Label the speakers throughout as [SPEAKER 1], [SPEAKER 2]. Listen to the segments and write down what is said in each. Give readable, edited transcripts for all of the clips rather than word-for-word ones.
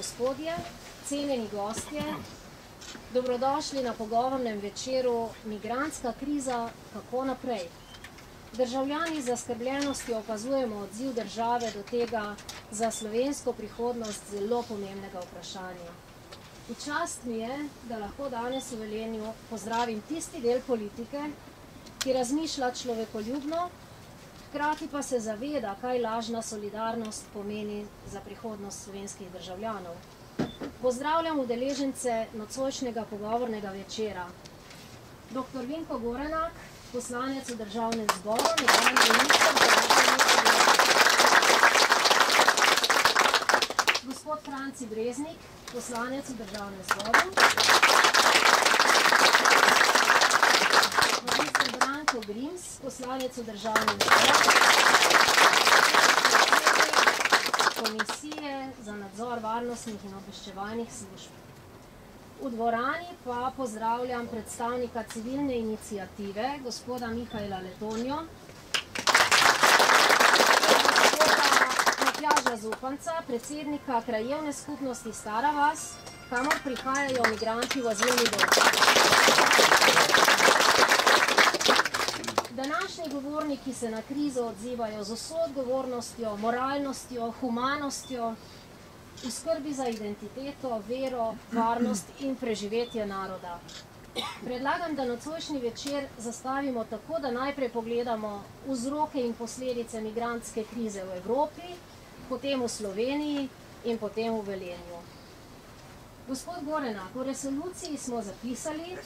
[SPEAKER 1] gospodje, cenjeni gostje, dobrodošli na pogovornem večeru Migrantska kriza, kako naprej. Državljani z zaskrbljenostjo opazujemo odziv države do tega za slovensko prihodnost zelo pomembnega vprašanja. V čast mi je, da lahko danes v Velenju pozdravim tisti del politike, ki razmišlja človekoljubno, hkrati pa se zaveda, kaj lažna solidarnost pomeni za prihodnost slovenskih državljanov. Pozdravljam udeležence nocojšnjega pogovornega večera. Dr. Vinko Gorenak, poslanec v Državnem zboru, nekdanji minister za notranje zadeve. Gospod Franci Breznik, poslanec v Državnem zboru. Magister Branko Grims, poslanec v Državnem zboru. Komisije za nadzor varnostnih in obveščevalnih služb. V dvorani pa pozdravljam predstavnika civilne iniciative, gospoda Mihaela Letonjo, gospoda Matjaža Zupanca, predsednika krajevne skupnosti Stara vas, kamor prihajajo migranti v azilni dom. Današnji govorniki se na krizo odzivajo z vso odgovornostjo, moralnostjo, humanostjo, v skrbi za identiteto, vero, varnost in preživetje naroda. Predlagam, da nocojšnji večer zastavimo tako, da najprej pogledamo vzroke in posledice migrantske krize v Evropi, potem v Sloveniji in potem v Velenju. Gospod Gorenak, v resoluciji smo zapisali...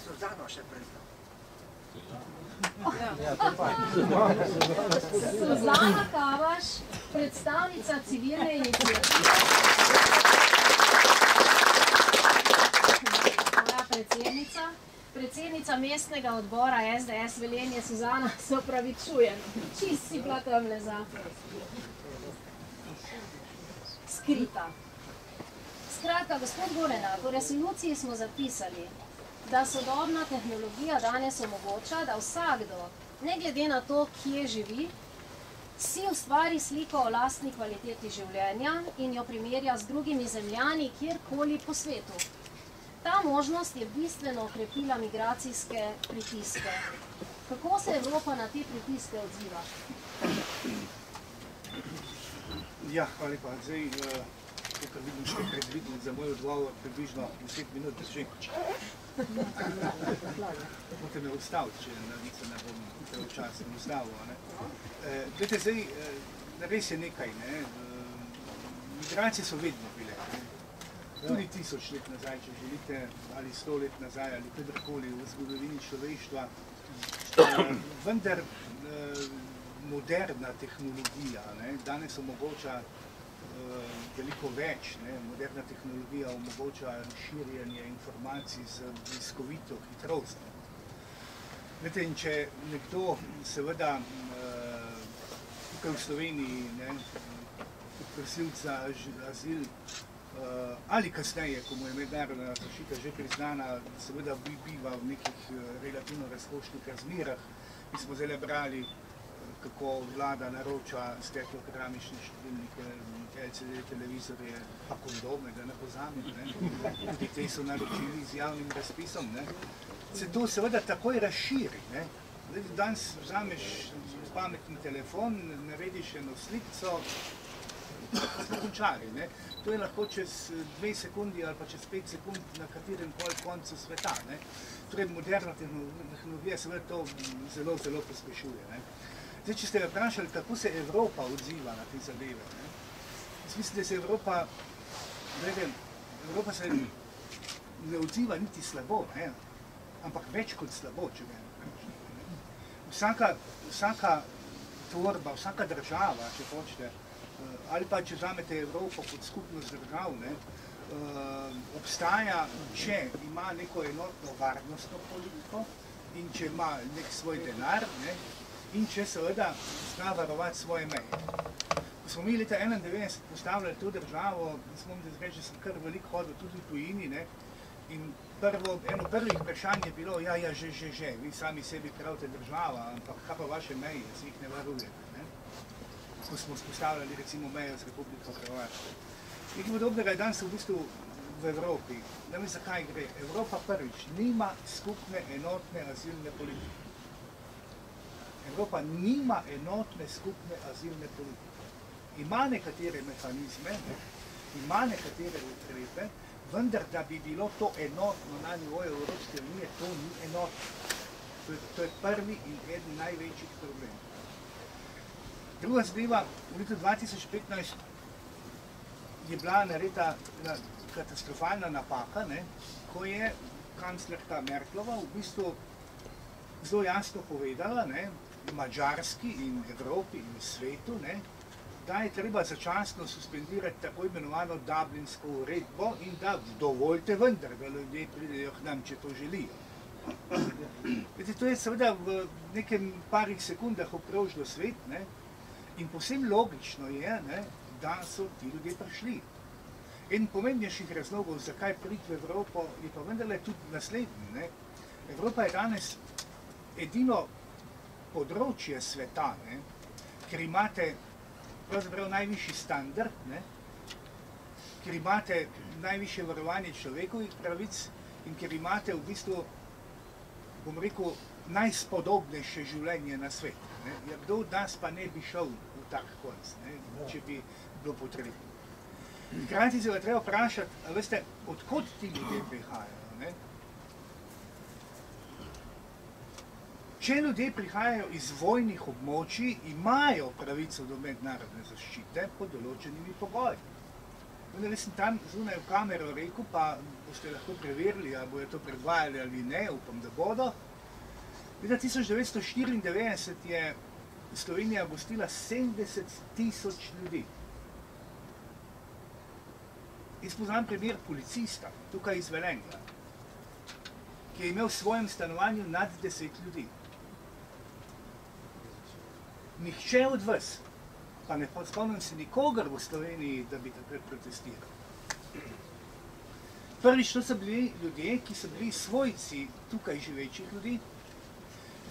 [SPEAKER 1] Suzana Kavaš, predstavnica civilne iniciative. Moja predsednica mestnega odbora SDS Velenje, Suzana, se opravičujem. Čist si bila tamle za skrita. Skratka, gospod Gorenak, v resoluciji smo zapisali, da sodobna tehnologija danes omogoča, da vsakdo, ne glede na to, kje živi, si ustvari sliko o lastni kvaliteti življenja in jo primerja z drugimi zemljani kjerkoli po svetu. Ta možnost je bistveno okrepila migracijske pritiske. Kako se Evropa na te pritiske odziva?
[SPEAKER 2] Ja, hvala lepa. Zdaj, tukaj vidim še predvidno za moj odgovor približno 10 minut, da še boste me ustaviti, če se ne bom pravočasno ustavil. Glede, zdaj, res je nekaj. Migracije so vedno bile. Tudi 1000 let nazaj, če želite, ali 100 let nazaj, ali kadarkoli v zgodovini človeštva. Vendar moderna tehnologija danes omogoča veliko več. Moderna tehnologija omogoča širjenje informacij z bliskovito hitrostjo. Glede, in če nekdo seveda tukaj v Sloveniji prosilec za azil ali kasneje, ko mu je mednarodna zaščita že priznana, seveda biva v nekih relativno razkošnih razmerah. Mi smo zdaj brali, kako vlada naroča steklokeramične štedilnike, LCD televizorje, pa kondome, da ne pozamem. Tudi te so naročili z javnim razpisom. Se to seveda takoj razširi. Danes vzameš pametni telefon, narediš eno slikico, smo končali. To je lahko čez 2 sekundi ali pa čez 5 sekund na katerem koncu sveta. Torej, moderna tehnologija seveda to zelo, zelo pospešuje. Zdaj, če ste vprašali, kako se Evropa odziva na te zadeve. Mislim, da se Evropa se ne odziva niti slabo, ampak več kot slabo, če me vprašate. Vsaka tvorba, vsaka država, če hočete, ali pa če vzamete Evropo kot skupnost držav, obstaja, če ima neko enotno varnostno politiko in če ima nek svoj denar, in če seveda zna varovati svoje meje. Ko smo mi leta 1991 postavljali to državo, smo mi reči, da sem kar veliko hodil tudi v tujini, in eno prvih vprašanj je bilo, že, vi sami sebi pravite država, ampak kaj pa vaše meje, se jih ne varujete. Ko smo spostavljali recimo mejo z Republiko Hrvaško. Nekaj podobnega je danes v bistvu v Evropi. Ne vem, zakaj gre. Evropa prvič nima skupne enotne azilne politike. Evropa nima enotne skupne azilne politike. Ima nekatere mehanizme, ima nekatere ukrepe, vendar da bi bilo to enotno na nivoju Evropske unije, to ni enotno. To je prvi in eden največjih problemov. Druga zadeva, v letu 2015 je bila narejena katastrofalna napaka, ko je kanclerka Merklova v bistvu zelo jasno povedala, Madžarski in Evropi in svetu, da je treba začasno suspendirati tako imenovano Dublinsko uredbo in da dovoljte vendar, da ljudje pridejo k nam, če to želijo. To je seveda v nekem parih sekundah obkrožilo svet, in povsem logično je, da so ti ljudje prišli. En pomembnejših razlogov, zakaj priti v Evropo, je pa vendarle tudi naslednji. Evropa je danes edino področje sveta, ker imate pravzaprav najvišji standard, ker imate najvišje varovanje človekovih pravic in ker imate v bistvu, bom rekel, najspodobnejše življenje na svetu. Ja, kdo od nas pa ne bi šel v tak konc, če bi bilo potrebno. Hkrati se ga treba vprašati, a veste, odkot ti ljudje prihajajo? Če ljudje prihajajo iz vojnih območij, imajo pravico do mednarodne zaščite pod določenimi pogoji. Jaz sem tam zunaj v kamero rekel, pa boste lahko preverili, ali bodo to predvajali ali ne, upam, da bodo. Leta 1994 je Slovenija gostila 70.000 ljudi. Jaz poznam primer policista, tukaj iz Velenja, ki je imel v svojem stanovanju nad 10 ljudi. Nihče od vas, pa ne spomnim se nikogar v Sloveniji, da bi takrat protestiral. Prvič, to so bili ljudje, ki so bili svojci tukaj živečih ljudi.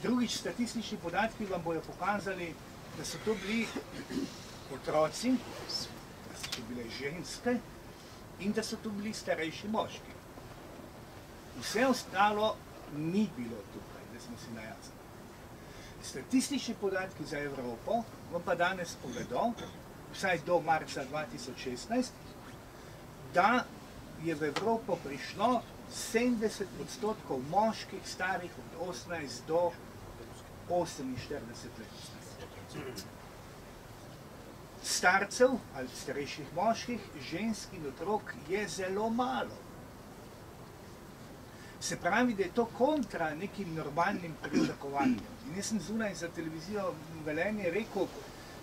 [SPEAKER 2] Drugič, statistični podatki vam bojo pokazali, da so to bili otroci, da so to bile ženske in da so to bili starejši moški. Vse ostalo ni bilo tukaj, da smo si najasni. Statistični podatki za Evropo vam pa danes povedo, vsaj do marca 2016, da je v Evropo prišlo 70% moških starih od 18 do 48 let. Starcev ali starejših moških, žensk in otrok je zelo malo. Se pravi, da je to kontra nekim normalnim pričakovanjem. In jaz sem zunaj za televizijo Velenje rekel,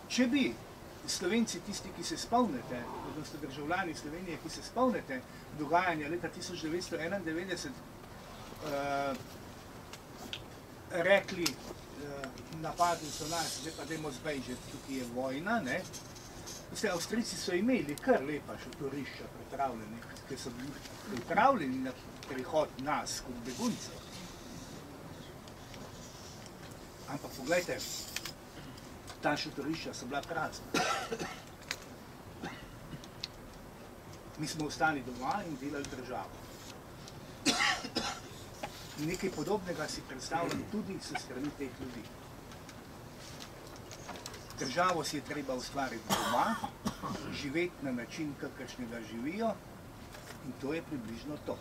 [SPEAKER 2] če bi Slovenci, tisti, ki se spomnite, odnosno državljani Slovenije, ki se spomnite dogajanja leta 1991, rekli, napadli so nas, zdaj pa dajmo zbežati, tukaj je vojna, Avstrijci so imeli kar lepa šotorišča pripravljeni, ker so bili pripravljeni na prihod nas kot beguncev. Ampak poglejte, ta šotorišča so bila prazna. Mi smo ostali doma in delali državo. Nekaj podobnega si predstavljam tudi s strani teh ljudi. Državo si je treba ustvariti doma, živeti na način, kakršnega živijo, in to je približno to.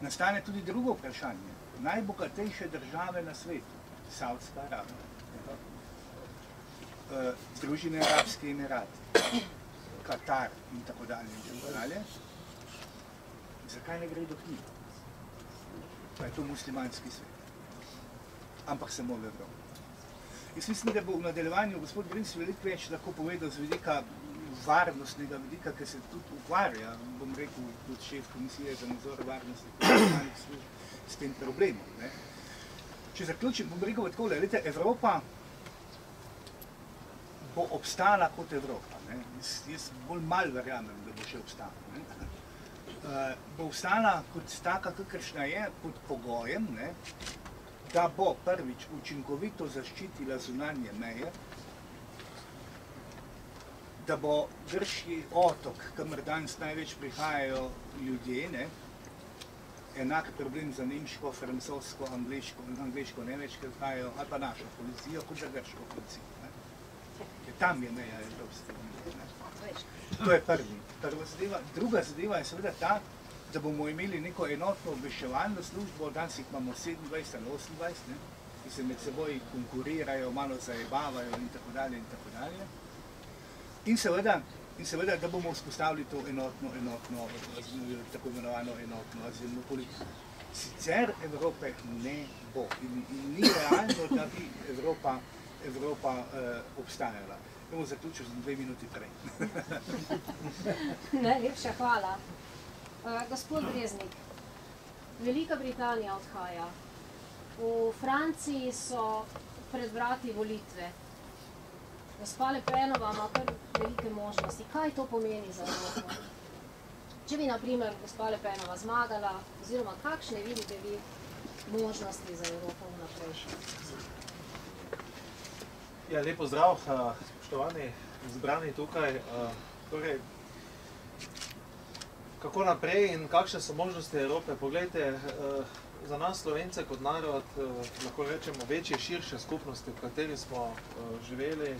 [SPEAKER 2] Nastane tudi drugo vprašanje. Najbogatejše države na svetu, Saudska Arabija, Združene arabske emirate, Katar in tako dalje, zakaj ne gre do k njih? Pa je to muslimanski svet. Ampak samo v Evropi. Jaz mislim, da bo v nadaljevanju gospod Grims veliko več lahko povedal z vidika varnostnega vidika, ker se tudi ukvarja, bom rekel, tudi šef komisije za nadzor varnosti nacionalnih služb s tem problemom. Če zaključim, bom rekel takole, Evropa bo obstala kot Evropa. Jaz bolj malo verjamem, da bo še obstala. Bo obstala kot taka, kakršna je, pod pogojem, da bo prvič učinkovito zaščitila zunanje meje, da bo grški otok, kamor danes največ prihajajo ljudje, ne, enak problem za nemško, francosko, angliško, nemško prihajajo, ali pa našo policijo, kot za grško policijo. Tam je meja Evropske unije. To je prva zadeva. Druga zadeva je seveda ta, da bomo imeli neko enotno obveščevalno službo, danes jih imamo 27 ali 28, ne, ki se med seboj konkurirajo, malo zajebavajo in tako dalje in tako dalje. In seveda, da bomo vzpostavili to tako imenovano enotno azilno politiko. Sicer Evrope ne bo in ni realno, da bi Evropa obstajala. Bomo zaključili z 2 minuti prej.
[SPEAKER 1] Najlepša hvala. Gospod Breznik, Velika Britanija odhaja. V Franciji so pred vrati volitve. Gospa Le Penova ima kar velike možnosti. Kaj to pomeni za Evropo? Če bi, na primer, gospa Le Penova zmagala, oziroma kakšne vidite vi možnosti za Evropo vnaprej?
[SPEAKER 3] Ja, lepo zdrav, spoštovani zbrani tukaj. Torej, kako naprej in kakšne so možnosti Evrope? Poglejte, za nas Slovence kot narod, lahko rečemo, večje, širše skupnosti, v kateri smo živeli,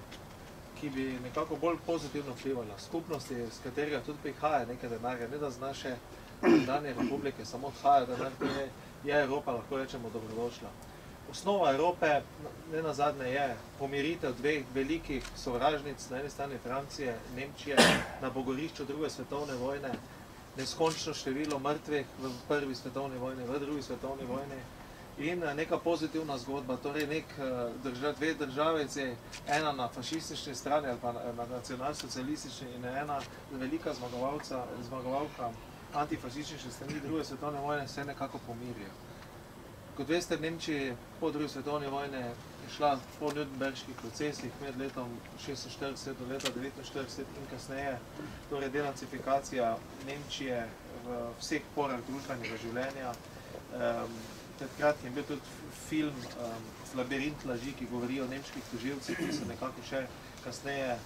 [SPEAKER 3] ki bi nekako bolj pozitivno vplivala. Skupnosti, z katerega tudi prihaja nekaj denarja, ne da z naše danje republike samo odhaja denar, je Evropa, lahko rečemo, dobrodošla. Osnova Evrope, ne nazadnje, je pomiritev dveh velikih sovražnic, na eni strani Francije, Nemčije, na pogorišču druge svetovne vojne, neskončno število mrtvih v prvi svetovni vojni, v drugi svetovni vojni in neka pozitivna zgodba, torej dve državici, ena na fašistični strani ali pa na nacionalsocialistični in ena velika zmagovalka antifašistične strani druge svetovne vojne se nekako pomirijo. Kot veste, v Nemčiji po drugi svetovni vojni je šla po Nürnberških procesih med letom 1946 do leta 1949 in kasneje, torej denacifikacija Nemčije v vseh porah družbenega življenja. Takrat je bil tudi film Labirint laži, ki govori o nemških tožilcih, ki so nekako še kasneje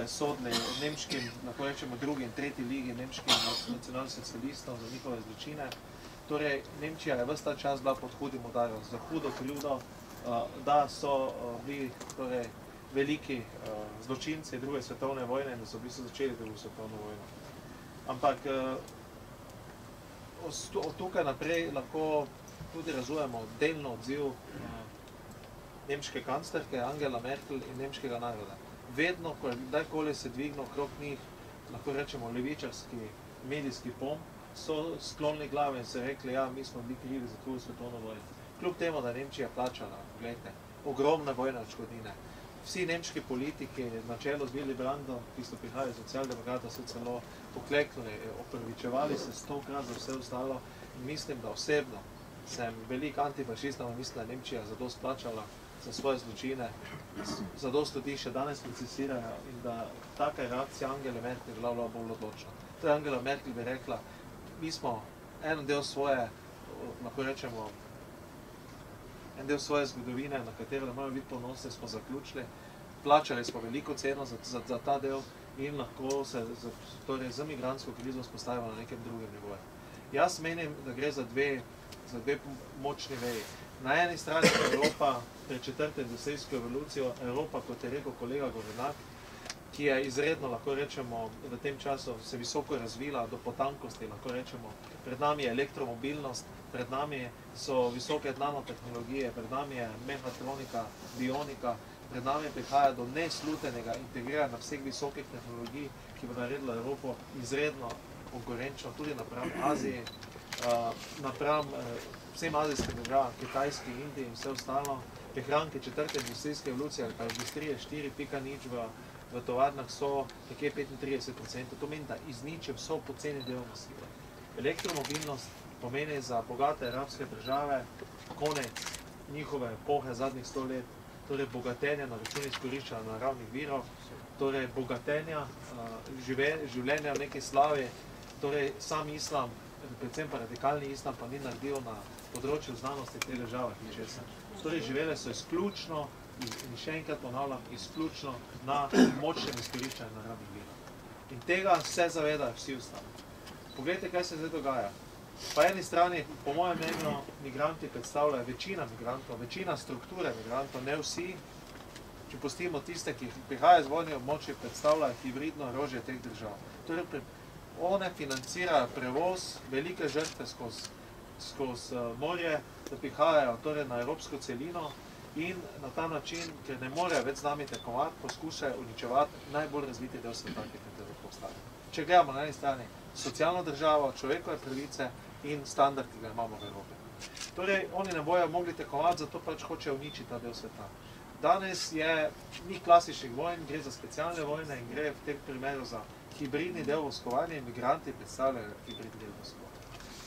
[SPEAKER 3] sodni nemškim, lahko rečemo, drugi in tretji ligi nemškim nacionalsocialistom za njihove zločine. Torej, Nemčija je ves ta čas bila pod hudim udarom, za hudo krivdo, da so bili veliki zločinci druge svetovne vojne in da so v bistvu začeli drugo svetovno vojno. Ampak od tukaj naprej lahko tudi razumemo delno odziv nemške kanclerke Angela Merkel in nemškega naroda. Vedno, kdajkoli se dvigne okrog njih, lahko rečemo, levičarski medijski pomp, so sklonili glave in se rekli, ja, mi smo bili krivi za drugo svetovno vojno. Kljub temu, da Nemčija plačala, gledajte, ogromne vojne odškodnine. Vsi nemški politiki, na čelu z Willy Brandtom, ki so prihajali socialdemokrata, so celo pokleknili, opravičevali se 100-krat za vse ostalo. Mislim, da osebno sem velik antifašist, mislim, da je Nemčija zadost plačala za svoje zločine, zadost ljudi še danes procesirajo in da taka reakcija Angele Merkel je bila bolj odločna. To je Angela Merkel bi rekla, mi smo en del svoje, lahko rečemo, en del svoje zgodovine, na katero ne moramo biti ponosni, smo zaključili, plačali smo veliko ceno za ta del in lahko se z migrantsko krizo spostavimo na nekem drugem nivoju. Jaz menim, da gre za dve močni veji. Na eni strani je Evropa pred 4. industrijsko evolucijo, Evropa, kot je rekel kolega Gorenak, ki je izredno, lahko rečemo, v tem času se visoko razvila do potankosti, lahko rečemo. Pred nami je elektromobilnost, pred nami so visoke nanotehnologije, pred nami je mehatronika, bionika, pred nami prihaja do neslutenega integriranja vseh visokih tehnologij, ki bo naredilo Evropo izredno konkurenčno, tudi napram Aziji, napram vsem azijskim državam, Kitajski, Indiji in vse ostalo. Prihranki 4. industrijske evolucije ali pa industrije 4.0 v tovarnah so nekje 35%. To meni, da izničijo vso poceni delovno silo. Elektromobilnost pomeni za bogate arabske države konec njihove epohe zadnjih 100 let, torej bogatenja na račun izkoriščanja naravnih virov, torej bogatenja, življenja v neki slavi, torej sam islam, predvsem pa radikalni islam, pa ni naredil na področju znanosti te države ničesar. Torej živele so izključno in še enkrat ponavljam, izključno na močnem izkoriščanju naravnih virov. In tega se zavedajo vsi ostali. Poglejte, kaj se zdaj dogaja. Po eni strani, po mojem mnenju, migranti predstavljajo večina migrantov, večina strukture migrantov, ne vsi. Če pustimo tiste, ki prihajajo z vojnih območij, predstavljajo hibridno orožje teh držav. Torej, one financirajo prevoz velike žrtve skozi morje, da prihajajo torej na evropsko celino in na ta način, ker ne morejo več z nami tekmovati, poskušajo uničevati najbolj razviti del sveta, ki je postavljen. Če gledamo na eni strani socialno državo, človekove pravice in standard, ki ga imamo v Evropi. Torej, oni ne bojo mogli tekmovati, zato pač hočejo uničiti ta del sveta. Danes ni klasičnih vojn, gre za specialne vojne in gre v tem primeru za hibridni del vojskovanja in migranti predstavljajo hibridni del vojskovanja.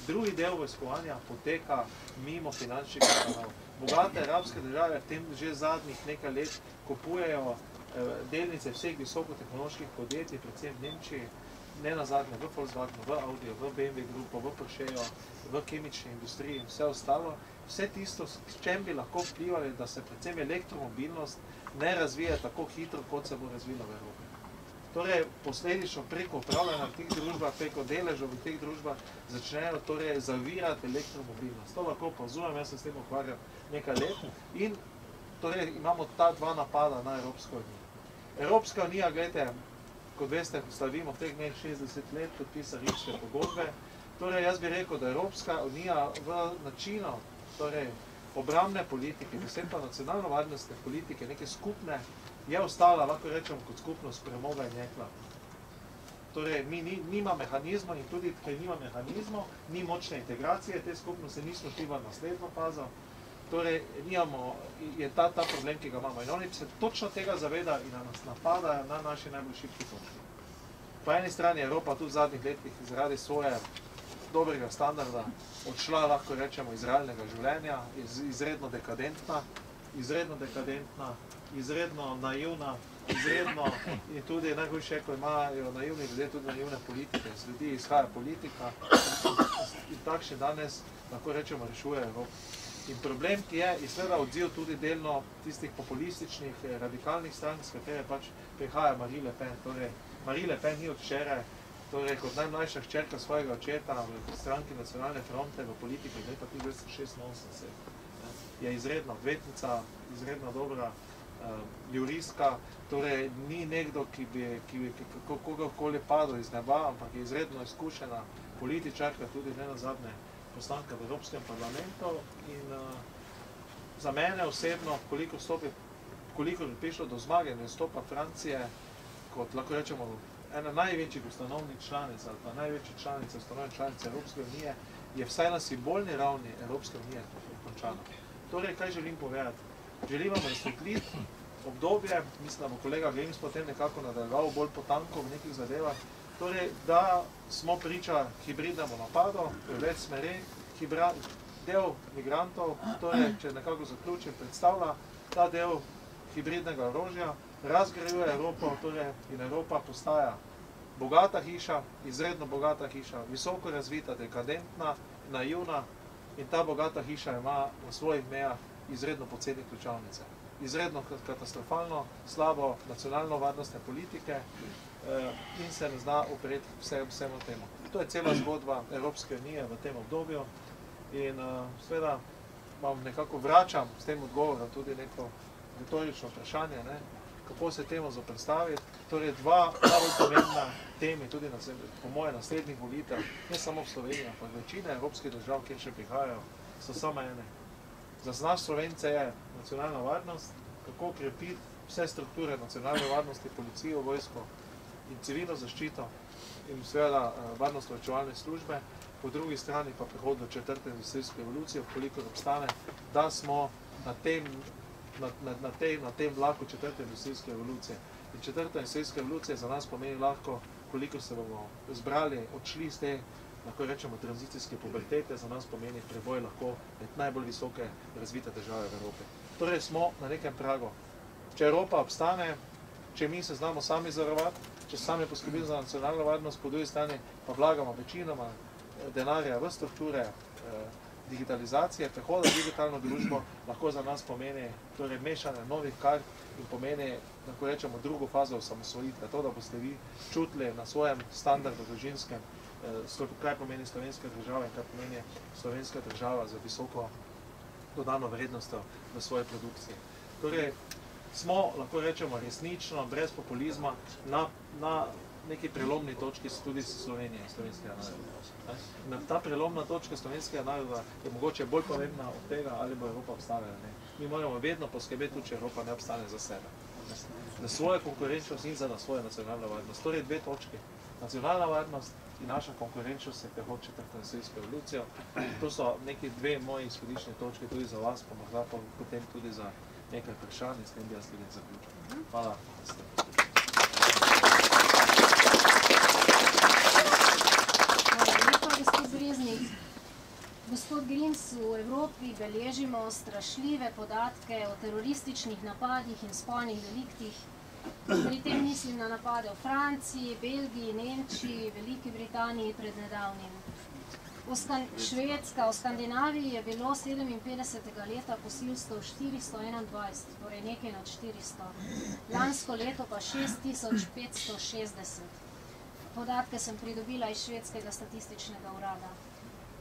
[SPEAKER 3] Drugi del vojskovanja poteka mimo finančnih kanalov. Bogate arabske države v tem že zadnjih nekaj let kupujejo delnice vseh visokotehnoloških podjetij, predvsem v Nemčiji, ne nazadnje v Volkswagenu, v Audiju, v BMW grupo, v Porscheju, v kemični industriji in vse ostalo. Vse tisto, s čem bi lahko vplivali, da se predvsem elektromobilnost ne razvije tako hitro, kot se bo razvila v Evropi. Torej, posledično preko upravljanja v teh družbah, preko deležov v teh družbah začnejo torej zavirati elektromobilnost. To lahko opazujem, jaz se s tem ukvarjam nekaj let in torej imamo ta dva napada na Evropsko unijo. Evropska unija, gledajte, kot veste, slavimo v teh dneh 60 let podpisa Rimske pogodbe. Torej, jaz bi rekel, da Evropska unija v načinu torej, obrambne politike, predvsem pa nacionalno-varnostne politike, neke skupne, je ostala, lahko rečemo, kot skupnost premoga in jekla. Torej, nima mehanizmov in tudi, ker nima mehanizmov, ni močne integracije te skupnosti, nismo šli v naslednjo fazo. Torej, je ta problem, ki ga imamo. In oni se točno tega zavedajo in nas napadajo na naši najbolj šibki točki. Po eni strani je Evropa tudi v zadnjih letih zaradi svoje dobrega standarda odšla, lahko rečemo, iz realnega življenja, izredno dekadentna, izredno naivna, izredno in tudi najhujše, ko imajo naivni ljudje tudi naivne politike. Z ljudi izhaja politika in takšni danes, lahko rečemo, rešujejo Evropo. In problem, ki je seveda odziv tudi delno tistih populističnih, radikalnih strank, s katere pač prihaja Marine Le Pen. Torej, Marine Le Pen ni od včeraj, torej kot najmlajša hčerka svojega očeta v stranki Nacionalne fronte v politiki leta 1986. Je izredna odvetnica, izredno dobra juristka, torej ni nekdo, ki bi kogarkoli padel iz neba, ampak je izredno izkušena političarka, tudi ne nazadnje poslanka v Evropskem parlamentu. In za mene osebno, koliko bi prišlo do zmage in izstopa Francije, kot lahko rečemo, ena največjih ustanovnih članic ali pa največjih članic ustanovnih članic Evropske unije, je vsaj na simbolni ravni Evropske unije končana. Torej, kaj želim povedati? Želim vam razsvetliti obdobje, mislim, da bo kolega Grims potem nekako nadaljeval bolj potanko v nekih zadevah, torej, da smo priča hibridnemu napadu, v več smereh, del migrantov, torej, če nekako zaključim, predstavlja ta del hibridnega orožja, razgrajuje Evropo, torej, in Evropa postaja bogata hiša, izredno bogata hiša, visoko razvita, dekadentna, naivna in ta bogata hiša ima v svojih mejah izredno poceni ključavnice. Izredno katastrofalno, slabo nacionalno-varnostne politike in se ne zna upreti vsemu temu. To je cela zgodba Evropske unije v tem obdobju in seveda vam nekako vračam s tem odgovorom tudi neko retorično vprašanje, kako se temu zoperstaviti. Torej, dva najbolj pomembna temi tudi po moje naslednjih volitev, ne samo v Sloveniji, ampak večina evropskih držav, kjer še prihajajo, so samo ene. Za nas Slovence je nacionalna varnost, kako krepiti vse strukture nacionalne varnosti, policijo, vojsko in civilno zaščito in seveda varnostno-obveščevalne službe, po drugi strani pa prehod do 4. industrijske revolucije, kolikor obstane, da smo na tem vlaku 4. industrijske revolucije. In 4. industrijska revolucija za nas pomeni lahko, koliko se bomo zbrali, odšli iz te, lahko rečemo, tranzicijske pubertete, za nas pomeni preboj lahko med najbolj visoke razvite države v Evropi. Torej smo na nekem pragu. Če Evropa obstane, če mi se znamo sami zarovati, če sami poskrbimo za nacionalno varnost, po drugi strani pa vlagamo večinoma denarja v strukture, digitalizacije, prehoda v digitalno družbo lahko za nas pomeni torej mešanje novih kart in pomeni, lahko rečemo, drugo fazo osamosvojitve. To, da boste vi čutili na svojem standardu družinskem, kaj pomeni slovenska država in kaj pomeni slovenska država za visoko dodano vrednostjo v svoji produkciji. Torej, smo, lahko rečemo, resnično, brez populizma, na neki prelomni točki tudi Slovenije in slovenskega naroda. Ta prelomna točka slovenskega naroda je mogoče bolj pomembna od tega, ali bo Evropa obstala. Mi moramo vedno poskrbeti tudi, če Evropa ne obstane za sebe. Za svojo konkurenčnost in za svojo nacionalno varnost. Torej dve točki. Nacionalna varnost in naša konkurenčnost je prehod četrto industrijsko revolucijo. To so neki dve moji izhodiščni točki tudi za vas, pa morda potem tudi za nekaj vprašanj in s tem bi jaz tudi zaključil. Hvala, da ste poslušali.
[SPEAKER 1] Gospod Grims, v Evropi beležimo strašljive podatke o terorističnih napadih in spolnih deliktih. Pri tem mislim na napade v Franciji, Belgiji, Nemčiji, Veliki Britaniji pred nedavnim. Švedska, v Skandinaviji je bilo 57. leta posilstev 421, torej nekaj nad 400. Lansko leto pa 6560. Podatke sem pridobila iz švedskega statističnega urada.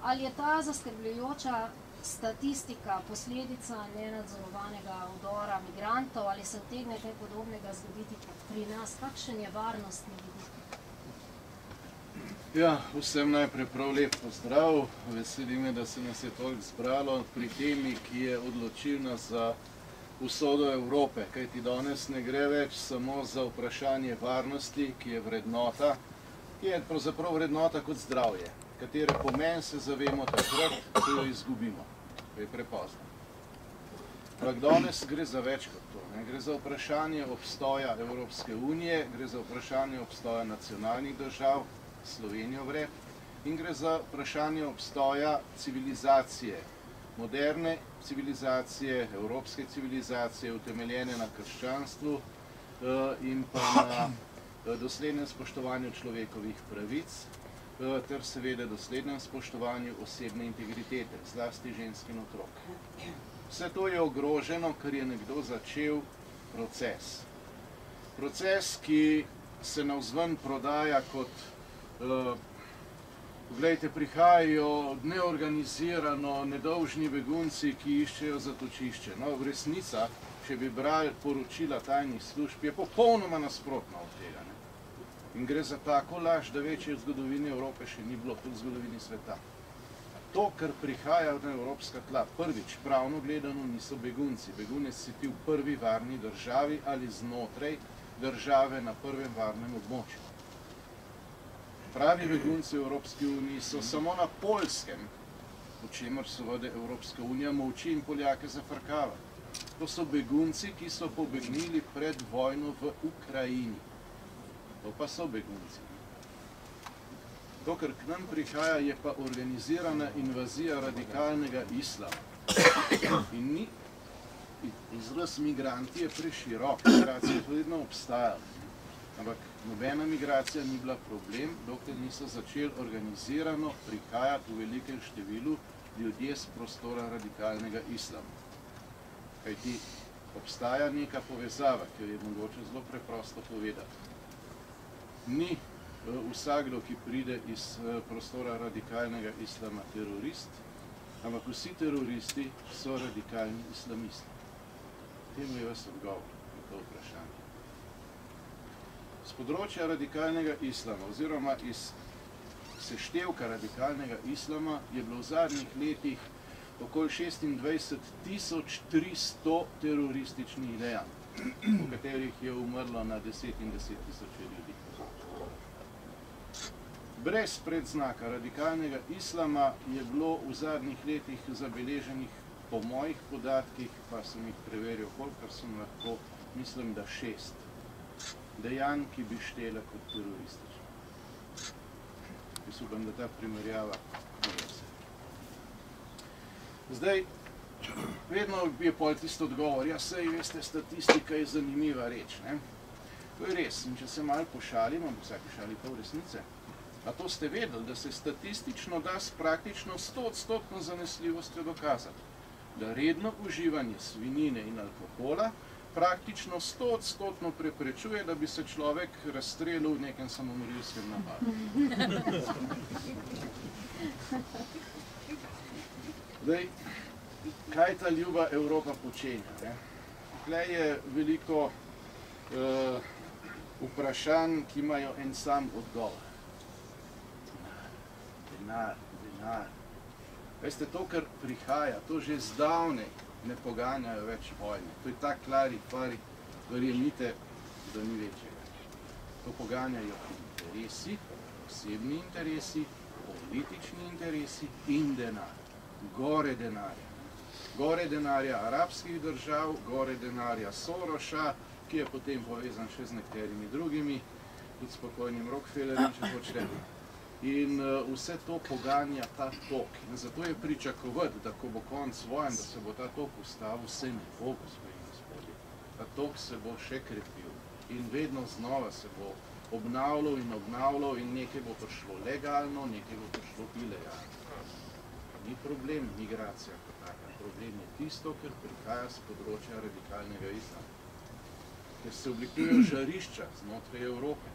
[SPEAKER 1] Ali je ta zaskrbljujoča statistika posledica nenadzorovanega vdora migrantov, ali se utegne kaj podobnega zgoditi pri nas? Kakšen je varnostni vidik?
[SPEAKER 4] Ja, vsem najprej prav lep pozdrav. Veseli me, da se nas je toliko zbralo pri temi, ki je odločilna za usodo Evrope, kajti danes ne gre več samo za vprašanje varnosti, ki je vrednota, ki je pravzaprav vrednota kot zdravje, katere pomen se zavemo takrat, ko jo izgubimo, ko je prepozno. Ampak danes gre za več kot to. Gre za vprašanje obstoja Evropske unije, gre za vprašanje obstoja nacionalnih držav, Slovenijo vred, in gre za vprašanje obstoja civilizacije, moderne civilizacije, evropske civilizacije, utemeljene na krščanstvu in pa na doslednem spoštovanju človekovih pravic, ter seveda doslednem spoštovanju osebne integritete, zlasti žensk in otrok. Vse to je ogroženo, ker je nekdo začel proces. Proces, ki se navzven prodaja kot poglejte, prihajajo neorganizirano, nedolžni begunci, ki iščejo zatočišče. No, v resnica, če bi brali poročila tajnih služb, je popolnoma nasprotno od tega. In gre za tako laž, da večje v zgodovini Evrope še ni bilo, tudi v zgodovini sveta. To, kar prihaja na evropska tla, prvič, pravno gledano, niso begunci. Begunec si ti v prvi varni državi ali znotraj države na prvem varnem območju. Pravi begunci v Evropski uniji so samo na Poljskem, o čemer seveda Evropska unija molči in Poljake zafrkava. To so begunci, ki so pobegnili pred vojno v Ukrajini. To pa so begunci. To, kar k nam prihaja, je pa organizirana invazija radikalnega islama. In ni izraz migranti je preširok, migracija je vedno obstajala. Ampak nobena migracija ni bila problem, dokler niso začeli organizirano prihajati v velikem številu ljudje z prostora radikalnega islama. Kajti obstaja neka povezava, ki jo je mogoče zelo preprosto povedati. Ni vsakdo, ki pride iz prostora radikalnega islama, terorist, ampak vsi teroristi so radikalni islamisti. Temu je vas odgovor na to vprašanje. Z področja radikalnega islama oziroma iz seštevka radikalnega islama je bilo v zadnjih letih okoli 26.300 terorističnih dejanj, v katerih je umrlo na 10 in 10 tisoče ljudi. Brez predznaka radikalnega islama je bilo v zadnjih letih zabeleženih, po mojih podatkih, pa sem jih preveril, kolikor sem lahko, mislim, da 6 dejanj, ki bi štela kot teroristične. Jaz upam, da ta primerjava ne vse. Zdaj, vedno je pol tisto odgovor, ja, saj, veste, statistika je zanimiva reč, ne? To je res, in če se malo pošalimo, vsake šali pa v resnice, A to ste vedeli, da se statistično da s praktično 100% zanesljivostjo dokazati, da redno uživanje svinjine in alkohola praktično 100% preprečuje, da bi se človek razstrelil v nekem samomorilskem napadu. Zdaj, kaj ta ljuba Evropa počenja? Ne? Tukaj je veliko vprašanj, ki imajo en sam odgovor. Denar, denar. Veste, to, kar prihaja, to že zdavnej ne poganjajo več vojne. To je tak lari pari, verjemite, da ni večjega. To poganjajo interesi, osebni interesi, politični interesi in denar. Gore denarja. Gore denarja arabskih držav, gore denarja Soroša, ki je potem povezan še z nekaterimi drugimi, tudi s pokojnim Rockefellerjem, če hočete. In vse to poganja ta tok. In zato je pričakovati, da ko bo konc vojn, da se bo ta tok ustavil, se ne bo, gospodи in gospodje. Ta tok se bo še krepil in vedno znova se bo obnavljal in nekaj bo prišlo legalno, nekaj bo prišlo ilegalno. Ni problem migracija kot taka. Problem je tisto, ker prihaja z področja radikalnega islama. Ker se oblikujejo žarišča znotraj Evrope.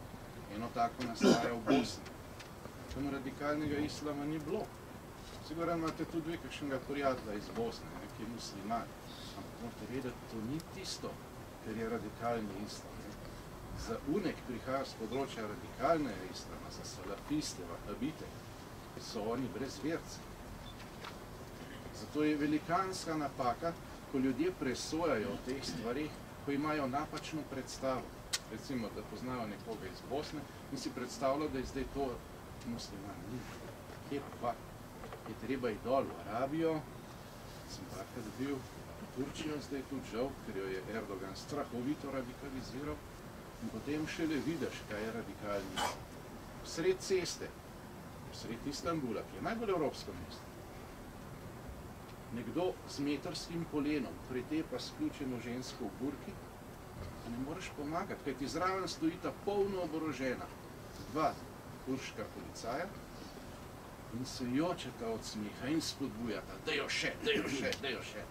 [SPEAKER 4] Eno tako nastaja v Bosni. Tam radikalnega islama ni bilo. Sigurno imate tudi vi kakšnega prijatelja iz Bosne, ki je musliman. Ampak morate vedeti, to ni tisto, ker je radikalni islam. Za unek prihaja z področja radikalnega islama, za salafiste, vahabite, so oni brezverci. Zato je velikanska napaka, ko ljudje presojajo o teh stvarih, ko imajo napačno predstavo. Recimo, da poznajo nekoga iz Bosne in si predstavljajo, da je zdaj to musliman. Ni. Kje pa? Je treba iti dol v Arabijo, sem parkrat bil v Turčijo, zdaj tudi žal, ker jo je Erdogan strahovito radikaliziral in potem šele vidiš, kaj je radikalni. Sred ceste, sred Istanbula, ki je najbolj evropsko mesto, nekdo z metrskim polenom pretepa sključeno žensko v burki, pa ne moreš pomagati, kaj ti zraven stojita polno oborožena dva turška policaja in se jočeta od smeha in spodbujata, dajo še, dajo še, dajo še.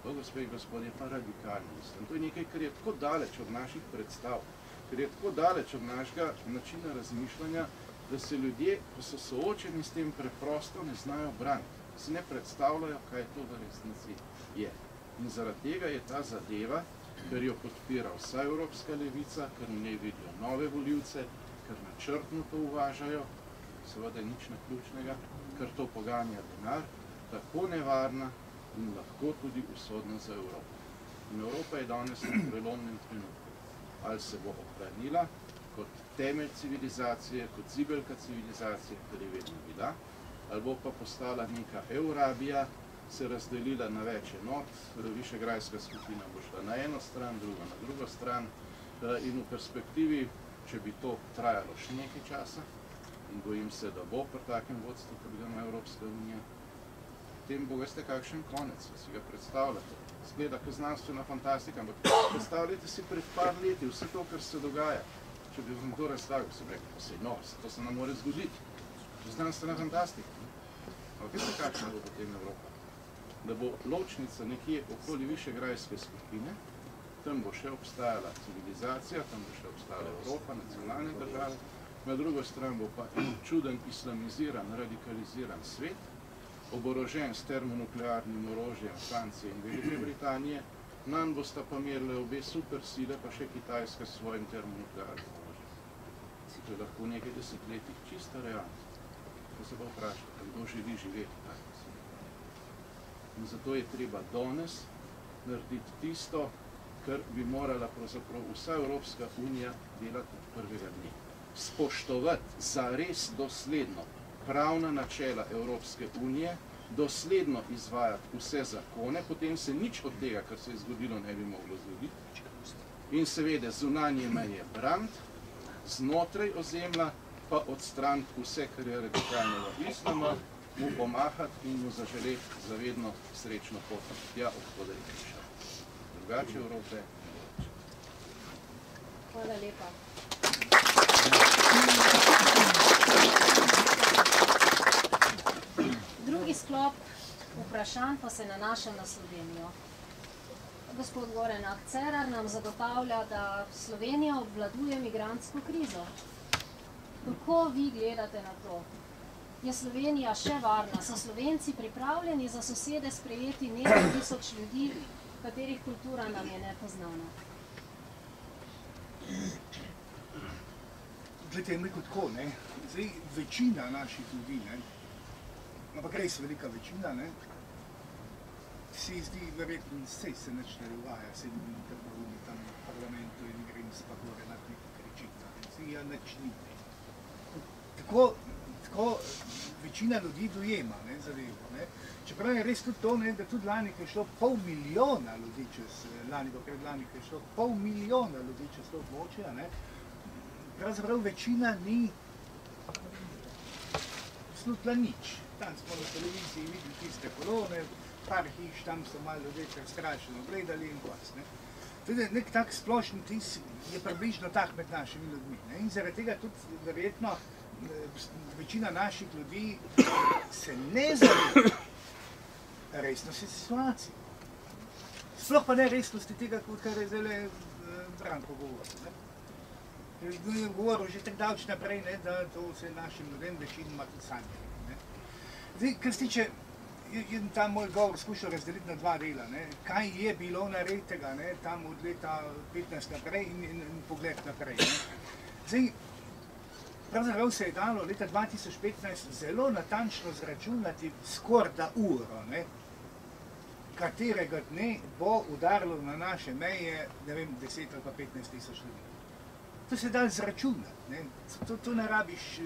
[SPEAKER 4] To, gospe in gospodje, pa radikalni islam. To je nekaj, kar je tako daleč od naših predstav, ker je tako daleč od našega načina razmišljanja, da se ljudje, ko so soočeni s tem, preprosto ne znajo braniti. Si ne predstavljajo, kaj to v resnici je. In zaradi tega je ta zadeva, ker jo podpira vsa evropska levica, ker v njej vidijo nove volivce, ker načrtno to uvažajo, seveda nič naključnega, ker to poganja denar, tako nevarna in lahko tudi usodna za Evropo. In Evropa je danes na prelomnem trenutku. Ali se bo ohranila kot temelj civilizacije, kot zibelka civilizacije, kar je vedno bila, ali bo pa postala neka Eurabija, se razdelila na več enot, Višegrajska skupina bo šla na eno stran, druga na drugo stran in v perspektivi, če bi to trajalo še nekaj časa, in bojim se, da bo pri takem vodstvu, kot ga ima Evropska unija, potem bo veste kakšen konec, si ga predstavljate. Zgleda, kot znanstvena fantastika, ampak predstavljajte si pred par leti vse to, kar se dogaja. Če bi vam to razstavil, sem rekel, pa sej nor, to se nam more zgoditi. Znanstvena fantastika. Ampak veste, kakšna bo potem Evropa? Da bo ločnica nekje okoli Višegrajske skupine, tam bo še obstajala civilizacija, tam bo še obstajala Evropa, nacionalne države, na drugo stran bo pa en čuden islamiziran, radikaliziran svet, oborožen s termonuklearnim orožjem Francije in Velike Britanije, nanj bosta pa merile obe supersile, pa še Kitajska s svojim termonuklearnim orožjem. To je lahko nekaj desetletij čista realnost. To se pa vprašati, kdo želi živeti tako svet. In zato je treba danes narediti tisto, kar bi morala pravzaprav vsa Evropska unija delati od prvega dne. Spoštovati zares dosledno pravna načela Evropske unije, dosledno izvajati vse zakone, potem se nič od tega, kar se je zgodilo, ne bi moglo zgoditi. In seveda zunanje meje braniti, znotraj ozemlja pa odstraniti vse, kar je radikalnega islama, mu pomahati in mu zaželeti zavedno srečno pot. Ja, odhoda je prišel. Drugače Evrope ne bo.
[SPEAKER 1] Hvala lepa. sklop vprašanj pa se nanaša na Slovenijo. Gospod Gorenak Cerar nam zagotavlja, da Slovenija obvladuje migrantsko krizo. Kako vi gledate na to? Je Slovenija še varna? So Slovenci pripravljeni za sosede sprejeti nekaj tisoč ljudi, katerih kultura nam je nepoznana?
[SPEAKER 2] Glede, je rekel tako, ne, zdaj večina naših ljudi, ne, ampak res velika večina, ne, si zdi, verjetno, sej se nič ne dogaja, se ni tam v parlamentu in grem pa gore na nekaj kričita, ne, ja, nič ni. Tako večina ljudi dojema, ne, zadevo, ne. Čeprav je res tudi to, ne, da tudi lani, ko je šlo pol milijona ljudi čez, lani pa predlani, ko je šlo pol milijona ljudi čez to območje, ne, pravzaprav večina ni slutila nič. Tam smo na televiziji videli tiste kolone, par hiš, tam so malo ljudje prestrašeno gledali in vas, ne. Tudi nek tak splošen vtis je približno tak med našimi ljudmi, ne. In zaradi tega tudi verjetno večina naših ljudi se ne zaveda resnosti situacije. Sploh pa ne resnosti tega, kar je zdaj Branko govoril, ne. Je govoril že tako davč naprej, ne, da to se našim ljudem večinoma tudi sanjali, ne. Zdaj, kar se tiče, je ta moj govor skušal razdeliti na dva dela, ne. Kaj je bilo nareditega, ne, tam od leta 15 naprej in pogled naprej, ne. Zdaj, pravzaprav se je dalo leta 2015 zelo natančno zračunati skorda uro, ne, katerega dne bo udarilo na naše meje, ne vem, 10 ali pa 15 tisoč ljudi. To se da zračunati, ne. To ne rabiš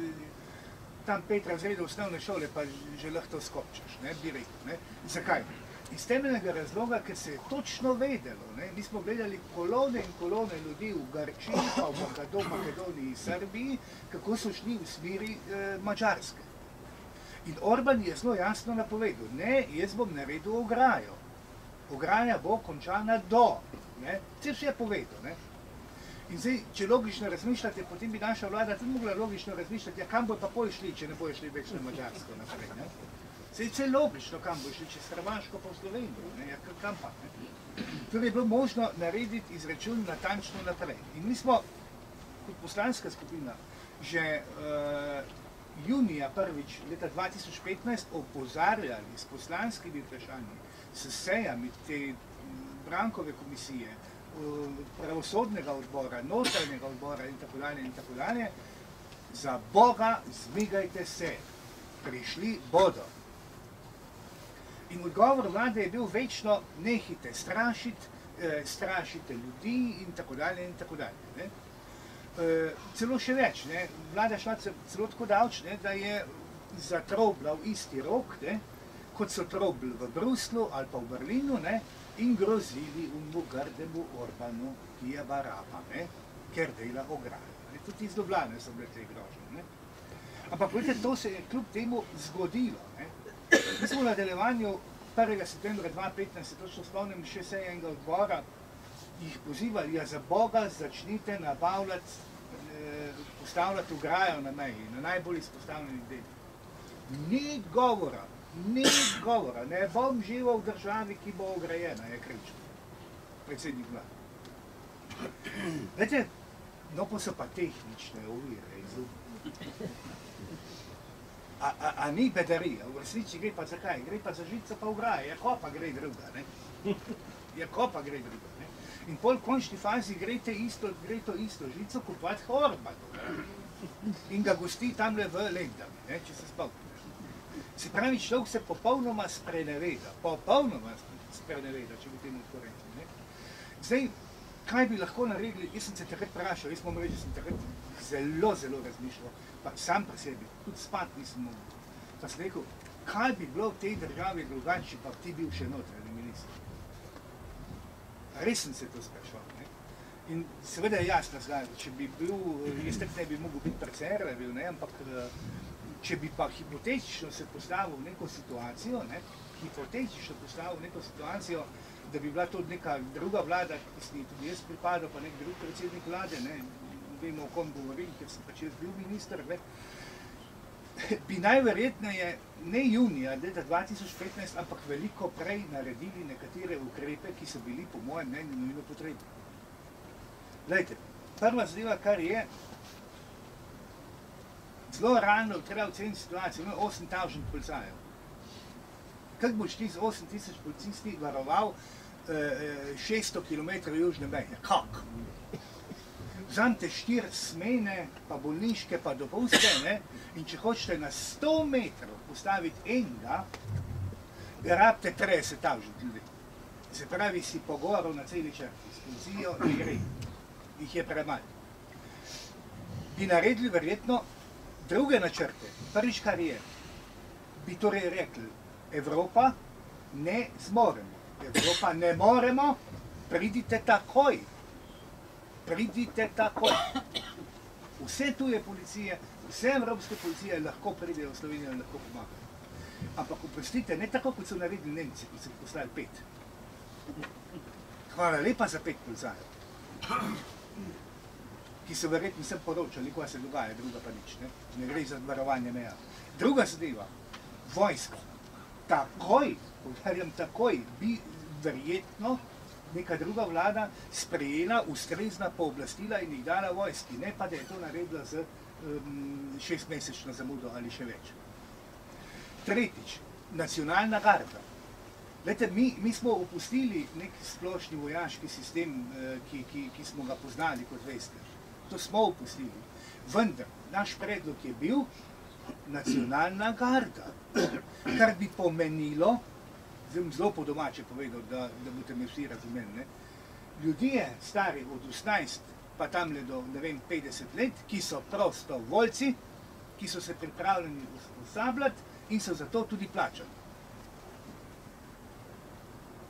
[SPEAKER 2] tam 5 razredov osnovne šole, pa že lahko to skopčeš, ne, bi rekel, ne. Zakaj? Iz temeljnega razloga, ker se je točno vedelo, ne. Mi smo gledali kolone in kolone ljudi v Grčiji, pa v Makedoniji, Srbiji, kako so šli v smeri Madžarske. In Orban je zelo jasno napovedal, ne, jaz bom naredil ograjo. Ograja bo končana do, ne. Vse je povedal, ne. In zdaj, če logično razmišljate, potem bi naša vlada tudi mogla logično razmišljati, ja, kam bo pa pol šli, če ne bojo šli več na Madžarsko naprej, ne. Vse logično, kam bo šli, čez Hrvaško pa v Slovenijo, ne, ja, kam pa, ne. Torej je bilo možno narediti izračun natančno naprej. In mi smo, kot poslanska skupina, že junija prvič leta 2015 opozarjali s poslanskimi vprašanji, s sejami te Brankove komisije, pravosodnega odbora, notranjega odbora in tako dalje, za Boga zmigajte se, prišli bodo. In odgovor vlade je bil večno, nehite strašite ljudi in tako dalje in tako dalje, ne. Celo še več, ne, vlada šla celo tako daleč, ne, da je zatrobila v isti rok, ne, kot so trobili v Bruslu ali pa v Berlinu, ne, in grozili unmu grdemu Orbanu, ki je baraba, ne, ker dela ograjo. Tudi iz Ljubljane so bile te grožnje, ne. Ampak vidite, to se je kljub temu zgodilo, ne. Mi smo v nadaljevanju 1. septembra 2015, se točno spomnim, še seje enega odbora, jih pozivali, ja, za Boga začnite nabavljati, postavljati ograjo na meji, na najbolj izpostavljenih delih. Ni govora, ne bom živel v državi, ki bo ograjena, je kričal predsednik vlade. Vete, no pa so pa tehnične ovire izumljene. A ni bedarija, v resnici gre pa za kaj? Gre pa za žico pa ograje, ja ko pa gre druga, ne? Ja ko pa gre druga, ne? In pol v končni fazi gre to isto žico kupovati Orbanu, in ga gosti tamle v Lendami, ne, če se spomnite. Se pravi, človek se popolnoma spreneveda, če bi temu tako rekli, ne. Zdaj, kaj bi lahko naredili, jaz sem se takrat vprašal, jaz moram reči, da sem takrat zelo razmišljal, pa sam pri sebi, tudi spat nisem mogel. Pa sem rekel, kaj bi bilo v tej državi drugače, pa ti bil še notranji minister. Res sem se to sprašal, ne. In seveda je jasna zgledal, če bi bil, jaz tak ne bi mogel biti precerle bil, ne, ampak če bi pa hipotetično se postavil v neko situacijo, ne, da bi bila to neka druga vlada, ki sem tudi jaz pripadal, pa nek drug predsednik vlade, ne, vemo, o kom govorim, ker sem pač jaz bil minister, ne. bi najverjetneje ne junija leta 2015, ampak veliko prej naredili nekatere ukrepe, ki so bili po mojem mnenju nujno potrebni. Glejte, prva zadeva, kar je, zelo realno treba oceniti situacijo, imamo 8000 policajev. Kako boš ti z 8000 policisti varoval 600 km južne meje? Kako? Vzamite 4 smene, pa bolniške, pa dopustke, ne? In če hočete na 100 metrov postaviti enega, rabite 30 ljudi. Se pravi, si pogovoril na celi črti, s policijo ne gre, jih je premalo. Bi naredili verjetno druge načrte. Prvič, kar je, bi torej rekli, Evropa ne zmoremo. Evropa ne moremo, pridite takoj. Pridite takoj. Vse tuje policije, vse evropske policije lahko pridejo v Slovenijo in lahko pomagajo. Ampak oprostite, ne tako, kot so naredili Nemci, kot so poslali 5. Hvala lepa za 5 policajev, ki so verjetno vsem poročali, kaj se dogaja, druga pa nič, ne gre za varovanje meja. Druga zadeva, vojska. Takoj, povdarjam takoj, bi verjetno neka druga vlada sprejela ustrezna pooblastila in jih dala vojski, ne pa da je to naredila z 6-mesečno zamudo ali še več. Tretjič, nacionalna garda. Glejte, mi smo opustili nek splošni vojaški sistem, ki smo ga poznali, kot veste. To smo opustili. Vendar, naš predlog je bil nacionalna garda, kar bi pomenilo, zelo po domače povedal, da boste me vsi razumeli, ne? Ljudje stari od 18 pa tamle do, ne vem, 50 let, ki so prostovoljci, ki so se pripravljeni usabljati in so zato tudi plačani.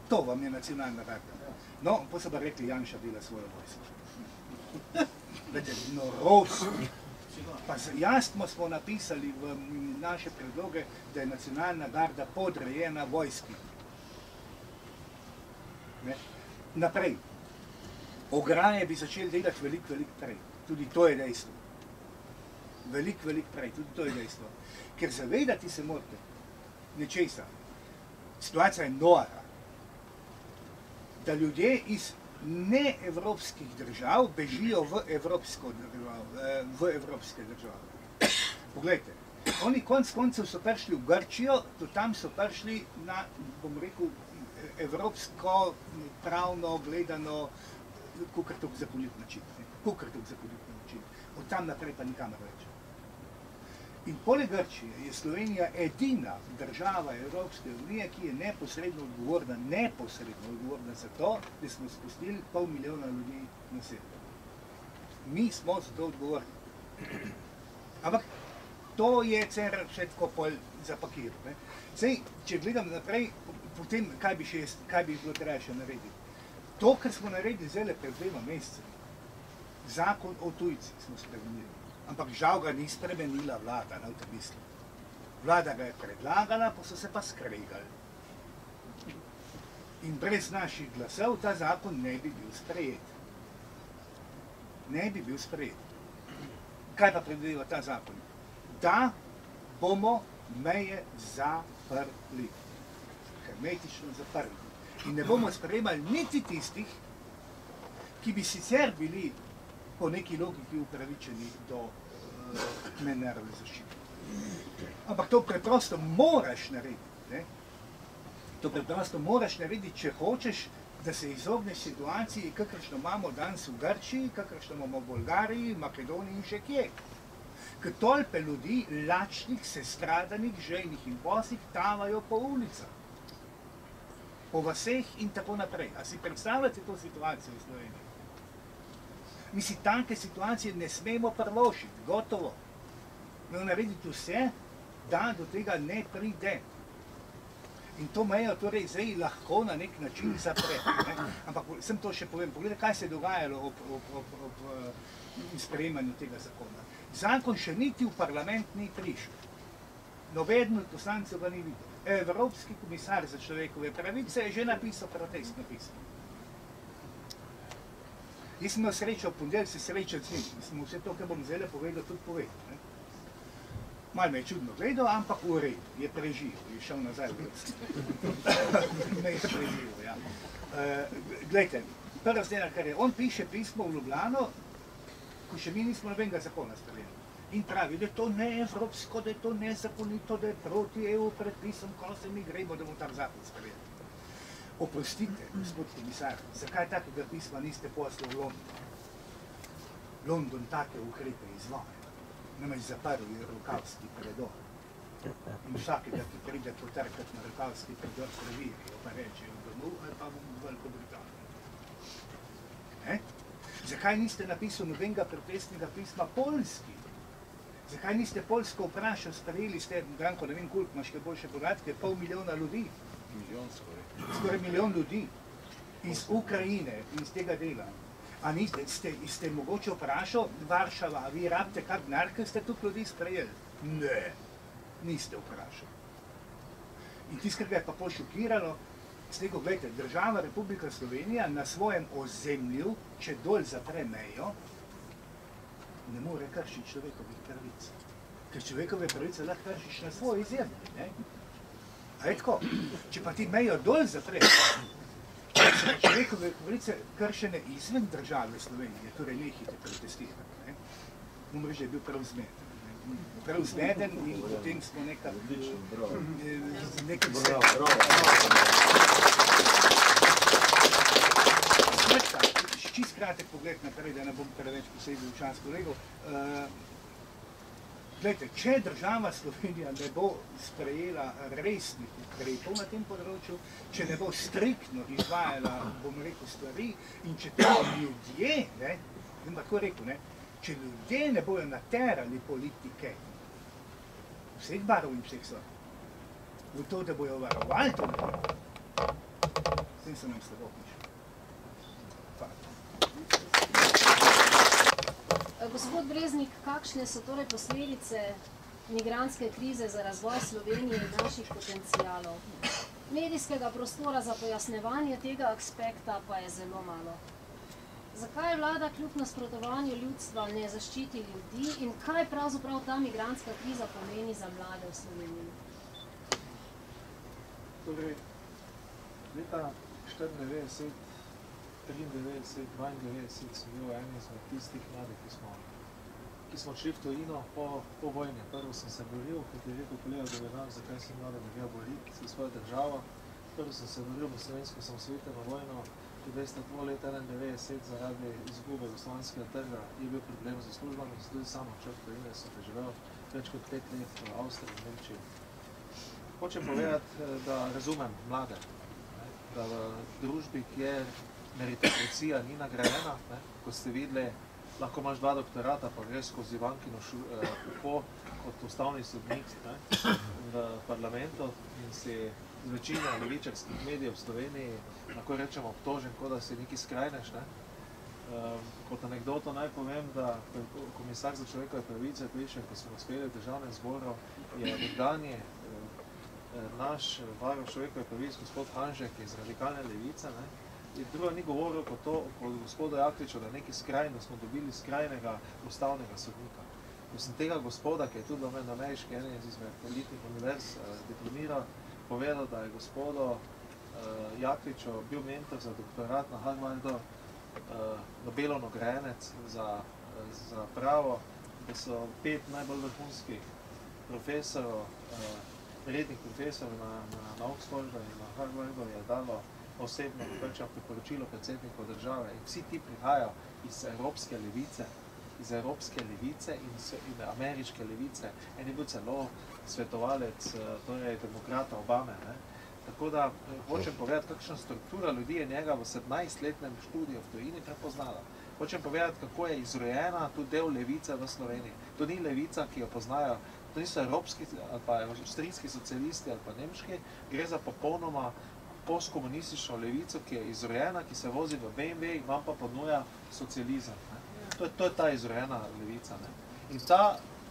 [SPEAKER 2] To vam je nacionalna garda. No, pa so pa rekli, Janša dela svojo vojsko. Glede, norost. Pa jasno smo napisali v naše predloge, da je nacionalna garda podrejena vojski. Ne? Naprej. Ograje bi začeli delati veliko prej. Tudi to je dejstvo. Veliko prej, tudi to je dejstvo. Ker zavedati se morate nečesa. Situacija je nora. Da ljudje iz neevropskih držav bežijo v evropske države. Poglejte, oni konc koncev so prišli v Grčijo, do tam so prišli na, bom rekel, evropsko pravno gledano kukrtok zakonit način. Od tam naprej pa nikamor več. In poleg Grčije je Slovenija edina država Evropske unije, ki je neposredno odgovorna za to, da smo spustili 500 000 ljudi na sever. Mi smo za to odgovorni. Ampak to je Cerar še tako pol zapakiral. Sej, če gledam naprej, potem kaj bi bilo treba še narediti. To, kar smo naredili zdaj pred 2 mesecema, zakon o tujcih smo spremenili. Ampak žal ga ni spremenila vlada, na v misli. Vlada ga je predlagala, pa so se pa skregali. In brez naših glasov ta zakon ne bi bil sprejet. Ne bi bil sprejet. Kaj pa predvideva ta zakon? Da bomo meje zaprli. Hermetično zaprli. In ne bomo sprejemali niti tistih, ki bi sicer bili po neki logiki upravičeni do mednarodne zaščite. Ampak to preprosto moraš narediti. Ne? To preprosto moraš narediti, če hočeš, da se izogneš situaciji, kakršno imamo danes v Grčiji, kakršno imamo v Bolgariji, Makedoniji in še kje. Ker tolpe ljudi, lačnih, sestradanih, žejnih in bosih tavajo po ulicah, po vaseh in tako naprej. A si predstavljate to situacijo v Sloveniji? Mi si take situacije ne smemo prvošiti, gotovo. Moramo narediti vse, da do tega ne pride. In to mejo torej zdaj lahko na nek način zapre. Ampak sem to še povem, pogledaj, kaj se je dogajalo ob sprejemanju tega zakona. Zakon še niti v parlament ni prišel. Nobeden od poslancev ga ni videl. Evropski komisar za človekove pravice je že napisal protest, Jaz sem imel srečo, v ponedeljek se srečati z njim. Vse to, kar bom zdaj povedal, tudi povedal. Malo me je čudno gledal, ampak v redu, je preživel, je šel nazaj v vrsti. Me je preživel, ja. Glejte, prva stena, kar je, on piše pismo v Ljubljano, ko še mi nismo nobenega zakona sprejeli. In pravi, da je to neevropsko, da je to nezakonito, da je proti EU predpisom, ko se mi gremo, da bomo tam zakon sprejeli. Oprostite, gospod komisar, zakaj takega pisma niste poslali v London? London take ukrepe izvaja. Namreč zaprl je Rokavski predor. In vsakega, ki pride potrkati na Rokavski predor, preverijo, pa rečejo domov ali pa v Veliko Britanijo. Zakaj niste napisali nobenega protestnega pisma Poljski? Zakaj niste Poljsko vprašali, sprejeli ste, Branko, ne vem koliko, imaš kaj boljše podatke, 500 000 ljudi.
[SPEAKER 4] Milijon skoraj.
[SPEAKER 2] Skoraj 1 milijon ljudi iz Ukrajine, iz tega dela. A ste mogoče vprašali, Varšava, a vi rabite kak denar, ker ste tukaj ljudi sprejeli? Ne, niste vprašali. In tisto, kar ga je pa pol šokiralo, ste rekel, gledajte, država Republika Slovenija na svojem ozemlju, če dol zapre mejo, ne more kršiti človekovih pravic. Ker človekove pravice lahko kršiš na svoji zemlji, ne? A je tako? Če pa ti mejo dol zapreš, so človekove pravice kršene izven države Slovenije, torej nehite protestirati, ne? Moram reči, da je bil prav zmeden. Prav zmeden in potem smo nekaj čist kratek pogled naprej, da ne bom preveč posebej v čas kolegov. Glejte, če država Slovenija ne bo sprejela resnih ukrepov na tem področju, če ne bo striktno izvajala, bom rekel, stvari in če to ljudje, ne, bom tako rekel, ne, če ljudje ne bojo naterali politike vseh barov in vseh sort, v to, da bojo varovali to, s tem se nam slabo piše.
[SPEAKER 1] Gospod Breznik, kakšne so torej posledice migrantske krize za razvoj Slovenije in naših potencialov? Medijskega prostora za pojasnevanje tega aspekta pa je zelo malo. Zakaj vlada kljub nasprotovanju ljudstva ne zaščiti ljudi in kaj pravzaprav ta migrantska kriza pomeni za mlade v Sloveniji?
[SPEAKER 3] Torej, leta 1994, 93, 92 sem bil eni izmed tistih mladih, ki smo šli v tujino po vojni. Prvo sem se boril, kot je rekel kolega Dobenar, zakaj se mlade ne grejo boriti za svojo državo. Prvo sem se boril v slovensko samosvetovno vojno, tudi veste, leta 1991 zaradi izgube jugoslovanskega trga je bil problem za službami, sem tudi sam odšel v tujino, sem preživel več kot 5 let v Avstriji in Nemčiji. Hočem povedati, da razumem mlade, da v družbi, kjer meritokracija ni nagrajena, ko ste videli, lahko imaš 2 doktorata, pa greš skozi Ivankino uho kot ustavni sodnik v parlamentu in si z večine levičarskih medijev v Sloveniji, lahko rečemo, obtožen, kot da si neki skrajnež. Kot anekdoto naj povem, da komisar za človekove pravice piše, ko smo uspeli v državnem zboru, je v Ljubljani naš varuh človekove pravice, gospod Hanžek iz radikalne levice, in drugo ni govoril kot gospodu Jakliču, da je nekaj skrajno, smo dobili skrajnega ustavnega sodnika. Ko sem tega gospoda, ki je tudi v ameriški eni izmed elitnih univerz diplomiral, povedal, da je gospodu Jakliču bil mentor za doktorat na Harvardu, Nobelov nagrajenec za pravo, da so 5 najbolj vrhunskih profesorov, rednih profesorov na Oxfordu in na Harvardu je dalo osebno priporočilo predsednikov države in vsi ti prihajajo iz evropske levice in ameriške levice. En je bil celo svetovalec demokrata Obame. Tako da hočem povedati, kakšna struktura ljudi je njega v 17-letnem študiju v tujini prepoznala. Hočem povedati, kako je izrojena tudi del levice v Sloveniji. To ni levica, ki jo poznajo, to niso evropski ali pa avstrijski socialisti ali pa nemški, gre za popolnoma postkomunistično levico, ki je izrojena, ki se vozi v BMW in vam pa ponuja socializem. To je ta izrojena levica. In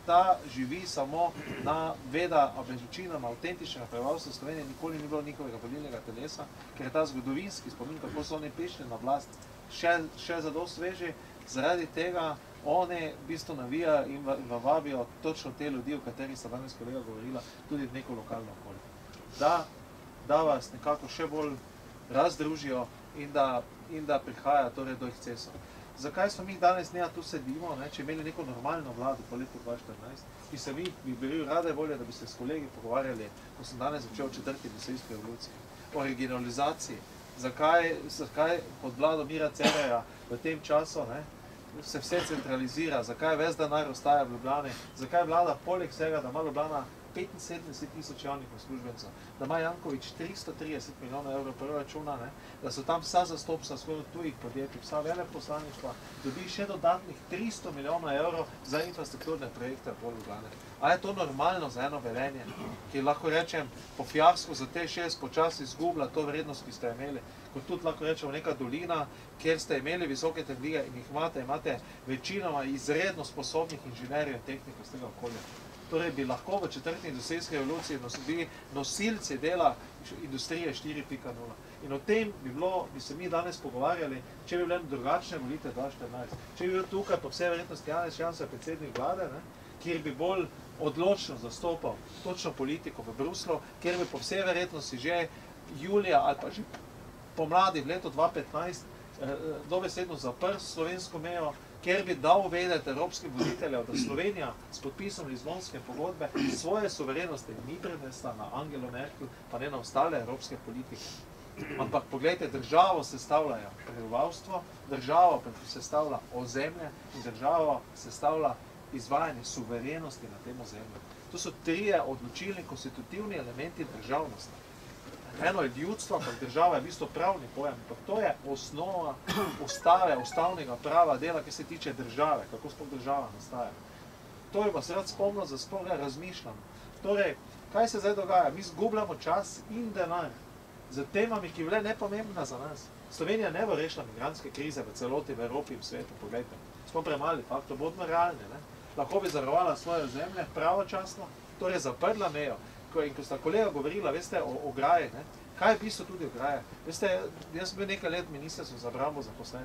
[SPEAKER 3] ta živi samo na veda, večinoma avtentičnega prebivalstva Slovenije, nikoli ni bilo njihovega volilnega telesa, ker je ta zgodovinski spomin, kako so oni prišli na oblast, še zadost sveži, zaradi tega oni v bistvu navijajo in vabijo točno te ljudi, o katerih sta danes kolega govorila, tudi v neko lokalno okolje. Da vas nekako še bolj razdružijo in da prihaja torej do ekscesov. Zakaj smo mi danes tu sedimo, če imeli neko normalno vlado po letu 2014, ki se bi bili rade volje, da bi se s kolegi pogovarjali, ko sem danes začel o 4. industrijski revoluciji, o regionalizaciji, zakaj pod vlado Mira Cerarja v tem času se vse centralizira, zakaj ves denar ostaja v Ljubljani, zakaj vlada poleg vsega, da ima Ljubljana 75.000 javnih uslužbencev, da ima Janković 330 milijonov evrov proračuna, da so tam vsa zastopstva skoraj tujih podjetij, vsa veleposlaništva, dobi še dodatnih 300 milijonov evrov za infrastrukturne projekte v Ljubljani. A je to normalno za eno Velenje, ki lahko rečem po fiasku za te 6 počasi izgubila to vrednost, ki ste imeli, kot tudi lahko rečemo neka dolina, kjer ste imeli visoke tehnologije in jih imate večinoma izredno sposobnih inženirjev in tehnikov z tega okolja. Torej bi lahko v 4. industrijski revoluciji bili nosilci dela industrije 4.0. In o tem bi se mi danes pogovarjali, če bi bile drugačne volitve 2014. Če bi bil tukaj po vsej verjetnosti Janez Janša predsednik vlade, kjer bi bolj odločno zastopal točno politiko v Bruslu, kjer bi po vsej verjetnosti že julija ali pa že pomladi v letu 2015 dobesedno zaprl slovensko mejo, kjer bi dal vedeti evropskim voditeljev, da Slovenija s podpisom Lizbonske pogodbe svoje suverenosti ni prenesla na Angelo Merkel, pa ne na ostale evropske politike. Ampak poglejte, državo sestavljajo prebivalstvo, državo sestavlja ozemlje in državo sestavlja izvajanje suverenosti na tem ozemlju. To so 3 odločilni konstitutivni elementi državnosti. Eno je ljudstvo, ampak država je v bistvu pravni pojem, ampak to je osnova ustave, ustavnega prava dela, ki se tiče države, kako sploh država nastaja. To je vas rad spomnil, za sploh razmišljam. Torej, kaj se zdaj dogaja? Mi zgubljamo čas in denar z temami, ki bile nepomembna za nas. Slovenija ne bo rešila migrantske krize v celoti v Evropi in v svetu, pogledajte. Smo premali faktor, bodimo realni. Lahko bi zarovala svoje zemlje pravočasno, torej zaprla mejo. In ko sta kolega govorila, veste, o ograji, kaj je v bistvu tudi ograja? Veste, jaz sem bil nekaj let ministrstvo za obrambo zaposlen.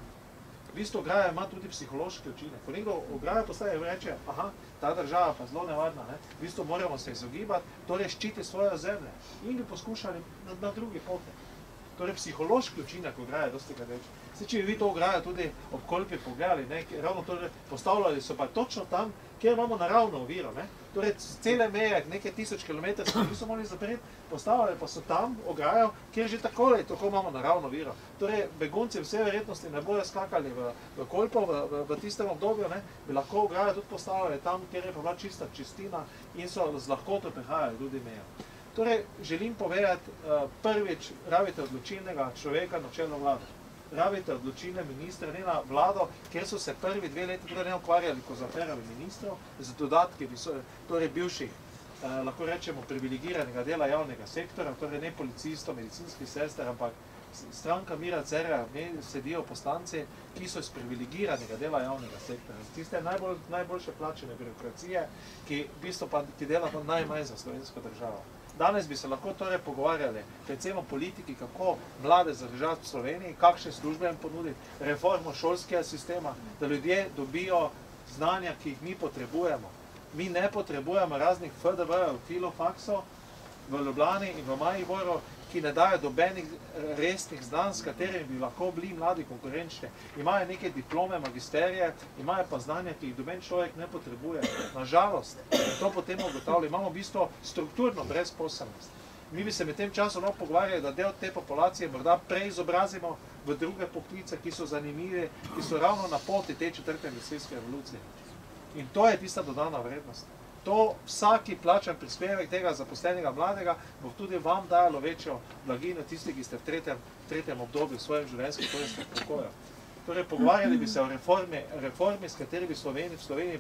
[SPEAKER 3] V bistvu ograja ima tudi psihološki učinek. Ko nekdo ograja postaje in reče, aha, ta država pa zelo nevarna, v bistvu moramo se izogibati, torej ščiti svoje zemlje. In bi poskušali na drugi poti. Torej psihološki učinek ograje je dosti kaj več. Če bi vi to ograjo tudi ob Kolpi pogledali, ravno torej postavljali so pa točno tam, kjer imamo naravno oviro. Torej cele meje, nekaj 1000 kilometrov, ki niso mogli zapreti, postavljali pa so tam ograjo, kjer že tako imamo naravno oviro. Torej begunci vse verjetnosti ne bojo skakali v Kolpo v tistem obdobju, bi lahko ograjo tudi postavljali tam, kjer je pa bila čista čistina in so z lahkoto prehajali tudi mejo. Torej, želim povedati, prvič, rabite odločilnega človeka na čelu vlade. Rabite odločilne ministre, ne na vlado, kjer so se prvi 2 leti ne ukvarjali kot z aferami ministrov, z dodatki torej bivših, lahko rečemo, privilegiranega dela javnega sektora, torej ne policistov, medicinskih sester, ampak stranka Mira Cerarja, sedijo poslanci, ki so iz privilegiranega dela javnega sektora. Tiste najboljše plačene birokracije, ki dela pa najmanj za slovensko državo. Danes bi se lahko torej pogovarjali predvsem o politiki, kako mlade zadržati v Sloveniji, kakšne službe jim ponuditi, reformo šolskega sistema, da ljudje dobijo znanja, ki jih mi potrebujemo. Mi ne potrebujemo raznih FDV-jev, filofaksov v Ljubljani in v Mariboru, ki ne dajo dobenih resnih znanj, s katerimi bi lahko bili mladi konkurenčni. Imajo neke diplome, magisterije, imajo pa znanja, ki jih doben človek ne potrebuje. Nažalost, to potem ugotavljamo, imamo v bistvu strukturno brezposelnost. Mi bi se med tem časom pogovarjali, da del te populacije morda preizobrazimo v druge poklice, ki so zanimivi, ki so ravno na poti te 4. industrijske revolucije. In to je tista dodana vrednost. To vsaki plačan prispevek tega zaposlenega mladega bo tudi vam dajalo večjo blaginjo tisti, ki ste v tretjem obdobju v svojem življenjskem pokoju. Torej, pogovarjali bi se o reformi, s kateri bi v Sloveniji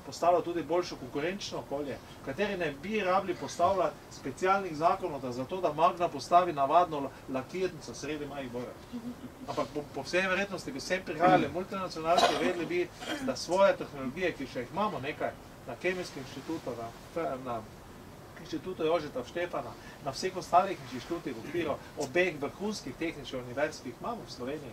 [SPEAKER 3] postalo tudi boljšo konkurenčno okolje, v kateri ne bi rabili postavljati specialnih zakonov, zato da Magna postavi navadno lakirnico sredi Maribora. Ampak po vsej verjetnosti bi vsem prihajali multinacionalci, vedeli bi, da svoje tehnologije, ki še jih imamo nekaj, na Kemijskem inštitutu, na inštitutu Jožeta Štefana, na vseh ostalih inštitutih v okviru obeh vrhunskih tehničnih univerz, ki jih imamo v Sloveniji.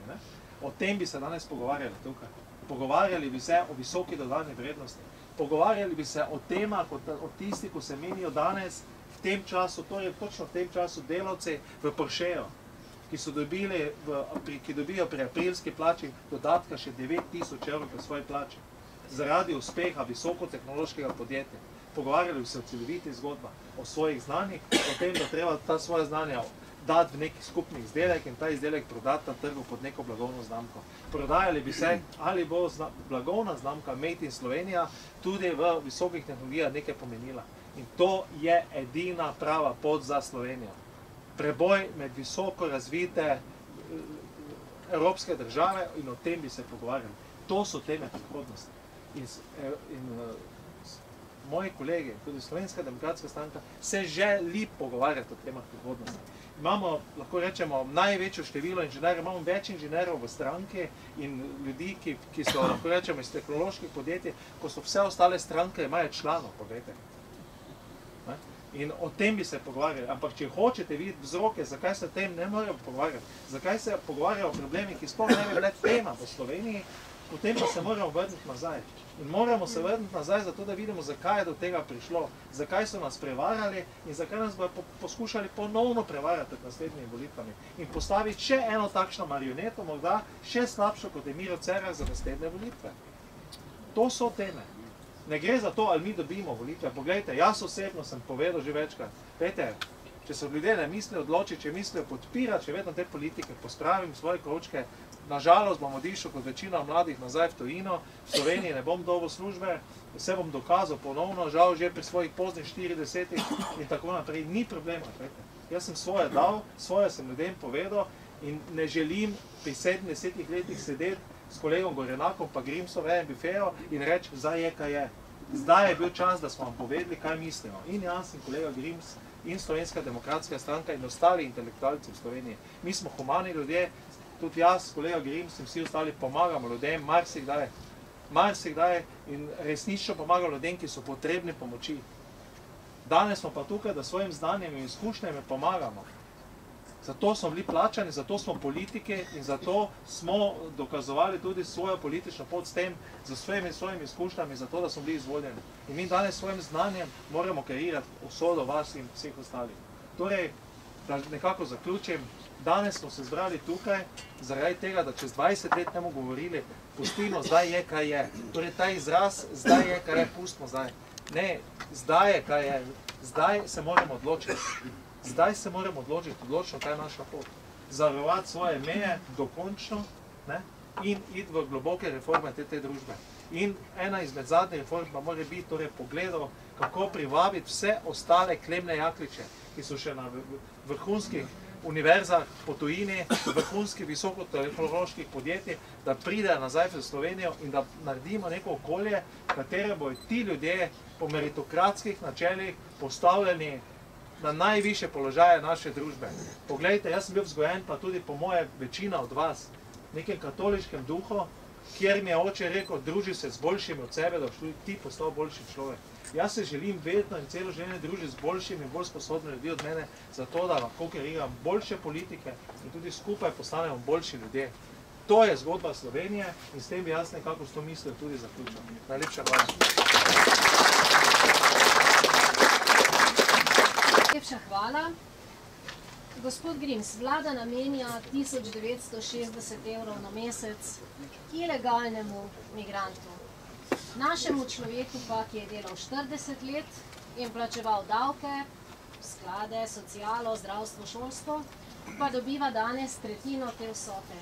[SPEAKER 3] O tem bi se danes pogovarjali tukaj. pogovarjali bi se o visoki dodani vrednosti, pogovarjali bi se o temah, o tistih, ko se menijo danes, v tem času, torej točno v tem času delavci v Porscheju, ki dobijo pri aprilski plači dodatka še 9000 evrov pri svoji plači, zaradi uspeha visokotehnološkega podjetja. Pogovarjali bi se o celovitih zgodbah, o svojih znanjih, o tem, da treba ta svoje znanja dati v neki skupni izdelek in ta izdelek prodati na trgu pod neko blagovno znamko. Prodajali bi se, ali bo blagovna znamka Made in Slovenija tudi v visokih tehnologijah nekaj pomenila. In to je edina prava pot za Slovenijo. Preboj med visoko razvite evropske države in o tem bi se pogovarjali. To so teme prihodnosti. Moji kolegi, tudi Slovenska demokratska stranka, se želi pogovarjati o temah prihodnosti. Imamo, lahko rečemo, največjo število inženirjev, imamo več inženirjev v stranki in ljudi, ki so, lahko rečemo, iz tehnoloških podjetij, ko so vse ostale stranke, imajo članov, povejte. In o tem bi se pogovarjali. Ampak če hočete videti vzroke, zakaj se o tem ne morejo pogovarjati, zakaj se pogovarjajo o problemih, ki sploh ne bi bile tema v Sloveniji, potem pa se moramo vrniti nazaj. In moramo se vrniti nazaj zato, da vidimo, zakaj je do tega prišlo, zakaj so nas prevarali in zakaj nas bodo poskušali ponovno prevarati pred naslednjimi volitvami in postaviti še eno takšno marioneto, morda še slabšo, kot je Miro Cerar za naslednje volitve. To so teme. Ne gre za to, ali mi dobimo volitve. Poglejte, jaz osebno sem povedal že večkrat. Vete, če se ljudje ne mislijo odločiti, če mislijo podpirati, če vedno te politike pospravim svoje kročke, nažalost bom odišel kot večina mladih nazaj v tujino, v Sloveniji ne bom dobil službe, se bom dokazal ponovno, žal že pri svojih poznih 40 in tako naprej. Ni problema. Jaz sem svoje dal, svoje sem ljudem povedal in ne želim pri 70 letih sedeti s kolegom Gorenakom pa Grimsom v enem bifeju in reči, zdaj je, kaj je. Zdaj je bil čas, da smo vam povedali, kaj mislimo. In jaz in kolega Grims in Slovenska demokratska stranka in ostali intelektualci v Sloveniji. Mi smo humani ljudje, tudi jaz, kolega Grims in vsi ostali pomagamo ljudem, marsikdaj in resnično pomagamo ljudem, ki so potrebni pomoči. Danes smo pa tukaj, da svojim znanjem in izkušnjami pomagamo. Zato smo bili plačani, zato smo politiki in zato smo dokazovali tudi svojo politično pot s tem, za svojimi izkušnjami, zato da smo bili izvoljeni. In mi danes svojim znanjem moramo kreirati usodo vas in vseh ostalih. Torej, da nekako zaključim, danes smo se zbrali tukaj zaradi tega, da čez 20 let ne bomo govorili, pustimo, zdaj je, kaj je. Torej, ta izraz, zdaj je, kaj je, pustimo zdaj. Ne, zdaj je, kaj je, zdaj se moramo odločiti. Zdaj se moramo odločiti, kaj je naša pot. Zavarovati svoje meje dokončno in iti v globoke reforme te družbe. In ena izmed zadnjih reform pa mora biti torej pogledov, kako privabiti vse ostale Klemne Jakliče, ki so še na vrhunskih univerzah po tujini, vrhunskih visokotehnoloških podjetij, da pridejo nazaj v Slovenijo in da naredimo neko okolje, katere bojo ti ljudje po meritokratskih načelih postavljeni na najvišje položaje naše družbe. Poglejte, jaz sem bil vzgojen, pa tudi po moje večina od vas, v nekem katoliškem duhu, kjer mi je oče rekel, druži se z boljšimi od sebe, da boš tudi ti postal boljši človek. Jaz se želim vedno in celo življenje družiti z boljšimi in bolj sposobnimi ljudi od mene, zato da lahko kreiram boljše politike in tudi skupaj postanemo boljši ljudje. To je zgodba Slovenije in s tem bi jaz nekako s to mislijo tudi zaključil. Najlepša hvala.
[SPEAKER 1] Najlepša hvala. Gospod Grims, vlada namenja 1960 evrov na mesec ilegalnemu migrantu. Našemu človeku pa, ki je delal 40 let in plačeval davke, sklade, socialo, zdravstvo, šolstvo, pa dobiva danes tretjino te vsote.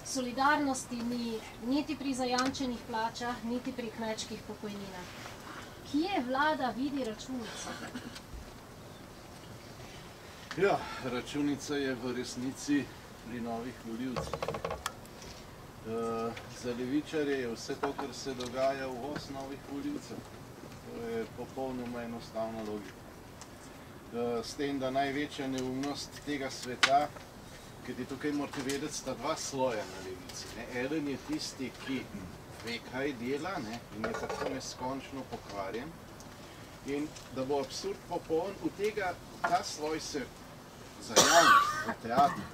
[SPEAKER 1] Solidarnosti ni niti pri zajamčenih plačah, niti pri kmečkih pokojninah. Kje vlada vidi računico?
[SPEAKER 4] Ja, računica je v resnici pri novih volivcih. Za levičarje je vse to, kar se dogaja, uvoz novih volivcev. To je popolnoma enostavna logika. S tem, da največja neumnost tega sveta, kajti tukaj morate vedeti, sta dva sloja na levici. Eden je tisti, ki ve, kaj dela in je tako neskončno pokvarjen. In da bo absurd popoln, v tega ta sloj se za javnost, za teater,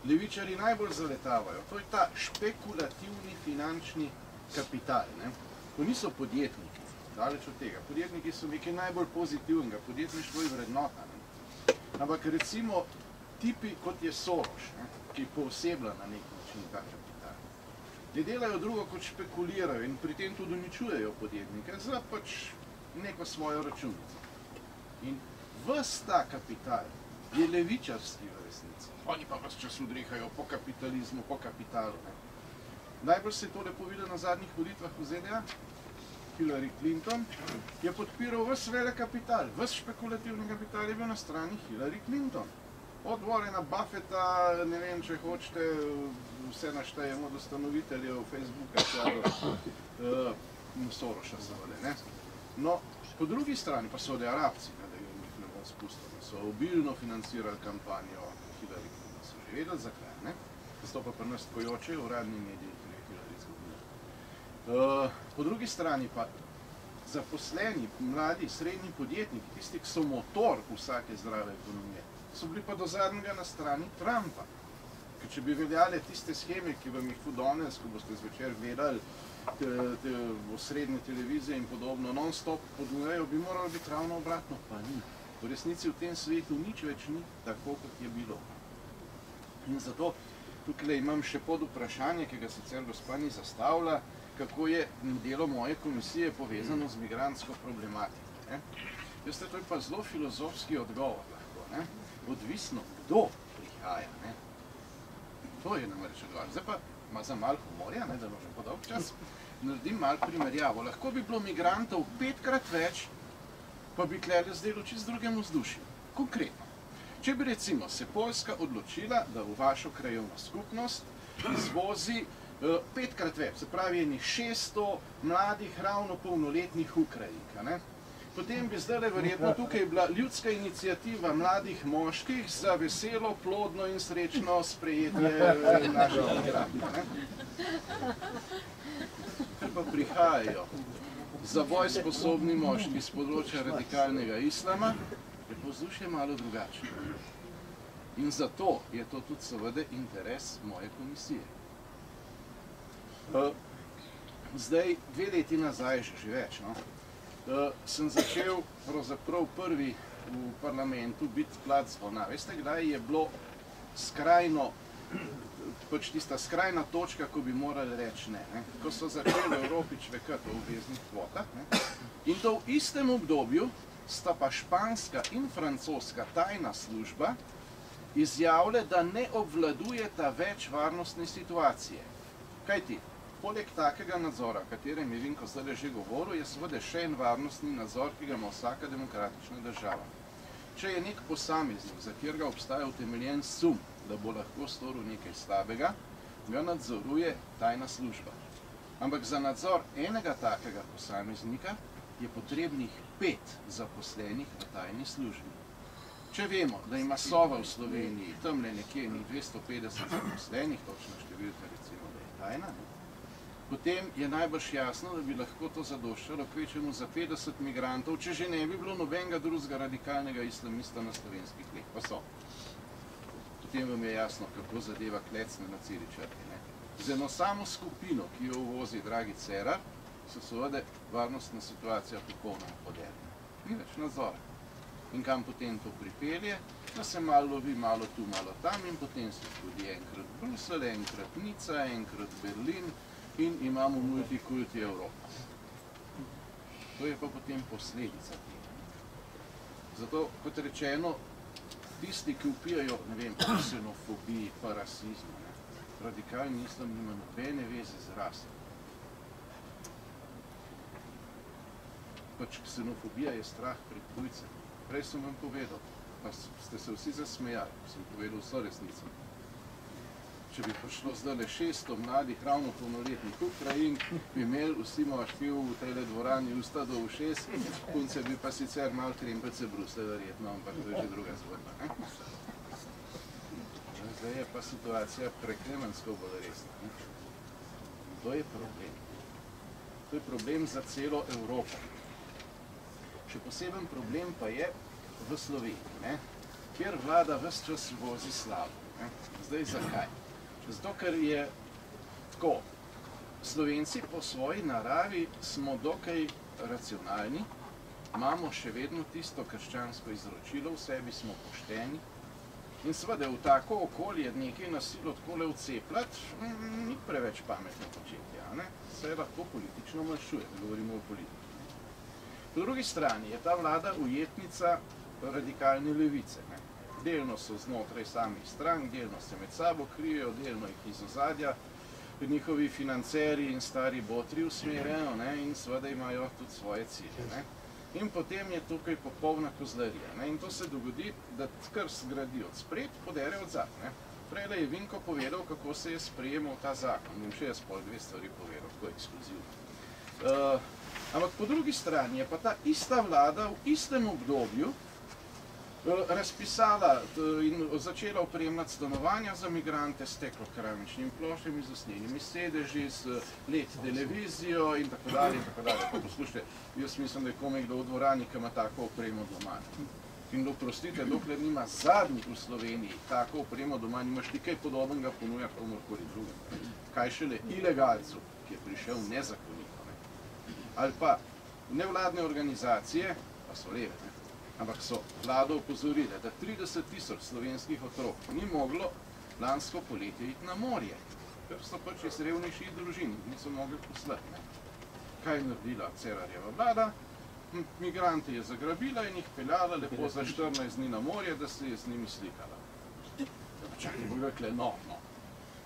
[SPEAKER 4] levičarji najbolj zaletavajo. To je ta špekulativni finančni kapital. Ne? To niso podjetniki, daleč od tega. Podjetniki so nekaj najbolj pozitivnega, podjetništvo je vrednota. Ne? Ampak recimo tipi, kot je Soros, ne? Ki pooseblja na nek način ta kapital. Ne delajo drugo, kot špekulirajo in pri tem tudi uničujejo podjetnike za pač neko svojo računico. In ves ta kapital je levičarski v resnici. Oni pa ves čas udrihajo po kapitalizmu, po kapitalu. Ne? Najbolj se je to lepo videlo na zadnjih volitvah v ZDA. Hillary Clinton je podpiral ves velik kapital, ves špekulativni kapital je bil na strani Hillary Clinton. Od Warrena Buffetta, ne vem, če hočete, vse naštejemo od ustanoviteljev Facebooka, Sorosa seveda, ne. No, po drugi strani pa so Arabci, ne, da jih ne bom spustil, so obilno financirali kampanjo Hillary Clinton, so že vedeli zakaj, ne. Zato pa pri nas pojočejo uradni mediji, ki je Hillary izgubila. Po drugi strani pa zaposleni, mladi, srednji podjetniki, tisti, ki so motor vsake zdrave ekonomije, so bili pa do zadnjega na strani Trumpa. Ker če bi veljale tiste scheme, ki vam jih tudi danes, ko boste zvečer gledali te osrednje televizije in podobno, non-stop ponujajo, bi moralo biti ravno obratno, pa ni. V resnici v tem svetu nič več ni tako, kot je bilo. In zato tukaj imam še pod vprašanje, ki ga sicer gospa ni zastavila, kako je delo moje komisije povezano z migrantsko problematiko. Ne? Veste, to je pa zelo filozofski odgovor lahko. Ne? Odvisno, kdo prihaja. Ne? To je namreč odgovor. Zdaj pa za malo humorja, ne, da možem po dolg čas, naredim malo primerjavo. Lahko bi bilo migrantov 5-krat več, pa bi tlele zdelo čisto drugem vzdušju. Konkretno. Če bi recimo se Poljska odločila, da v vašo krajevno skupnost izvozi 5-krat več, se pravi enih 600 mladih, ravno polnoletnih Ukrajink, ne? Potem bi zdaj verjetno tukaj bila ljudska iniciativa mladih moških za veselo, plodno in srečno sprejetje našega migranta. Ker pa prihajajo za boj sposobni moški z področja radikalnega islama, je povzdušje malo drugačno. In zato je to tudi seveda interes moje komisije. Zdaj, 2 leti nazaj, že več, no? Sem začel pravzaprav prvi v parlamentu biti plac zvona. Veste, kdaj je bilo skrajno, pač tista skrajna točka, ko bi morali reči ne, ne? Ko so začeli v Evropi čvekati o obveznih kvotah, ne? In to v istem obdobju sta pa španska in francoska tajna služba izjavile, da ne obvladujeta več varnostne situacije. Kaj ti? Poleg takega nadzora, o katerem je Vinko zdaj že govoril, je seveda še en varnostni nadzor, ki ga ima vsaka demokratična država. Če je nek posameznik, za katerega obstaja utemeljen sum, da bo lahko storil nekaj slabega, ga nadzoruje tajna služba. Ampak za nadzor enega takega posameznika je potrebnih 5 zaposlenih v tajni službi. Če vemo, da ima Sova v Sloveniji tamle nekje 250 zaposlenih, točna številka recimo, da je tajna, ne? Potem je najbrž jasno, da bi lahko to zadoščalo kvečemu za 50 migrantov, če že ne bi bilo nobenega drugega radikalnega islamista na slovenskih tleh, pa so. Potem vam je jasno, kako zadeva klecne na celi črti. Z eno samo skupino, ki jo uvozi dragi Cerar, se seveda varnostna situacija popolnoma poderna. Ni več nadzora. In kam potem to pripelje, da se malo lovi, malo tu, malo tam in potem se tudi enkrat Bruselj, enkrat Nica, enkrat Berlin, in imamo multikulti Evropa. To je pa potem posledica tega. Zato, kot rečeno, tisti, ki vpijajo, ne vem, o ksenofobiji, pa rasizmu, ne, radikalni islam nima nobene veze z raso. Pač ksenofobija je strah pred tujcem. Prej sem vam povedal, pa ste se vsi zasmejali, sem povedal vso resnico. Če bi prišlo zdaj 600 mladih, ravno polnoletnih Ukrajink, bi imeli vsi moški v tejle dvorani usta do ušes, punce bi pa sicer malo krempece brusle, verjetno, ampak to je že druga zgodba. Zdaj je pa situacija preklemansko bolj resna. To je problem. To je problem za celo Evropo. Še poseben problem pa je v Sloveniji, kjer vlada ves čas vozi slabo. Ne? Zdaj, zakaj? Zato, ker je tako, Slovenci po svoji naravi smo dokaj racionalni, imamo še vedno tisto krščansko izročilo, v sebi smo pošteni in seveda v tako okolje nekaj na silo takole vcepljati, ni preveč pametno početje, a ne? Se lahko politično mašuje, da govorimo o politiki. Po drugi strani je ta vlada ujetnica radikalne levice, ne? Delno so znotraj samih strank, delno se med sabo krijejo, delno jih iz ozadja njihovi financeri in stari botri usmerjajo, ne? In seveda imajo tudi svoje cilje. Ne? In potem je tukaj popolna kozlarija. Ne? In to se dogodi, da kar zgradi od spred, podere od zad. Ne? Prejle je Vinko povedal, kako se je sprejemal ta zakon. In še jaz pol dve stvari povedal, tako ekskluzivno. Ampak po drugi strani je pa ta ista vlada v istem obdobju razpisala in začela opremljati stanovanja za migrante s steklokeramičnimi ploščami, z usnjenimi sedeži, z LED televizijo in tako dalje in tako dalje. Pa poslušajte, jaz mislim, da je komaj kdo v dvorani, ki ima tako opremo doma. In oprostite, dokler nima zadnjih v Sloveniji tako opremo doma, nimaš ti kaj podobnega ponujati komorkoli drugem. Kaj šele ilegalcu, ki je prišel nezakonito. Ali pa nevladne organizacije, pa so leve, ne? Ampak so vlado opozorile, da 30 000 slovenskih otrok ni moglo lansko poletje iti na morje, ker so pač iz revnejših družin, niso mogli poslati. Ne? Kaj je naredila Cerarjeva vlada? Migrante je zagrabila in jih peljala lepo za 14 dni na morje, da se je z njimi slikala. Ja, pa čakaj, bo rekle, no.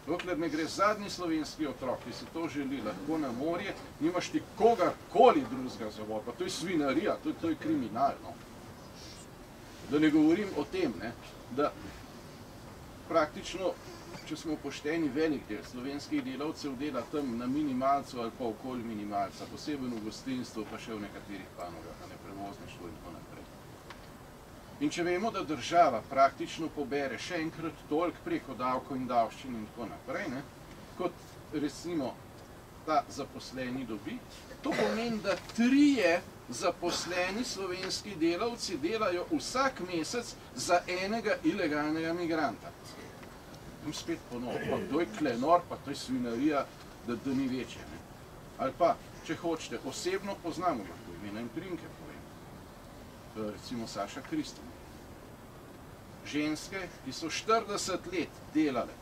[SPEAKER 4] Dokler ne gre zadnji slovenski otrok, ki se to želi lahko na morje, nimaš ti kogarkoli drugega za vod, pa to je svinarija, to je kriminalno. Da ne govorim o tem, ne, da praktično, če smo pošteni, velik del slovenskih delavcev dela tam na minimalcu ali pa okoli minimalca, posebej v gostinstvu, pa še v nekaterih panogah, na neprevozništvu in tako naprej. In če vemo, da država praktično pobere še enkrat toliko preko davkov in davščin in tako naprej, ne, kot recimo ta zaposleni dobi, to pomeni, da 3 zaposleni slovenski delavci delajo vsak mesec za enega ilegalnega migranta. In spet ponovno, pa to je klenor, pa to je svinarija, da ni večje. Ne? Ali pa, če hočete, osebno poznamo, lahko imena in priimke povem. Recimo Saša Kristin. Ženske, ki so 40 let delale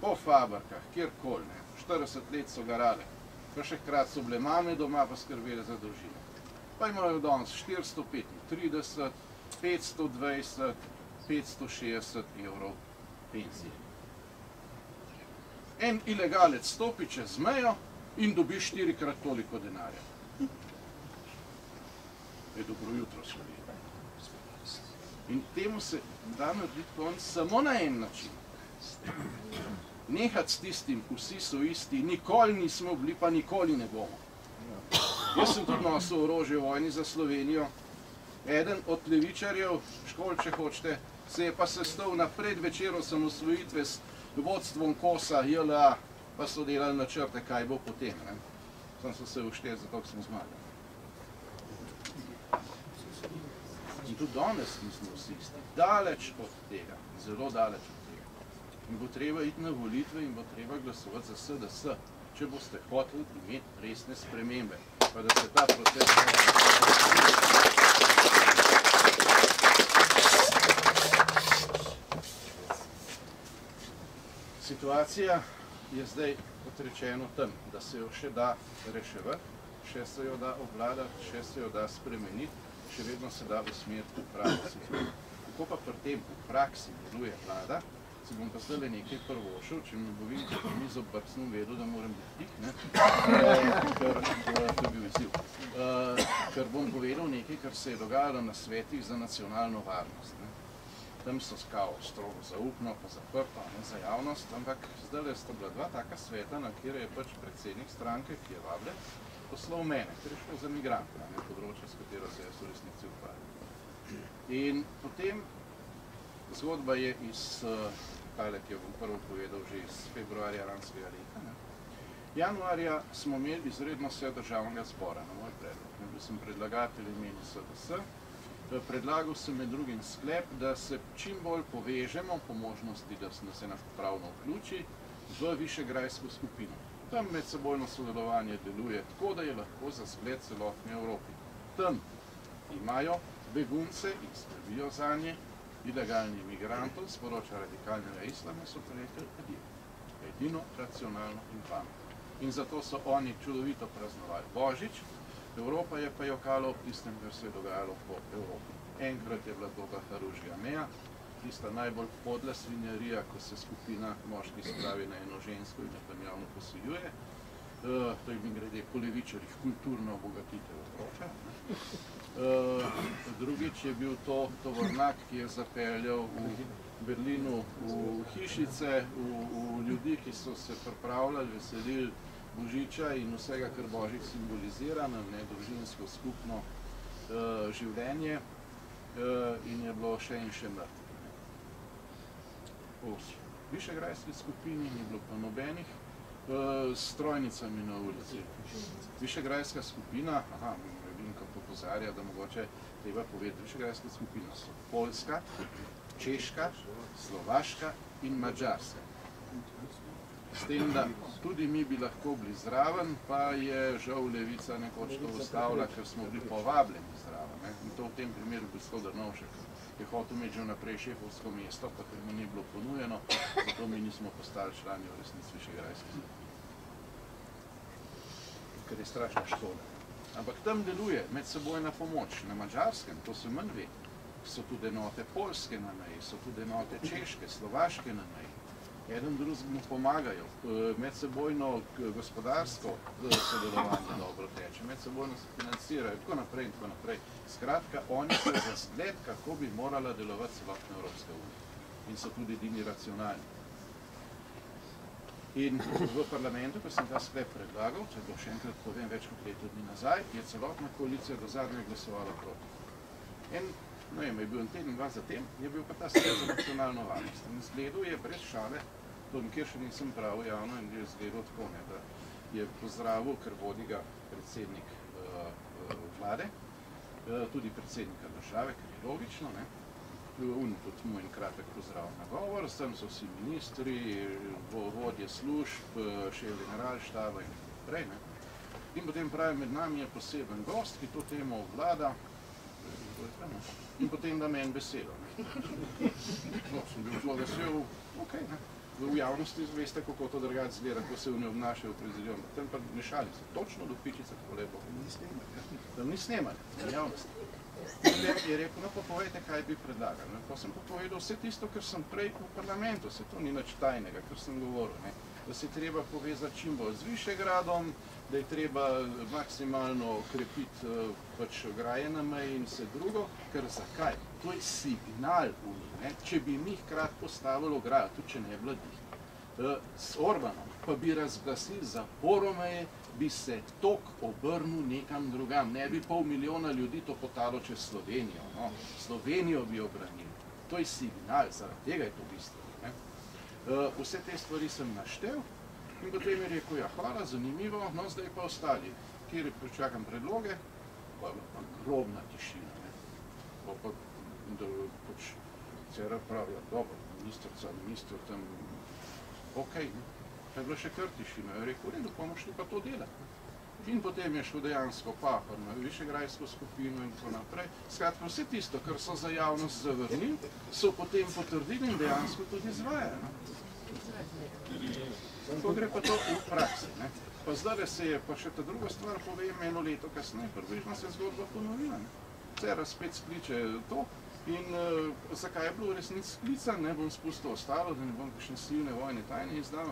[SPEAKER 4] po fabrikah, kjerkoli, 40 let so garale, pa še hkrat so bile mame doma, pa skrbele za družino. Pa imajo danes 435, 520, 560 evrov penzije. En ilegalec stopi čez mejo in dobi 4-krat toliko denarja. Je dobro jutro, Slovenija. In temu se da narediti konec samo na en način. Nehati s tistim, vsi so isti, nikoli nismo bili, pa nikoli ne bomo. Jaz sem tudi nosil orožje v vojni za Slovenijo. Eden od levičarjev, škol, če hočete, se je pa sestal na predvečer osamosvojitve s vodstvom KOS-a, JLA, pa so delali načrte, kaj bo potem. Ne? Sam so se ušteli, zato smo zmagali. In tudi danes nismo vsi isti. Daleč od tega, zelo daleč od tega. In bo treba iti na volitve in bo treba glasovati za SDS, če boste hoteli imeti resne spremembe. Pa da se ta proces Situacija je zdaj, kot rečeno, tam, da se jo še da reševati, še se jo da obvladati, še se jo da spremeniti, še vedno se da usmeriti v praksi. Kako pa pri tem v praksi deluje vlada, se bom pa zdaj nekaj prvošel, če mi bo Vinko po mizo brcnil, vedel, da moram biti tik, ker to je bil izziv. Ker bom povedal nekaj, kar se je dogajalo na svetih za nacionalno varnost. Tam so kao strogo zaupno, pa zaprto, ne za javnost, ampak zdaj sta bila 2 taka sveta, na kjer je pač predsednik stranke, ki je Vable, poslal mene, ker je šlo za migrante, na področje, s katero se jaz v resnici ukvarjam. In potem zgodba je iz, tale, ki jo bom prvo povedal, že iz februarja lanskega leta. Januarja smo imeli izredno sejo državnega zbora na moj predlog. Bil sem predlagatelj imeni SDS Predlagal sem med drugim sklep, da se čim bolj povežemo, po možnosti, da se nas pravno vključi, v Višegrajsko skupino. Tam medsebojno sodelovanje deluje tako, da je lahko za zgled celotni Evropi. Tam imajo begunce in skrbijo zanje, ilegalni imigrantov, sporoča radikalnega islama, so pa rekli, edino racionalno in pametno. In zato so oni čudovito praznovali Božič, Evropa je pa jokala ob tistem, kar se je dogajalo po Evropi. Enkrat je bila to Haružga meja, tista najbolj podla svinjarija, ko se skupina moških spravi na eno žensko in jo tam javno posiljuje. To je grede po levičarjih kulturno obogatitev otroka. Drugič je bil to tovornjak, ki je zapeljal v Berlinu v hišice, v ljudi, ki so se pripravljali, veselili Božiča in vsega, kar Božič simbolizira, družinsko skupno življenje, in je bilo še in še mrtvih. V Višegrajski skupini ni bilo pa nobenih s trojnicami na ulici. Višegrajska skupina, Vinko popozarja, da mogoče treba povedati, Višegrajska skupina so Poljska, Češka, Slovaška in Madžarska. S tem, da tudi mi bi lahko bili zraven, pa je žal Levica nekoč to ustavila, ker smo bili povabljeni zraven. In to v tem primeru Gospod Drnovšek je hotel imeti že vnaprej šefovsko mesto, pa ker mu ni bilo ponujeno, zato mi nismo postali člani v resnici Višegrajske skupine. Ker je strašno škoda. Ampak tam deluje medsebojna pomoč. Na Madžarskem, to se manj ve, so tudi enote Poljske na meji, so tudi enote Češke, Slovaške na meji. Eden drugemu pomagajo, medsebojno gospodarsko sodelovanje dobro teče, medsebojno se financirajo, tako naprej in tako naprej. Skratka, oni so za zgled, kako bi morala delovati celotna Evropska unija. In so tudi edini racionalni. In v parlamentu, ko sem ta sklep predlagal, če bo še enkrat povem več kot leto dni nazaj, je celotna koalicija do zadnjega glasovala proti. Je bil en teden, dva zatem, je bil pa ta sklep za nacionalno varnost. In zgledal je brez šale, to nikjer še nisem pravil javno, in je zgledal tako, da je pozdravil, ker vodi ga predsednik vlade, tudi predsednika države, kar je logično, tudi mu en kratek pozdrav na govor, tam so vsi ministri, vodje služb, šef generalštaba in tako naprej. In potem pravi, med nami je poseben gost, ki to temo obvlada, in potem da meni besedo. Sem bil zelo vesel, v javnosti veste, kako to drugače zgleda, ko se ne obnašajo v prezidium. Tam pa ne šali se, točno do pičice, tako lepo. Tam ni snemali, v javnosti. Potem je rekel, no pa povejte, kaj bi predlagali. Pa sem pa povedal vse tisto, kar sem prej v parlamentu, se to ni nič tajnega, kar sem govoril. Da se treba povezati čim bolj z Višegradom, da je treba maksimalno okrepiti ograje na meji in vse drugo, ker zakaj? To je signal v njih. Če bi mi hkrati postavili ograjo, tudi če ne vladi, s Orbanom pa bi razglasili zaporo meje, bi se tok obrnil nekam drugam. Ne bi 500 000 ljudi to potalo čez Slovenijo. Slovenijo bi obranili. To je signal, zaradi tega je to bistvo. Vse te stvari sem naštel in potem je rekel, ja, hvala, zanimivo, no zdaj pa ostali, kjer počakam predloge, pa je bila grobna tišina. Cerar pravi, dobro, minister tam, okej, pa je bila še kar tišina, je rekel, redu, pa bomo šli pa to delati. In potem je šel dejansko Pahor na Višegrajsko skupino in tako naprej. Skratka, vse tisto, kar so za javnost zavrnili, so potem potrdili in dejansko tudi izvajajo. Tako gre pa to v praksi. Pa zdaj se je pa še ta druga stvar, povem, eno leto kasneje, približno se je zgodba ponovila. Cerar spet skliče to in zakaj je bilo v resnici sklican, ne bom spustil ostalo, da ne bom kakšne silne vojne tajne izdal,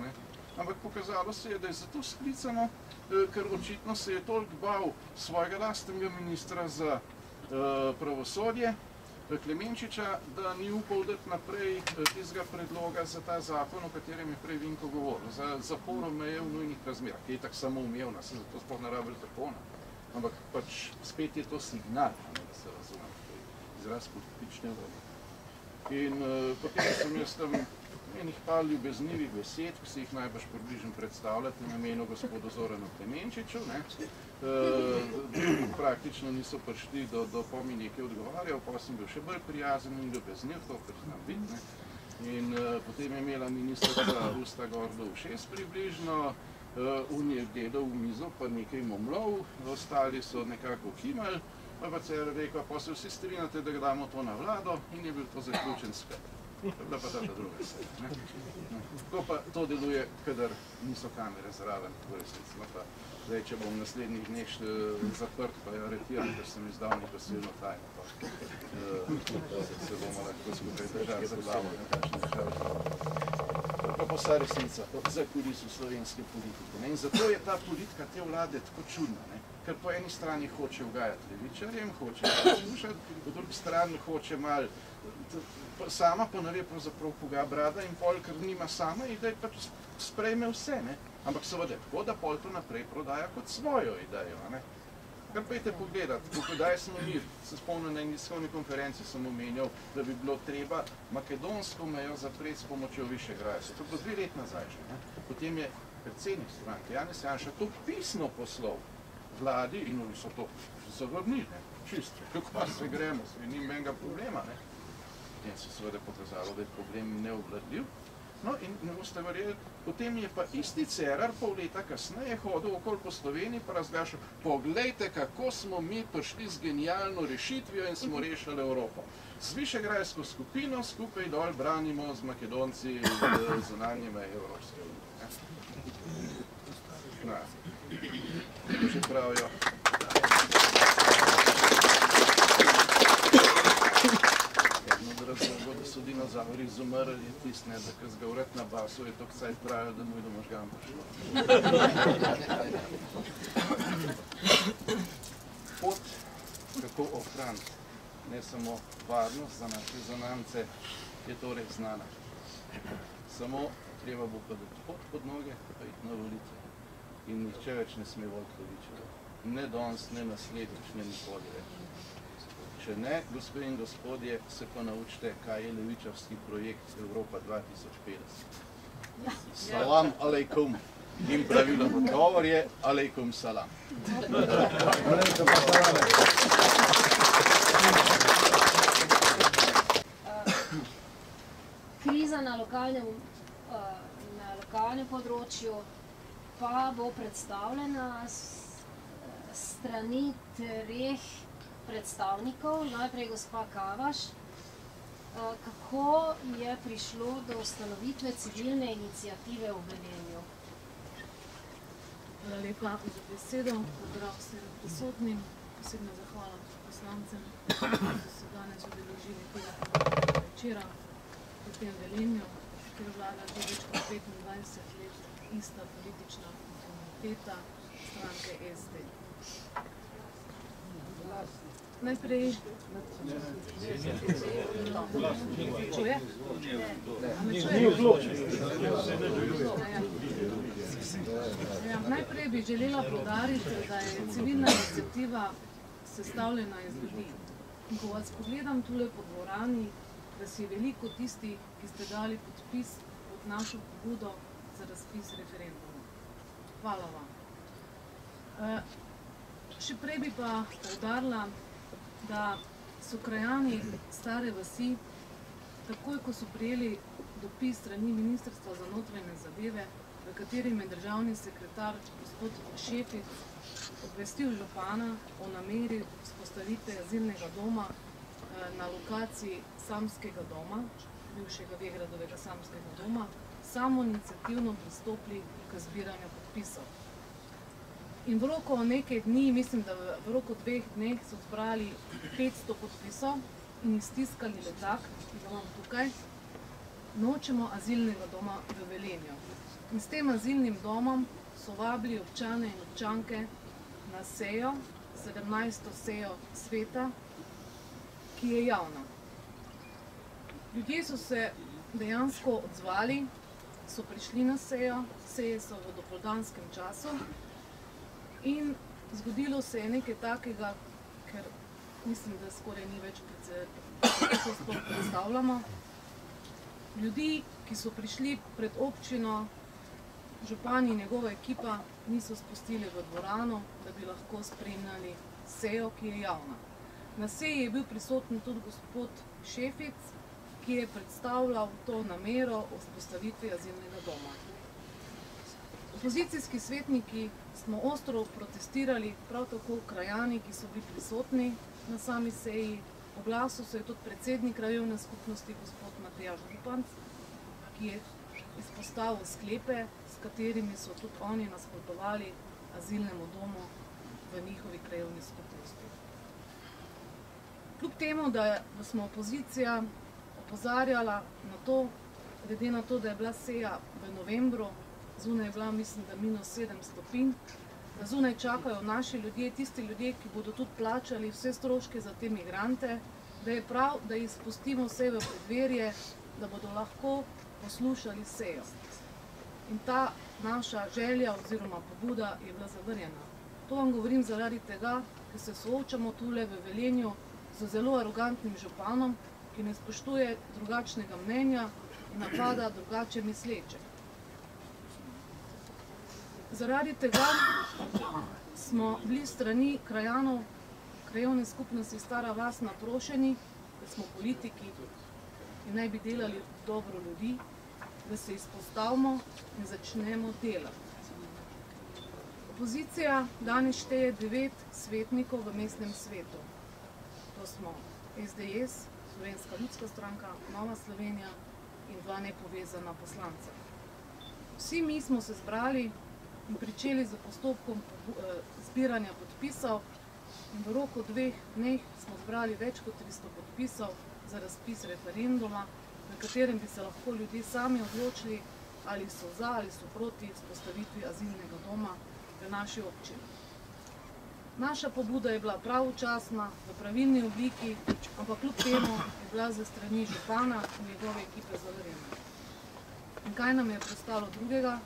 [SPEAKER 4] ampak pokazalo se je, da je zato sklicano, ker očitno se je toliko bal svojega lastnega ministra za pravosodje, Klemenčiča, da ni upal dati naprej tistega predloga za ta zakon, o katerem je prej Vinko govoril, za zaporo meje v nujnih razmerah, ki je tako samoumevna, se zato sploh ne rabili zakona. Ampak pač spet je to signal, da se razume, to je izraz politične volje. In potem sem jaz tam enih par ljubeznivih besed, ki si jih najbolj približno predstavljate, namenil gospodu Zoranu Klemenčiču, ne. Praktično niso prišli do pomi nekaj odgovarjal, pa sem bil še bolj prijazen in ljubezniv, to priznam biti, ne. In potem je imela ministrica usta gor do ušes približno, on je gledal v mizo, pa nekaj momlov, ostali so nekako kimali, pa je Cerar rekel, pa se vsi strinjate, da damo to na vlado in je bil to zaključen sklep. To je bila pa ta druga stvar. Tako pa to deluje, kadar niso kamere zraven, v resnici. Pa zdaj, če bom v naslednjih dneh zaprt, pa jo aretiram, ker sem izdal neko silno tajno, pa se bomo lahko skupaj držali za glavo, nekakšne države. Pa vsa resnica za kulisu slovenske politike. In zato je ta politika te vlade tako čudna, ker po eni strani hoče ugajati levičarjem, hoče poslušati, po drugi strani hoče malo, sama pa ne ve pravzaprav koga brada in pol, ker nima sama idej, pač sprejme vse, ne? Ampak seveda tako, da pol to naprej prodaja kot svojo idejo, ne? Kar pejte pogledati, kdaj smo mi, se spomnim na eni tiskovni konferenci, sem omenjal, da bi bilo treba makedonsko mejo zapreti s pomočjo Višegrajca. To je bilo 2 let nazaj že, ne? Potem je predsednik stranke Janez Janša to pisno poslal vladi in oni so to zavrnili, ne? Čisto, kako se gremo, se ni menega problema, ne? In se seveda pokazalo, da je problem neobvladljiv. No in ne boste verjeli, potem je pa isti Cerar pol leta kasneje hodil okoli po Sloveniji pa razglašal, poglejte, kako smo mi prišli z genialno rešitvijo in smo rešili Evropo. Z Višegrajsko skupino skupaj dol branimo z Makedonci zunanje meje Evropske unije. Že pravijo. Razlogo, da so dinozauri izumrli, je tist, ne, da kad ga vrat na basu, je to kcaj pravijo, da mu je do možgan prišlo. Pot, kako ohraniti ne samo varnost za naše zanamce, je torej znana. Samo treba bo pa dati pot pod noge, pa iti na volitve. In nihče več ne sme voliti levičarjev. Ne danes, ne naslednjič, ne nikoli več. Če ne, gospe in gospodje, se pa naučite, kaj je levičarski projekt Evropa 2050. Salam alejkum. In pravilen odgovor je alejkum salam.
[SPEAKER 1] Kriza na lokalnem področju pa bo predstavljena strani 3 predstavnikov, najprej gospa Kavaš, kako je prišlo do ustanovitve civilne iniciative v Velenju.
[SPEAKER 5] Hvala lepa za besedo, pozdrav vsem prisotnim, posebna zahvala poslancem, ki so se danes udeležili tega večera v tem Velenju, kjer vlada že več kot 25 let ista politična kontinuiteta stranke SD. Najprej... Čuje? Najprej bi želela poudariti, da je civilna iniciativa sestavljena iz ljudi. In ko vas pogledam tule po dvorani, da si veliko tistih, ki ste dali podpis pod našo pobudo za razpis referenduma. Hvala vam. Še prej bi pa poudarila, da so krajani Stare vasi, takoj ko so prijeli dopis strani Ministrstva za notranje zadeve, v katerem je državni sekretar gospod Šefic obvestil župana o nameri vzpostavitve azilnega doma na lokaciji Samskega doma, bivšega Vegradovega Samskega doma, samoiniciativno pristopili k zbiranju podpisov. In v roku nekaj dni, mislim, da v roku 2 dneh so zbrali 500 podpisov in iztiskali letak, ki ga imam tukaj, nočemo azilnega doma v Velenju. In s tem azilnim domom so vabili občane in občanke na sejo, 17. sejo sveta, ki je javna. Ljudje so se dejansko odzvali, so prišli na sejo, seje so v dopoldanskem času, in zgodilo se je nekaj takega, ker mislim, da skoraj ni več, ko se sploh predstavljamo. Ljudi, ki so prišli pred občino, župan in njegova ekipa niso spustili v dvorano, da bi lahko spremljali sejo, ki je javna. Na seji je bil prisoten tudi gospod Šefic, ki je predstavljal to namero o vzpostavitvi azilnega doma. Opozicijski svetniki smo ostro protestirali, prav tako krajani, ki so bili prisotni na sami seji. V glasu se je tudi predsednik krajevne skupnosti, gospod Matjaž Zupanc, ki je izpostavil sklepe, s katerimi so tudi oni nasprotovali azilnemu domu v njihovi krajevni skupnosti. Kljub temu, da smo opozicija opozarjala na to, glede na to, da je bila seja v novembru, zunaj je bila, mislim, da -7 stopinj, da zunaj čakajo naši ljudje, tisti ljudje, ki bodo tudi plačali vse stroške za te migrante, da je prav, da jih spustimo vse v predverje, da bodo lahko poslušali sejo. In ta naša želja oziroma pobuda je bila zavrnjena. To vam govorim zaradi tega, ker se soočamo tule v Velenju z zelo arogantnim županom, ki ne spoštuje drugačnega mnenja in napada drugače misleče. Zaradi tega smo bili strani krajanov krajevne skupnosti Stara vas naprošeni, da smo politiki in naj bi delali dobro ljudi, da se izpostavimo in začnemo delati. Opozicija danes šteje 9 svetnikov v mestnem svetu. To smo SDS, Slovenska ljudska stranka, Nova Slovenija in 2 nepovezana poslanca. Vsi mi smo se zbrali in pričeli z postopkom zbiranja podpisov in v roku 2 dneh smo zbrali več kot 300 podpisov za razpis referenduma, na katerem bi se lahko ljudje sami odločili, ali so za ali so proti vzpostavitvi azilnega doma v naši občini. Naša pobuda je bila pravočasna, v pravilni obliki, ampak kljub temu je bila za strani župana in njegove ekipe zavrnjena. In kaj nam je preostalo drugega?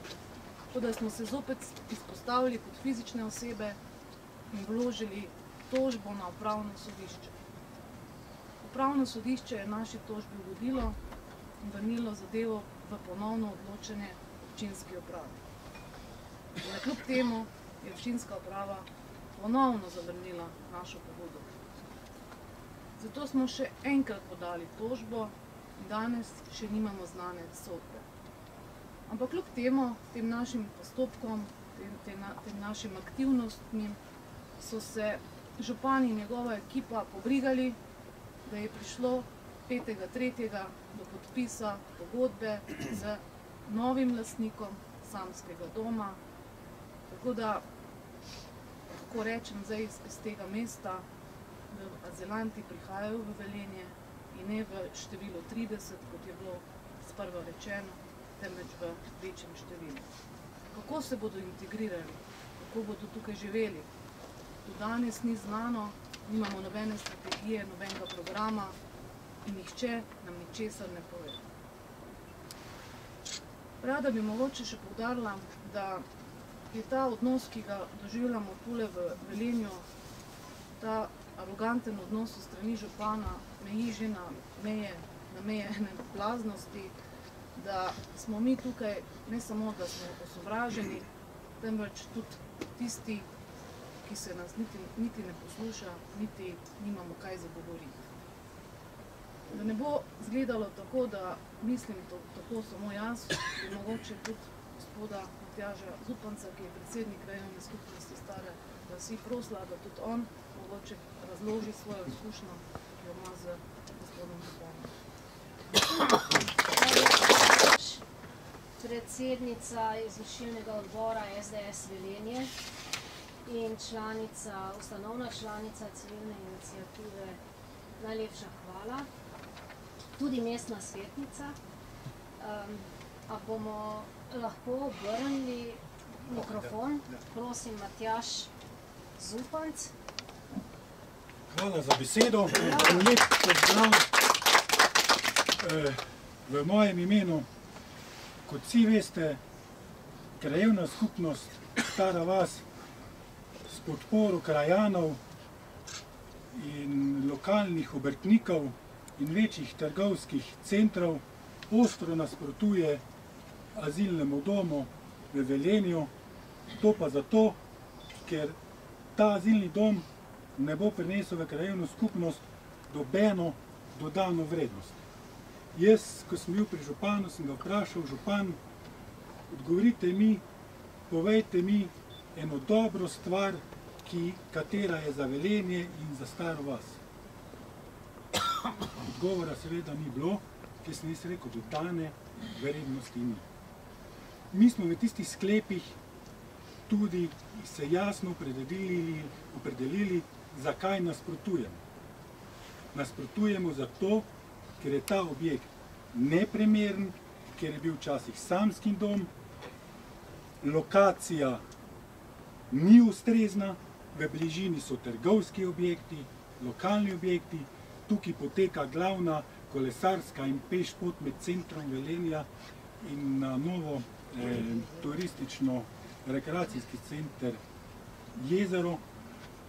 [SPEAKER 5] To, da smo se zopet izpostavili kot fizične osebe in vložili tožbo na upravno sodišče. Upravno sodišče je naši tožbi ugodilo in vrnilo zadevo v ponovno odločanje občinski upravi. In kljub temu je občinska uprava ponovno zavrnila našo pobudo. Zato smo še enkrat podali tožbo in danes še nimamo znane sodbe. Ampak kljub temu, tem našim postopkom, tem našim aktivnostmi, so se župan in njegova ekipa pobrigali, da je prišlo 5.3. do podpisa pogodbe z novim lastnikom samskega doma. Tako da lahko rečem zdaj iz tega mesta, da azilanti prihajajo v Velenje in ne v številu 30, kot je bilo sprva rečeno, temveč v večjem številu. Kako se bodo integrirali, kako bodo tukaj živeli? Do danes ni znano, nimamo nobene strategije, nobenega programa in nihče nam ničesar ne pove. Rada bi mogoče še poudarila, da je ta odnos, ki ga doživljamo tule v Velenju, ta aroganten odnos v strani župana meji že na meje ene blaznosti, da smo mi tukaj ne samo, da smo osovraženi, temveč tudi tisti, ki se nas niti ne posluša, niti nimamo kaj za govoriti. Da ne bo izgledalo tako, da mislim tako samo jaz, in mogoče tudi gospoda Matjaža Zupanca, ki je predsednik krajevne skupnosti Stare vasi, prosila, da tudi on mogoče razloži svojo izkušnjo, ki jo ima z gospodom Zupanom.
[SPEAKER 1] Predsednica izvršilnega odbora SDS Velenje in ustanovna članica civilne iniciative, najlepša hvala. Tudi mestna svetnica. A bomo lahko obrnili mikrofon? Prosim, Matjaž Zupanc.
[SPEAKER 6] Hvala za besedo. Lep pozdrav v mojem imenu. Kot vsi veste, krajevna skupnost Stara vas s podporo krajanov in lokalnih obrtnikov in večjih trgovskih centrov ostro nasprotuje azilnemu domu v Velenju, to pa zato, ker ta azilni dom ne bo prinesel v krajevno skupnost nobeno dodano vrednost. Jaz, ko sem bil pri županu, sem ga vprašal, župan, odgovorite mi, povejte mi eno dobro stvar, katera je za Velenje in za Staro vas. Odgovora seveda ni bilo, ker sem jaz rekel, dodane vrednosti ni. Mi smo v tistih sklepih tudi se jasno opredelili, zakaj nasprotujemo. Nasprotujemo zato, ker je ta objekt neprimeren, ker je bil včasih samski dom, lokacija ni ustrezna, v bližini so trgovski objekti, lokalni objekti, tukaj poteka glavna kolesarska in pešpot med centrom Velenja in na novo turistično-rekreacijski center Jezero.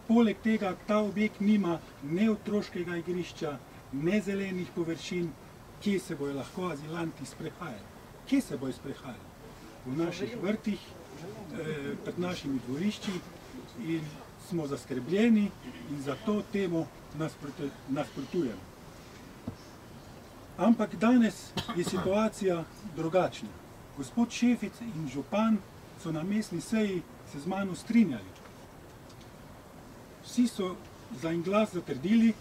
[SPEAKER 6] Poleg tega ta objekt nima ne otroškega igrišča, ne zelenih površin, kje se bojo lahko azilanti sprehajali. Kje se bojo sprehajali? V naših vrtih, pred našimi dvorišči in smo zaskrbljeni in zato temu nasprotujemo. Ampak danes je situacija drugačna. Gospod Šefic in župan so na mestni seji se z mano strinjali. Vsi so za en glas zatrdili,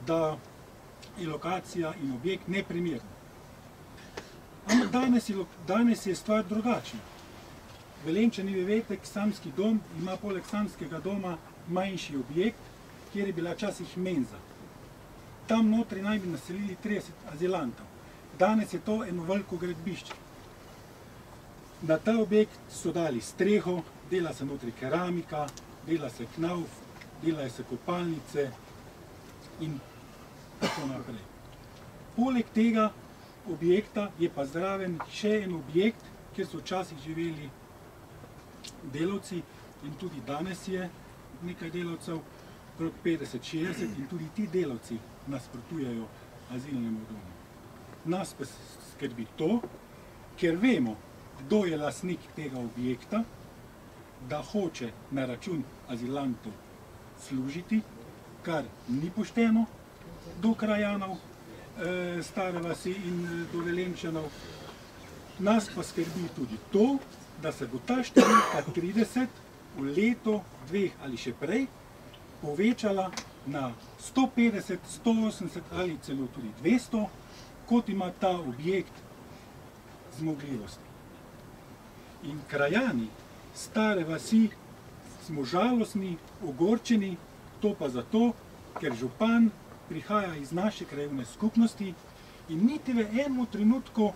[SPEAKER 6] da je lokacija in objekt neprimerna. Ampak danes je stvar drugačna. Velenjčani veste, samski dom ima poleg samskega doma manjši objekt, kjer je bila včasih menza. Tam notri naj bi naselili 30 azilantov. Danes je to eno veliko gradbišče. Na ta objekt so dali streho, dela se notri keramika, dela se knauf, delajo se kopalnice in tako naprej. Poleg tega objekta je pa zraven še en objekt, kjer so včasih živeli delavci in tudi danes je nekaj delavcev, okrog 50-60 in tudi ti delavci nasprotujejo azilnemu domu. Nas pa skrbi to, ker vemo, kdo je lastnik tega objekta, da hoče na račun azilantov služiti, kar ni pošteno do krajanov Stare vasi in do Velenjčanov. Nas pa skrbi tudi to, da se bo ta številka 30 v letu, dveh ali še prej povečala na 150, 180 ali celo tudi 200, kot ima ta objekt zmogljivosti. In krajani Stare vasi smo žalostni, ogorčeni, to pa zato, ker župan prihaja iz naše krajevne skupnosti in niti v enem trenutku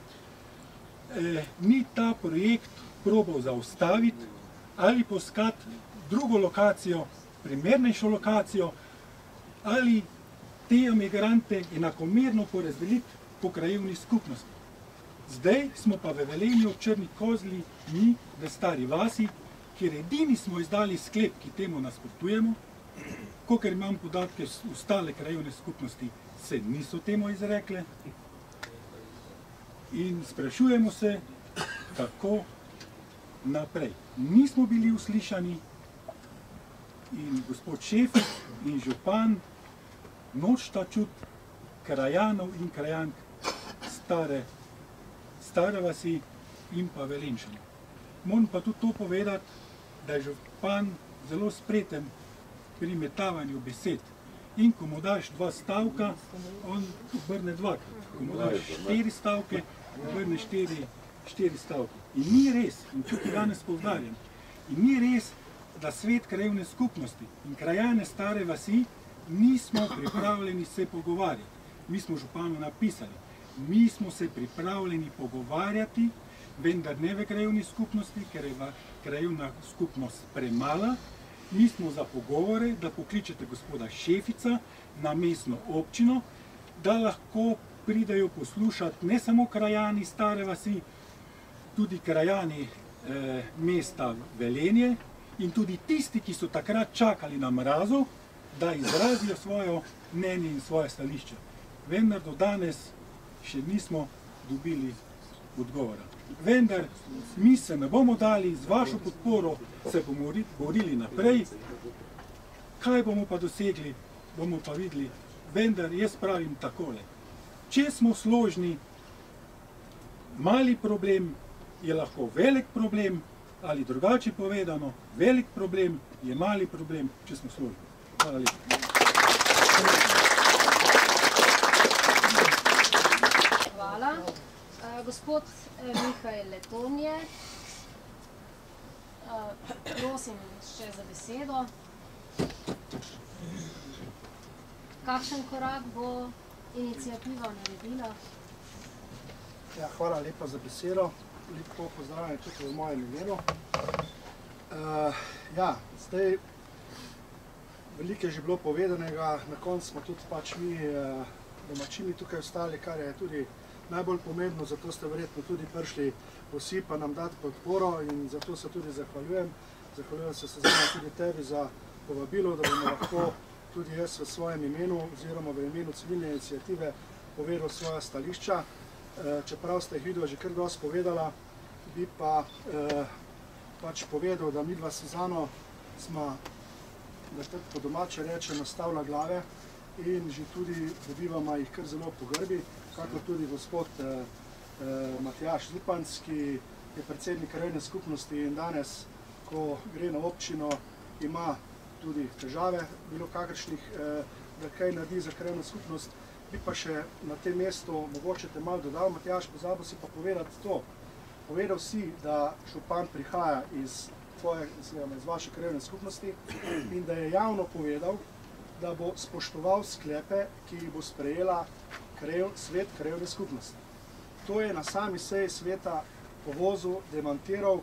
[SPEAKER 6] ni ta projekt probal zaustaviti ali poiskati drugo lokacijo, primernejšo lokacijo ali te emigrante enakomerno porazdeliti po krajevni skupnosti. Zdaj smo pa v Velenju v Črni Kozli, mi v Stari vasi, kjer edini smo izdali sklep, ki temu nasprotujemo, kakor imam podatke, ostale krajevne skupnosti se niso temu izrekle in sprašujemo se, kako naprej. Nismo bili uslišani in gospod Šefic in župan nočta čut krajanov in krajank Stare vasi in pa Velenjčanov. Moram pa tudi to povedati, da je župan zelo spreten pri metavanju besed. In ko mu daš 2 stavka, on obrne 2-krat. Ko mu daš 4 stavke, obrne 4 stavke. In ni res, in tukaj danes poudarjam, in ni res, da svet krajevne skupnosti in krajane Stare vasi nismo pripravljeni se pogovarjati. Mi smo županu napisali, mi smo se pripravljeni pogovarjati, vendar ne v krajevni skupnosti, ker je krajevna skupnost premala. Mi smo za pogovore, da pokličete gospoda Šefica na mestno občino, da lahko pridejo poslušati ne samo krajani Stare vasi, tudi krajani mesta Velenje in tudi tisti, ki so takrat čakali na mrazu, da izrazijo svoje mnenje in svoje stališče. Vendar do danes še nismo dobili odgovora. Vendar mi se ne bomo dali, z vašo podporo se bomo borili naprej. Kaj bomo pa dosegli, bomo pa videli. Vendar jaz pravim takole. Če smo složni, mali problem je lahko velik problem, ali drugače povedano, velik problem je mali problem, če smo složni. Hvala lepa.
[SPEAKER 1] Hvala. Gospod Mihajl Letonje, prosim še za besedo. Kakšen korak bo iniciativa naredila?
[SPEAKER 7] Ja, hvala lepa za besedo. Lepo pozdravljam tudi v mojem imenu. Zdaj, veliko je že bilo povedanega, na koncu smo tudi pač mi domačini tukaj ostali, kar je tudi najbolj pomembno, zato ste verjetno tudi prišli vsi pa nam dati podporo in zato se tudi zahvaljujem. Zahvaljujem se tudi tebi za povabilo, da bomo lahko tudi jaz v svojem imenu oziroma v imenu civilne iniciative povedal svoja stališča. Čeprav ste jih videli že kar dosti povedala, bi pa pač povedal, da midva s Suzano sva, da tako po domače reče, nastavila glave in že tudi dobivamo jih kar zelo po grbi, kakor tudi gospod Matjaž Zupanc, ki je predsednik krajevne skupnosti in danes, ko gre na občino, ima tudi težave bilo kakršnih, da kaj naredi za krajevno skupnost. Bi pa še na tem mestu mogoče te malo dodal, Matjaž, pozabil si pa povedati to. Povedal si, da župan prihaja iz vaše krajevne skupnosti in da je javno povedal, da bo spoštoval sklepe, ki jih bo sprejela svet krajevne skupnosti. To je na sami seji sveta povozil, demantiral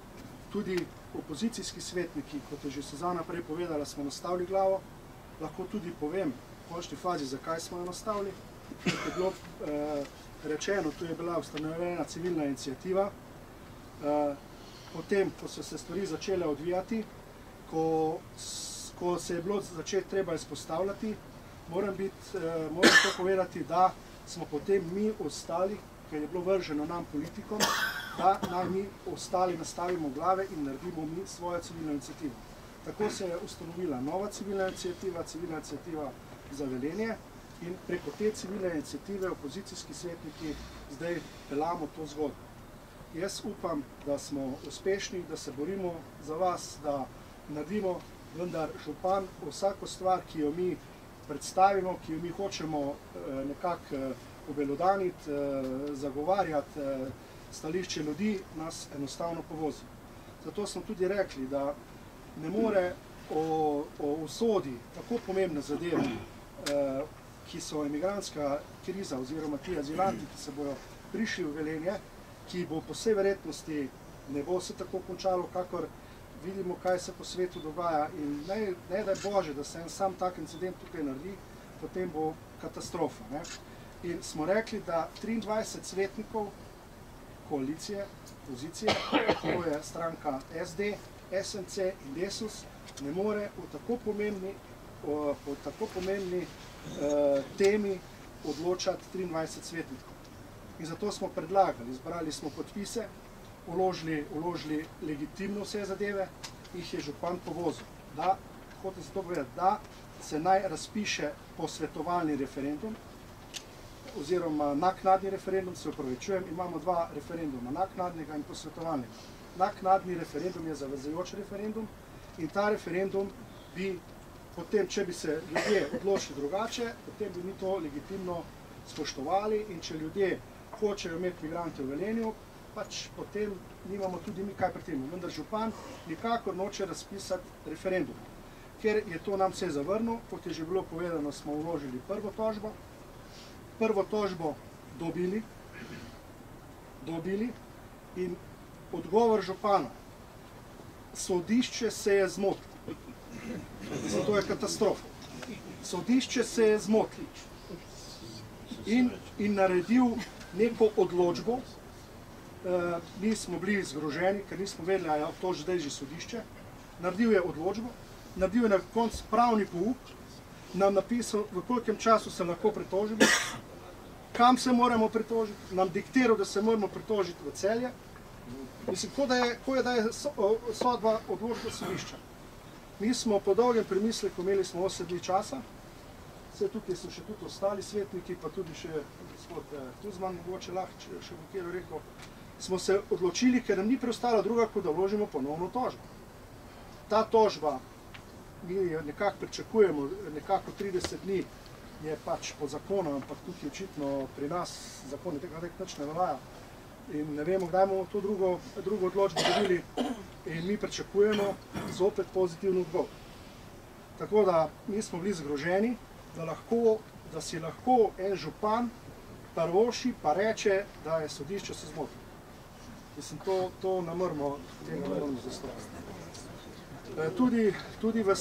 [SPEAKER 7] tudi opozicijski svetniki, kot je že Suzana prej povedala, smo nastavili glavo. Lahko tudi povem v končni fazi, zakaj smo jo nastavili. Kot je bilo rečeno, tu je bila ustanovljena civilna iniciativa. Potem, ko so se stvari začele odvijati, ko se je bilo začeti treba izpostavljati, moram to povedati, da smo potem mi ostali, ker je bilo vrženo nam politikom, da naj mi ostali nastavimo glave in naredimo mi svojo civilno inicijativo. Tako se je ustanovila nova civilna inicijativa za Velenje in preko te civilne inicijative opozicijski svetniki zdaj pelamo to zgodbo. Jaz upam, da smo uspešni, da se borimo za vas, da naredimo, vendar župan vsako stvar, ki jo mi predstavimo, ki jo mi hočemo nekako obelodaniti, zagovarjati stališče ljudi, nas enostavno povozi. Zato smo tudi rekli, da ne more o usodi tako pomembne zadeve, ki so emigrantska kriza oziroma ti azilanti, ki se bojo prišli v Velenje, ki bo po vsej verjetnosti ne bo se tako končalo, kakor vidimo, kaj se po svetu dogaja in ne daj Bože, da se en sam tak incident tukaj naredi, potem bo katastrofa. In smo rekli, da 23 svetnikov koalicije, pozicije, to je stranka SD, SMC in Desus, ne more o tako pomembni temi odločati 23 svetnikov. In zato smo predlagali, zbrali smo podpise, uložili legitimno vse zadeve, jih je župan povozil. Hočem se to povedati, da se naj razpiše posvetovalni referendum, oziroma naknadni referendum, se upravičujem, imamo dva referenduma, naknadnega in posvetovalnega. Naknadni referendum je zavezujoč referendum in ta referendum bi potem, če bi se ljudje odločili drugače, potem bi mi to legitimno spoštovali in če ljudje hočejo imeti migrante v Velenju, pač potem nimamo tudi mi kaj pri tem. Vendar župan nikakor noče razpisati referendum. Ker je to nam vse zavrnil, kot je že bilo povedano, smo vložili prvo tožbo. Prvo tožbo dobili in odgovor župana, sodišče se je zmotilo. Zato je katastrofa. Sodišče se je zmotilo in naredil neko odločbo. Mi smo bili zgroženi, ker nismo vedeli, a je to zdaj že sodišče. Naredil je odločbo, naredil je na koncu pravni pouk, nam napisal, v kolikem času se lahko pritožimo kam se moramo pritožiti, nam diktiral, da se moramo pritožiti v Celje. Mislim, ko je sodba odločba sodišča. Mi smo po dolgem premisleku, imeli smo 8 dni časa, tukaj so še tudi ostali svetniki, pa tudi še gospod Kuzman, mogoče lahko še v kjeru rekel, smo se odločili, ker nam ni preostala druga, kot da vložimo ponovno tožbo. Ta tožba, mi nekako pričakujemo, nekako 30 dni je pač po zakonu, ampak tukaj očitno pri nas zakon tega nič ne veljajo. In ne vemo, kdaj bomo to drugo odločbo dobili in mi pričakujemo zopet pozitivno odgovor. Tako da mi smo bili zgroženi, da si lahko en župan prvoši pa reče, da je sodišče se zmotilo. Mislim, to ne moremo zastaviti. Tudi v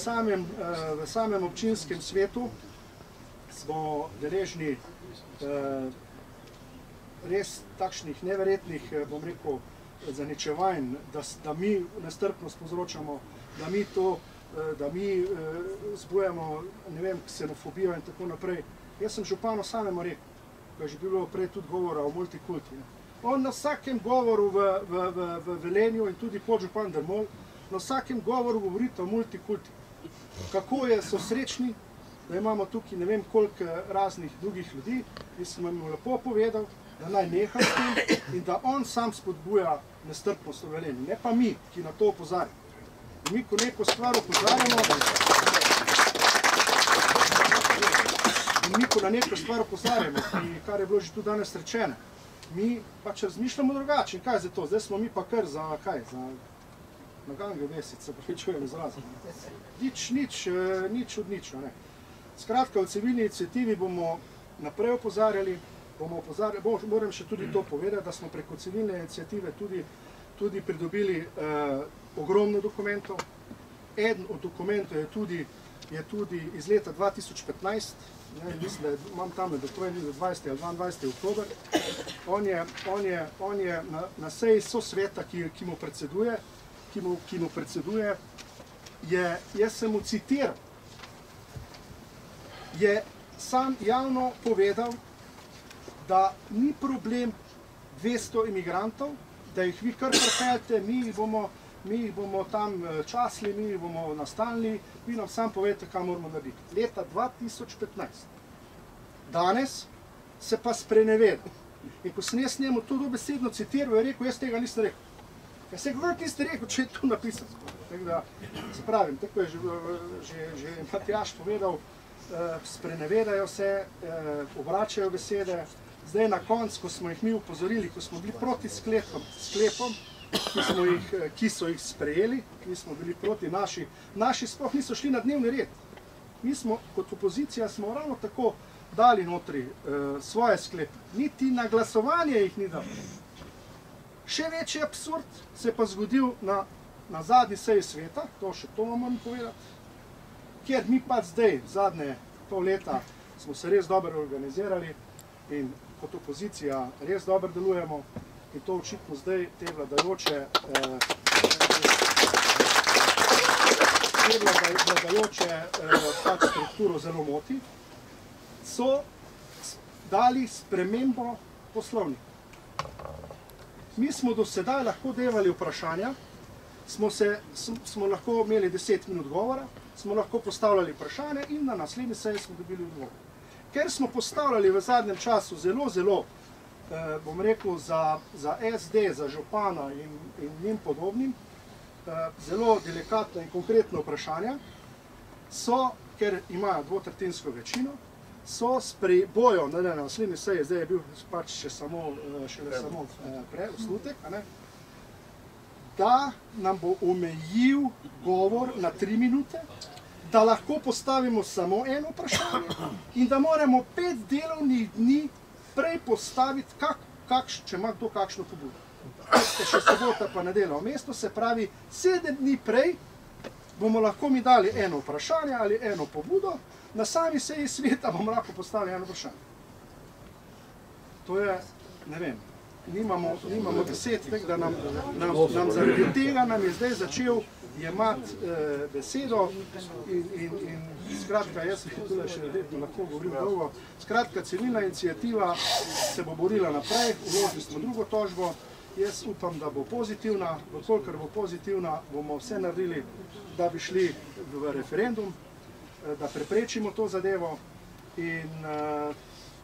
[SPEAKER 7] samem občinskem svetu smo deležni res takšnih neverjetnih, bom rekel, zaničevanj, da mi nestrpnost povzročamo, da mi zbujamo, ne vem, ksenofobijo in tako naprej. Jaz sem županu samemu rekel, ko je že bilo prej tudi govora o multikulti. On na vsakem govoru v Velenju in tudi podžupan Dermol, na vsakem govoru govorite o multikulti. Kako so srečni, da imamo tukaj ne vem koliko raznih drugih ljudi, in sem mu lepo povedal, da naj neha s tem in da on sam spodbuja nestrpnost v Velenju, ne pa mi, ki na to opozarjamo. Mi, ko neko stvar opozarjamo, kar je bilo že tudi danes rečeno, mi pač razmišljamo drugače. Kaj je za to? Zdaj smo mi pa kar za kaj? Na gange vesec, se pravičujem izrazom. Nič od nič. Skratka, v civilni iniciativi bomo naprej opozarjali, moram še tudi to povedati, da smo preko civilne iniciative tudi pridobili ogromno dokumentov. Eden od dokumentov je tudi iz leta 2015, mislim, da imam tam dokument 20. ali 22. oktober. On je na seji sosveta, ki mu predseduje, jaz sem mu citiral, je sam javno povedal, da ni problem 200 imigrantov, da jih vi kar pripeljete, mi jih bomo tam časli, mi jih bomo nastanili, vi nam sam povete, kaj moramo narediti. Leta 2015. Danes se pa spreneveda. In ko sem jaz njemu to dobesedno citiral, je rekel, jaz tega nisem rekel. Kaj se kako niste rekel, če je tu napisano? Tako da, se pravim, tako je že Matjaž povedal, sprenevedajo se, obračajo besede. Zdaj na koncu, ko smo jih mi upozorili, ko smo bili proti sklepom, ki so jih sprejeli, mi smo bili proti naši sploh niso šli na dnevni red. Mi smo, kot opozicija, smo ravno tako dali notri svoje sklepe. Niti na glasovanje jih ni dal. Še večji absurd se je pa zgodil na zadnji seji sveta, še to vam moram povedati, kjer mi pa zdaj, zadnje pol leta, smo se res dobro organizirali in kot opozicija res dobro delujemo in to očitno zdaj te vladajoče pač strukturo zelo moti, so dali spremembo poslovnika. Mi smo do sedaj lahko devali vprašanja, smo lahko imeli 10 minut govora, smo lahko postavljali vprašanje in na naslednji seji smo dobili odgovor. Ker smo postavljali v zadnjem času zelo, bom rekel, za SD, za župana in njim podobnim, zelo delikatno in konkretno vprašanja, ker imajo dvotretjinsko večino, bojo na naslednji seji, zdaj je bil pač šele samo osnutek, da nam bo omejil govor na 3 minute, da lahko postavimo samo eno vprašanje in da moramo 5 delovnih dni prej postaviti, če ima kdo kakšno pobudo. Še sobota pa nedelja vmesno, se pravi 7 dni prej bomo lahko mi dali eno vprašanje ali eno pobudo, na sami seji sveta bomo lahko postavili eno vprašanje. To je, ne vem, nimamo besed, tako da nam zaradi tega nam je zdaj začel jemati besedo in skratka, jaz tukaj še verjetno lahko govorim dolgo, skratka, civilna iniciativa se bo borila naprej, vložili smo drugo tožbo, jaz upam, da bo pozitivna, kolikor bo pozitivna, bomo vse naredili, da bi šli v referendum, da preprečimo to zadevo in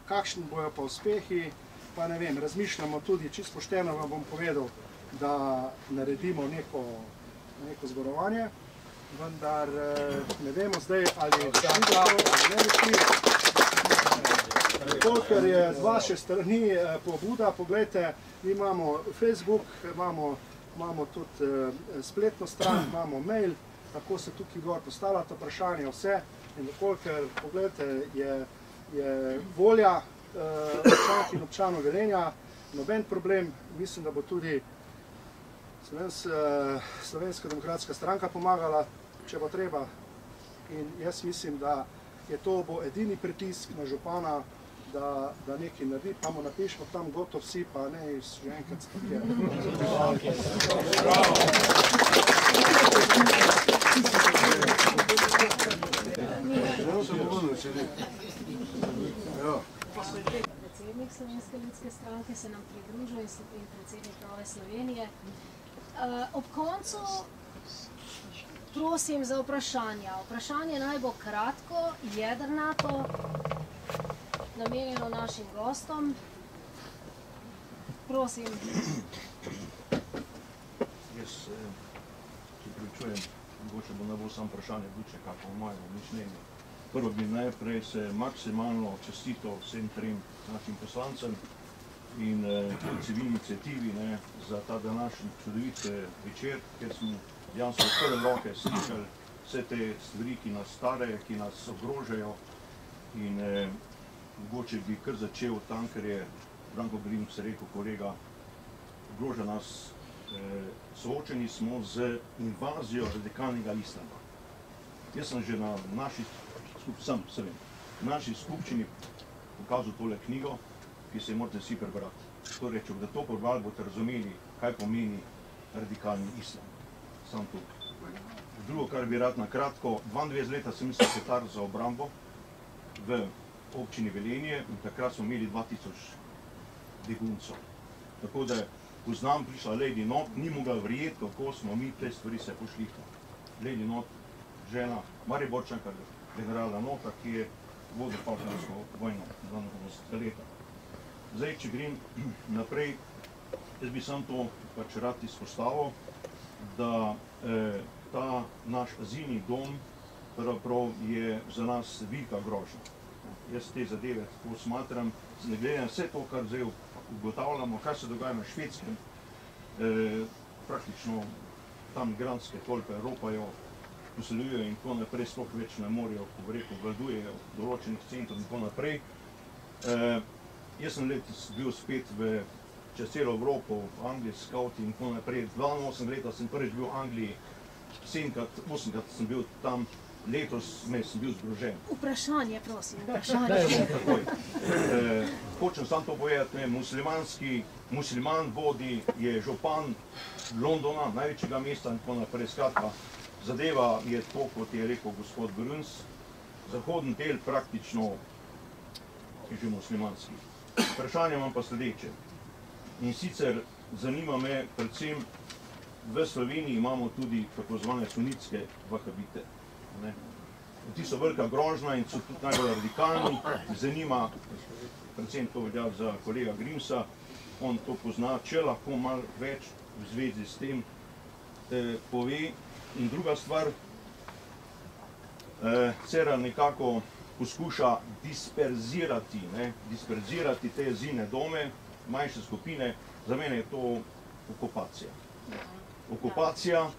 [SPEAKER 7] kakšni bojo pa uspehi, pa ne vem, razmišljamo tudi, čisto pošteno vam bom povedal, da naredimo neko zborovanje, vendar ne vemo zdaj, ali ne bi šli. Kolikor je z vaše strani pobuda, poglejte, mi imamo Facebook, imamo tudi spletno stran, imamo mail, tako se tukaj gor postavljate vprašanje, vse, in kolikor, poglejte, je volja občank in občanov Velenja, noben problem, mislim, da bo tudi Slovenska demokratska stranka pomagala, če bo treba, in jaz mislim, da je to bo edini pritisk na župana, da nekaj naredi, pa mu napišemo tam gotov vsi, pa ne že enkrat spakiramo.
[SPEAKER 1] Predsednik Slovenske ljudske stranke se nam pridružil in predsednik Nove Slovenije. Ob koncu prosim za vprašanja. Vprašanje naj bo kratko, jedrnato, namenjeno našim gostom. Prosim.
[SPEAKER 8] Jaz se pripričujem, mogoče bo ne bo samo vprašanje Buče, kako moje mišljenje. Prvo bi najprej se maksimalno čestito vsem trem našim poslancem in civilni inicijativi za ta današnji čudovit večer, kjer smo dejansko od prve roke slišali vse te stvari, ki nas starejo, ki nas ogrožajo in mogoče bi kar začel tam, ker je Branko Grims rekel, kolega, ogroža nas, soočeni smo z invazijo radikalnega islama. Jaz sem že na naši skupščini pokazal tole knjigo, ki se morate vsi prebrati. Torej, če boste to prebrali, boste razumeli, kaj pomeni radikalni islam. Sam to. Drugo, kar bi rad na kratko, 22 leta sem sekretar za obrambo v občini Velenje in takrat smo imeli 2000 beguncov. Tako da poznam, prišla Lady Not, ni mogla verjeti, kako smo mi te stvari se pošli. Lady Not, žena Mariborčanka, generala Nota, ki je vodil partnersko vojno 22 leta. Zdaj, če grem naprej, jaz bi sam to pač rad izpostavil, da ta naš azilni dom pravzaprav je za nas velika grožnja. Jaz te zadeve tako smatram, ne gledam vse to, kar zdaj ugotavljamo, kar se dogaja na Švedskem, praktično tam migrantske tolpe ropajo, poseljujejo in tako naprej, sploh več ne morejo, ko rekel, vladujejo določenih centrov in tako naprej. Jaz sem letos bil spet čez celo Evropo, v Angliji, skauti in tako naprej. 82 leta sem prvič bil v Angliji, 8krat sem bil tam, letos sem bil zgrožen.
[SPEAKER 1] Vprašanje, prosim, vprašanje.
[SPEAKER 8] Hočem samo to povedati, musliman vodi, je župan Londona, največjega mesta in tako naprej. Skratka, zadeva je to, kot je rekel gospod Bruns, zahodni del praktično je že muslimanski. Vprašanje imam pa sledeče. In sicer zanima me, predvsem v Sloveniji imamo tudi tako zvane sunitske vahabite. Ti so velika grožnja in so tudi najbolj radikalni. Zanima, predvsem to velja za kolega Grimsa, on to pozna, če lahko malo več v zvezi s tem pove. In druga stvar, Cerar nekako poskuša disperzirati te azilne dome, manjše skupine. Za mene je to okupacija. Okupacija,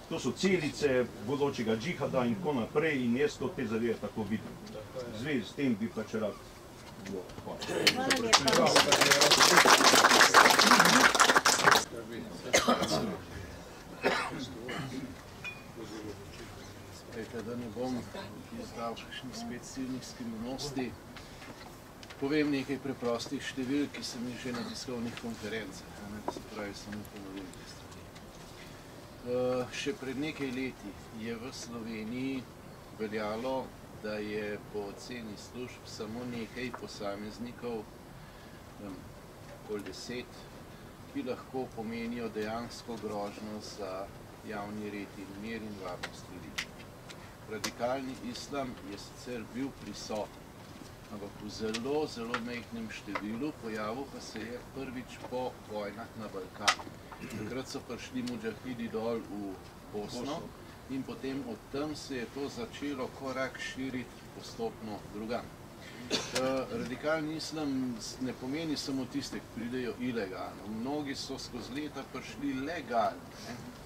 [SPEAKER 8] to so celice bodočega džihada in tako naprej in jaz to te zadeve tako vidim. V zvezi s tem bi pač rad bilo.
[SPEAKER 4] Da ne bom izdal kakšnih spet silnih skrivnosti. povem nekaj preprostih številk, ki sem jih že na tiskovnih konferencah, se pravi, samo ponovim te stvari. Še pred nekaj leti je v Sloveniji veljalo, da je po oceni služb samo nekaj posameznikov, okoli 10, ki lahko pomenijo dejansko grožnjo za javni red in mir in varnost ljudi. Radikalni islam je sicer bil prisoten, ampak v zelo, zelo majhnem številu, pojavil pa se je prvič po vojnah na Balkanu. Takrat so prišli mudžahidi dol v Bosno in potem od tam se je to začelo korak širiti postopno drugam. Radikalni islam ne pomeni samo tiste, ki pridejo ilegalno. Mnogi so skozi leta prišli legalno,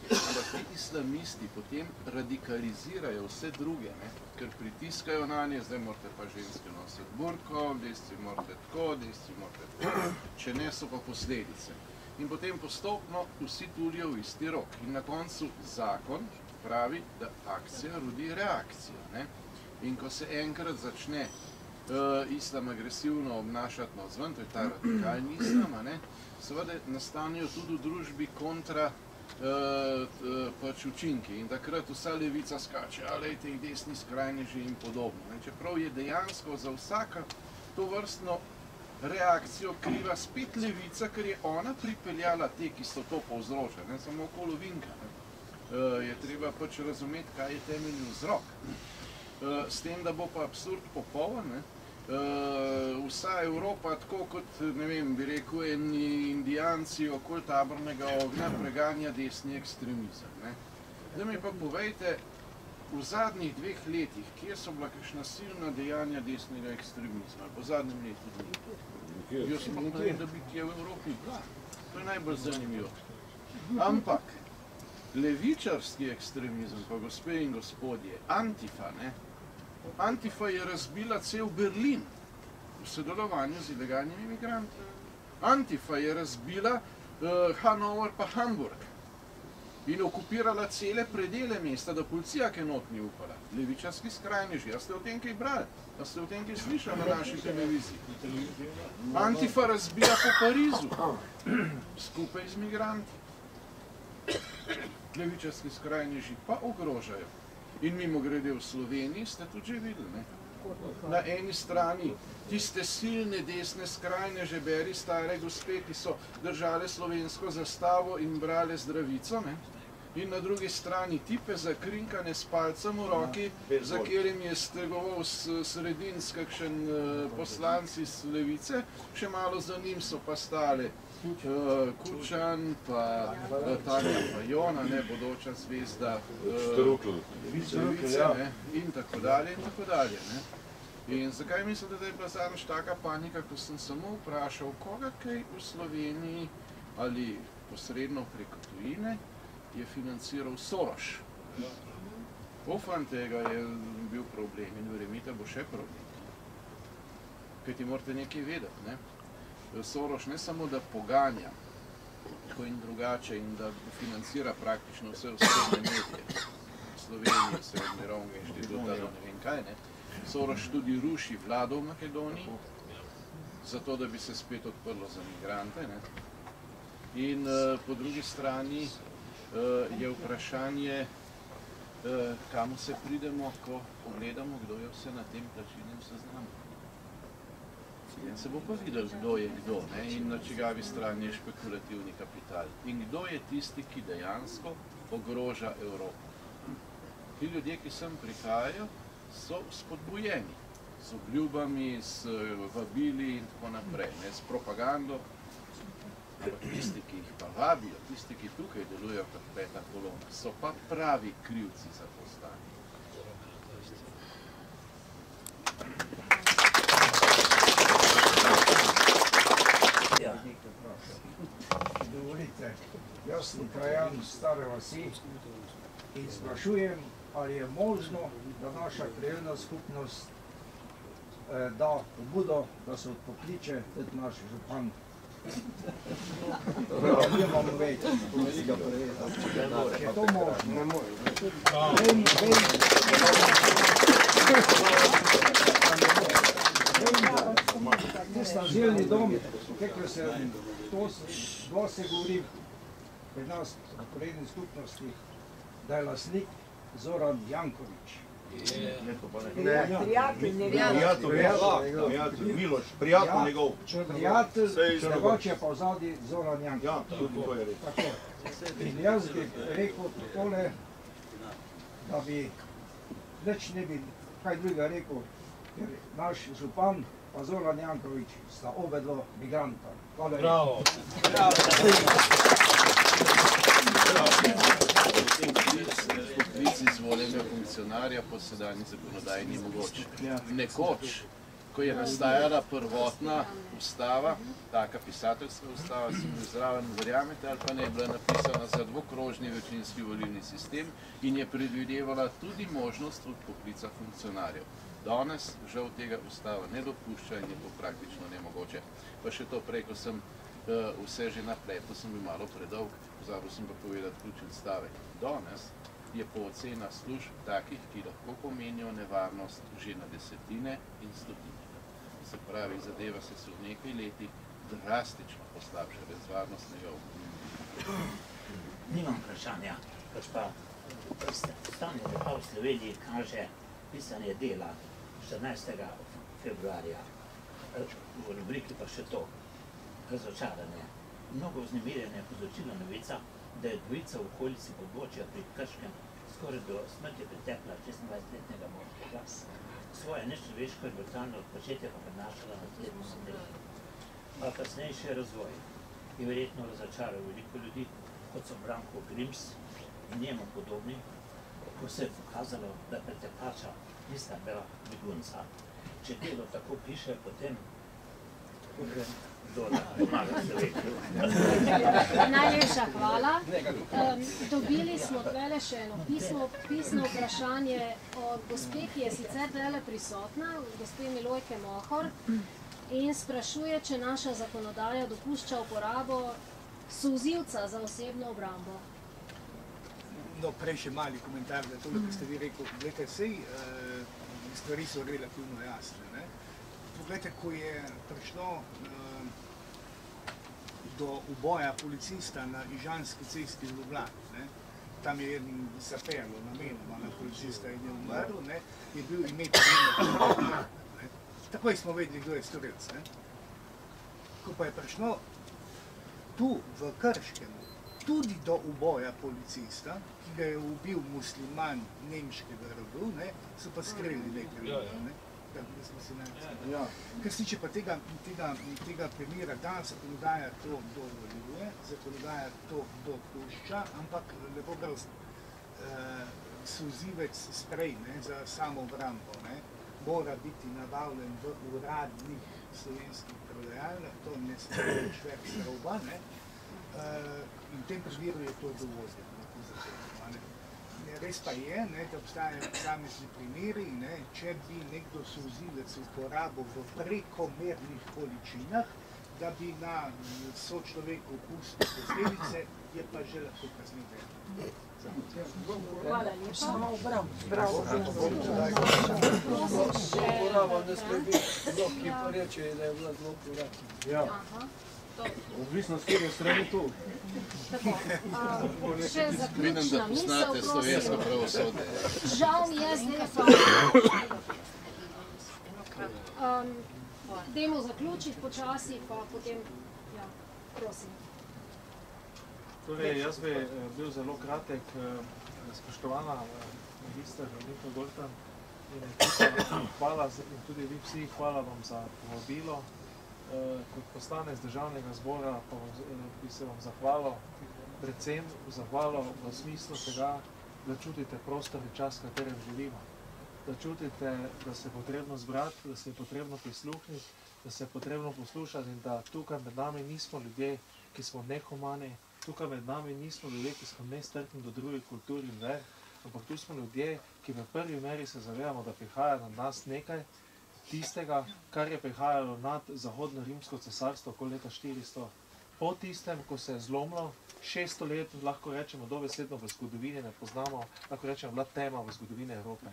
[SPEAKER 4] ampak ti islamisti potem radikalizirajo vse druge, ker pritiskajo na nje, zdaj morate pa ženske nositi burko, desci morate tako, desci morate tako, če ne so pa posledice. In potem postopno vsi tulijo v isti rok. In na koncu zakon pravi, da akcija rodi reakcijo. In ko se enkrat začne islam agresivno obnašati navzven, to je ta radikalni islam, seveda nastanejo tudi v družbi kontra pač učinki. In takrat vsa levica skače, alej, teh desni skrajneži in podobno. Čeprav je dejansko za vsaka to vrstno reakcijo kriva spet levica, ker je ona pripeljala te, ki so to povzročali, samo okolovinka. Je treba pač razumeti, kaj je temeljni vzrok. S tem, da bo pa absurd popoln, vsa Evropa, tako kot, ne vem, bi rekel, Indijanci okoli tabornega ognja preganja desni ekstremizem. Zdaj mi pa povejte, v zadnjih 2 letih, kje so bila kakšna silna dejanja desnega ekstremizma, po zadnjem letu dni? Jaz pa povem, da bi kje v Evropi bila. To je najbolj zanimivo. Ampak levičarski ekstremizem, pa gospe in gospodje, Antifa, Antifa je razbila cel Berlin v sodelovanju z ilegalnimi imigranti. Antifa je razbila Hanover pa Hamburg in okupirala cele predele mesta, da policija kaj not ni upala. Levičarski skrajneži. A ste o tem kaj brali? A ste o tem kaj slišali na naši televiziji? Antifa razbija po Parizu skupaj z migranti. Levičarski skrajneži pa ogrožajo. In mimogrede v Sloveniji ste tudi že videli, na eni strani tiste silne desne skrajneže, beri stare gospe, ki so držale slovensko zastavo in brale zdravico, in na drugi strani tipe zakrinkane s palcem v roki, za katerim je stegoval sredin s kakšen poslanci iz levice, še malo za njim so pa stale Kučan, pa Tanja Fajon, bodoča zvezda Levice, in tako dalje, in tako dalje. In zakaj mislite, da je bila zadnjič taka panika, ko sem samo vprašal, koga kaj v Sloveniji ali posredno preko tujine je financiral Soros. Ofan tega je bil problem in verjemite, bo še problem. Kajti morate nekaj vedeti, Soros ne samo, da poganja tako in drugače in da financira praktično vse osrednje medije, v Sloveniji, vse od Mirovnega inštituta do ne vem kaj, Soros tudi ruši vlado v Makedoniji, zato da bi se spet odprlo za migrante. In po drugi strani je vprašanje, kam se pridemo, ko pogledamo, kdo je vse na tem plačilnem seznamu. In se bo pa videl, kdo je kdo, in na čigavi strani je špekulativni kapital. In kdo je tisti, ki dejansko ogroža Evropo. Ti ljudje, ki sem prihajajo, so spodbujeni z obljubami, s vabili in tako naprej, s propagando. Ampak tisti, ki jih pa vabijo, tisti, ki tukaj delujejo kot peta kolona, so pa pravi krivci za to stanje.
[SPEAKER 9] Dovolite, jaz sem krajan Stare vasi in sprašujem, ali je možno, da naša krajevna skupnost da pobudo, da se odpokliče tudi naš župan. Nimamo več. Je to možno? Ne more. Veste, azilni dom, kako se to dosti govori pri nas v poredni skupnosti, da je lastnik Zoran Janković.
[SPEAKER 8] Prijatelj, Miloš, prijatelj njegov.
[SPEAKER 9] Prijatelj, drugače pa vzadi Zoran Janković. Tako. In jaz bi rekel tole, da bi nič ne bi kaj drugega rekel, ker naš župan pa Zoran Janković sta obedlo migranta. Hvala lepa.
[SPEAKER 10] Bravo.
[SPEAKER 4] Poklic izvoljenega funkcionarja po sedanji zakonodaji ni mogoče. Nekoč, ko je nastajala prvotna ustava, taka pisateljska ustava, si bil zraven, verjamete ali pa ne, je bila napisana za dvokrožni večinski volilni sistem in je predvidevala tudi možnost odpoklica funkcionarjev. Danes žal tega ustava ne dopušča in je to praktično nemogoče. Pa še to prej, ko sem vse že napletel, sem bil malo predolg, pozabil sem pa povedati ključen stavek. Danes je po ocena služb takih, ki lahko pomenijo nevarnost že na desetine in stotine. Se pravi, zadeva se v nekaj letih drastično poslabša brez varnostnega območja.
[SPEAKER 11] Nimam vprašanja, pač pa stanje duha v Sloveniji kaže pisanje dela 14. februarja. V rubriki pa še to, razočaranje. Mnogo vznemirjenja je povzročila novica, da je dvojica v okolici Podbočja pri Krškem skoraj do smrti pretepla 26-letnega moškega. Svoje nečloveško in brutalno početje pa prenašala na naslednjo sodelovanje. A kasnejši razvoj je verjetno razočaral veliko ljudi, kot so Branko Grims in njemu podobni, ko se je pokazalo, da pretepača nista bila begunca. Če delo tako piše, potem
[SPEAKER 1] Najlepša hvala. Dobili smo tukaj še eno pisno vprašanje od gospe, ki je sicer tukaj prisotna, gospe Milojke Mohor, in sprašuje, če naša zakonodaja dopušča uporabo solzivca za osebno obrambo.
[SPEAKER 2] No, prej še mali komentar, da tole, ki ste vi rekel, gledajte, sej stvari so relativno jasne. Poglejte, ko je prišlo do uboja policista na Ižanski cesti v Ljubljani, tam je eden zapelo namenoma na policista in je umrl, je bil ime pomembno. Takoj smo vedeli, kdo je storilec. Ko pa je prišlo tu v Krškemu tudi do uboja policista, ki ga je ubil musliman nemškega rodu, so pa skrili nekaj ljudi. Kar se tiče pa tega primera, da zakonodaja to dovoljuje, zakonodaja to dopušča, ampak lepo prosim, solzivec sprej za samoobrambo mora biti nabavljen v uradnih slovenskih prodajalnah, to ne sme več roba, in v tem primeru je to dovoljeno. Res pa je, da obstajajo posamezni primeri, če bi nekdo solzivec uporabil v prekomernih količinah, da bi na sočloveku pustil posledice, je pa že lahko kaznivo.
[SPEAKER 1] Hvala lepa.
[SPEAKER 9] Bravo.
[SPEAKER 10] Uporaba ne sme biti blok, ki pa reče, da je bila zelo uporabna.
[SPEAKER 4] Odvisno s kjer strani tu.
[SPEAKER 1] Še zaključna misel,
[SPEAKER 4] slovensko pravosodje.
[SPEAKER 1] Žal mi je zdaj pa. Dajmo zaključiti počasi, pa potem, prosim.
[SPEAKER 3] Torej, jaz bi bil zelo kratek, spoštovana magistra Nika Goltan in ekipa, hvala in tudi vi vsi, hvala vam za povabilo. Kot poslanec državnega zbora pa bi se vam zahvalil, predvsem zahvalil v smislu tega, da čutite prostor in čas, v katerem živimo. Da čutite, da se je potrebno zbrati, da se je potrebno prisluhniti, da se je potrebno poslušati in da tukaj med nami nismo ljudje, ki smo nehumani, tukaj med nami nismo ljudje, ki smo nestrpni do drugih kultur in ver, ampak tu smo ljudje, ki v prvi meri se zavedamo, da prihaja na nas nekaj tistega, kar je prihajalo nad Zahodno rimsko cesarstvo okoli leta 400. Po tistem, ko se je zlomilo, 600 let, lahko rečemo, dobesedno v zgodovini ne poznamo, lahko rečemo, bila tema v zgodovini Evrope.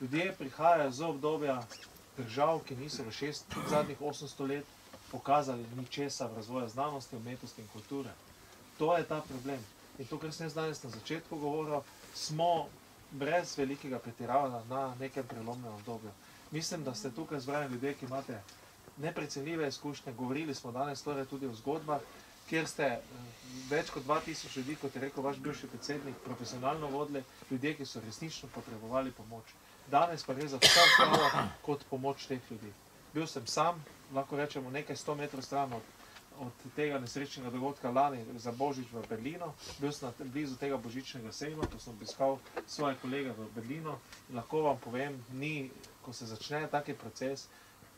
[SPEAKER 3] Ljudje prihajajo z obdobja držav, ki niso v zadnjih 800 let pokazali ničesa v razvoju znanosti, umetnosti in kulture. To je ta problem. In to, kar sem jaz danes na začetku govoril, smo brez velikega pretiravanja na nekem prelomnem obdobju. Mislim, da ste tukaj zbrani ljudje, ki imate neprecenljive izkušnje. Govorili smo danes torej tudi o zgodbah, kjer ste več kot 2000 ljudi, kot je rekel vaš bivši predsednik, profesionalno vodili, ljudje, ki so resnično potrebovali pomoč. Danes pa gre za vse ostalo kot pomoč teh ljudi. Bil sem sam, lahko rečemo, nekaj 100 metrov stran od tega nesrečnega dogodka lani za Božič v Berlinu. Bil sem blizu tega božičnega sejma, ko sem obiskal svoje kolege v Berlinu. In lahko vam povem, ko se začne taki proces,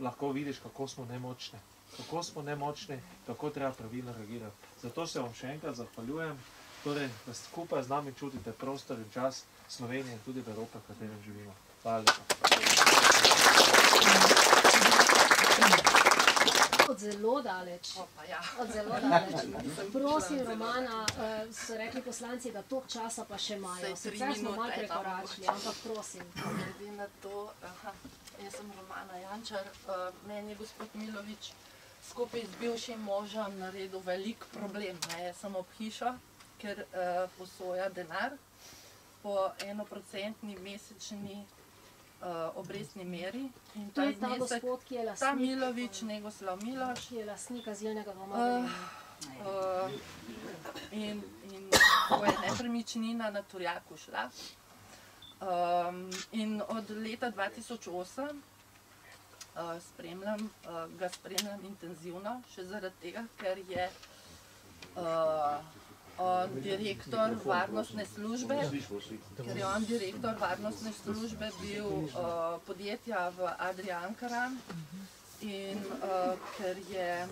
[SPEAKER 3] lahko vidiš, kako smo nemočni. Kako smo nemočni, kako treba pravilno reagirati. Zato se vam še enkrat zahvaljujem, torej, da skupaj z nami čutite prostor in čas Slovenije in tudi v Evropi, v katerem živimo. Hvala lepa.
[SPEAKER 1] Od zelo daleč. Od zelo daleč. Prosim, Romana, so rekli poslanci, da toliko časa pa še imajo. Sicer smo malo prekoračili, ampak prosim.
[SPEAKER 12] Glede na to, jaz sem Romana Jančar, meni je gospod Milović skupaj z bivšim možem naredil velik problem. Jaz sem ob hišo, ker posoja denar po 1% mesečni obrestni meri.
[SPEAKER 1] To je ta gospod, ki je lastnik.
[SPEAKER 12] Ta Milović, Negoslav Miloš.
[SPEAKER 1] Ki je lastnik azilnega doma.
[SPEAKER 12] In ko je nepremičnina na Turjaku šla. In od leta 2008 ga spremljam intenzivno, še zaradi tega, ker je on direktor varnostne službe, bil podjetja v Adria Ankaran in ker je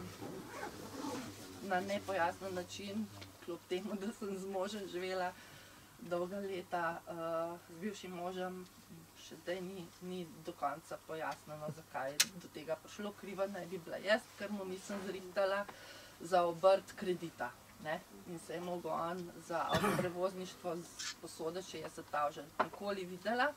[SPEAKER 12] na nepojasnen način, kljub temu, da sem z možem živela dolga leta z bivšim možem, še zdaj ni do konca pojasneno, zakaj je do tega prišlo. Kriva naj bi bila jaz, ker mu nisem zrihtala za obrt kredita. In se je mogel on za avtoprevozništvo posoditi 60.000. Nikoli videla.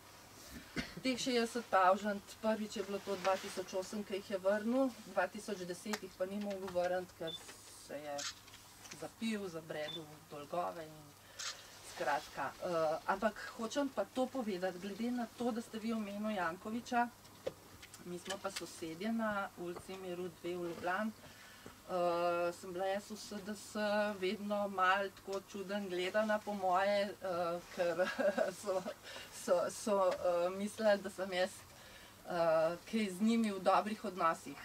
[SPEAKER 12] Teh 60.000, prvič je bilo to 2008, ki jih je vrnil, 2010 jih pa ni mogel vrniti, ker se je zapil, zabredel v dolgove in skratka. Ampak hočem pa to povedati, glede na to, da ste vi omenili Jankovića, mi smo pa sosedje na ulici Miru 2 v Ljubljani. Sem bila jaz v SDS vedno malo tako čuden gledana po moje, ker so mislili, da sem jaz kaj z njimi v dobrih odnosih.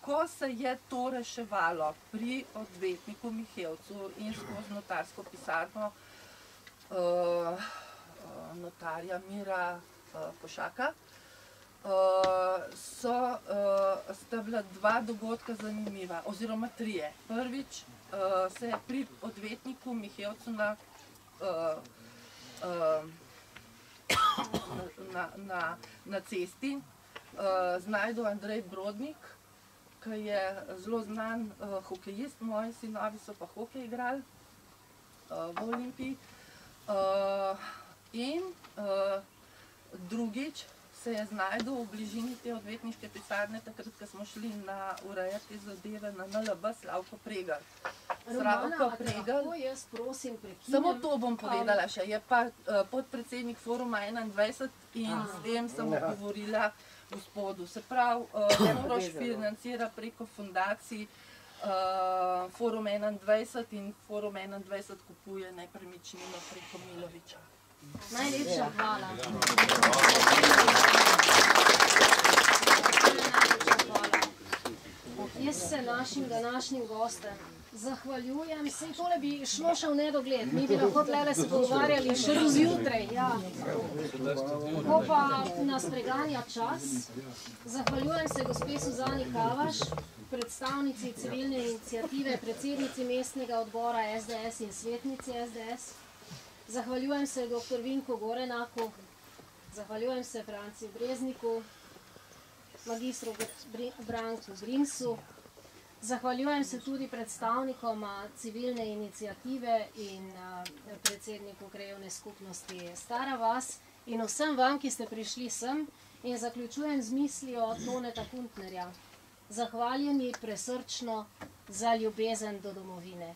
[SPEAKER 12] Ko se je to reševalo pri odvetniku Mihevcu in skozi notarsko pisarno notarja Mira Košaka, sta bila dva dogodka zanimiva, oziroma trije. Prvič se je pri odvetniku Mihevcu na cesti znajdel Andrej Brodnik, ki je zelo znan hokejist, moji sinovi so pa hokej igrali v Olimpiji. In drugič se je znajdel v bližini te odvetniške pisarne, takrat, ko smo šli urejati zadeve na NLB, Slavko Pregar.
[SPEAKER 1] Romana, a te lahko jaz prosim prekinem?
[SPEAKER 12] Samo to bom povedala še. Je pa podpredsednik Foruma 21 in s tem sem govorila gospodu. Se pravi, Leproš financira preko fundacij Forum 21 in Forum 21 kupuje nepremičnino preko Milovića.
[SPEAKER 1] Najlepša hvala. Jaz se našim današnjim gostem zahvaljujem. Sej tole bi šlo še v nedogled. Mi bi lahko tlele se pogovarjali še do zjutraj. Ko pa nas preganja čas, zahvaljujem se gospe Suzani Kavaš, predstavnici civilne iniciative, predsednici mestnega odbora SDS in svetnici SDS. Zahvaljujem se dr. Vinku Gorenaku, zahvaljujem se Franci Brezniku, magistru Branku Grimsu, zahvaljujem se tudi predstavnikom civilne iniciative in predsedniku krajevne skupnosti Stara vas in vsem vam, ki ste prišli sem In zaključujem z mislijo Toneta Kuntnerja. Zahvaljeni presrčno za ljubezen do domovine.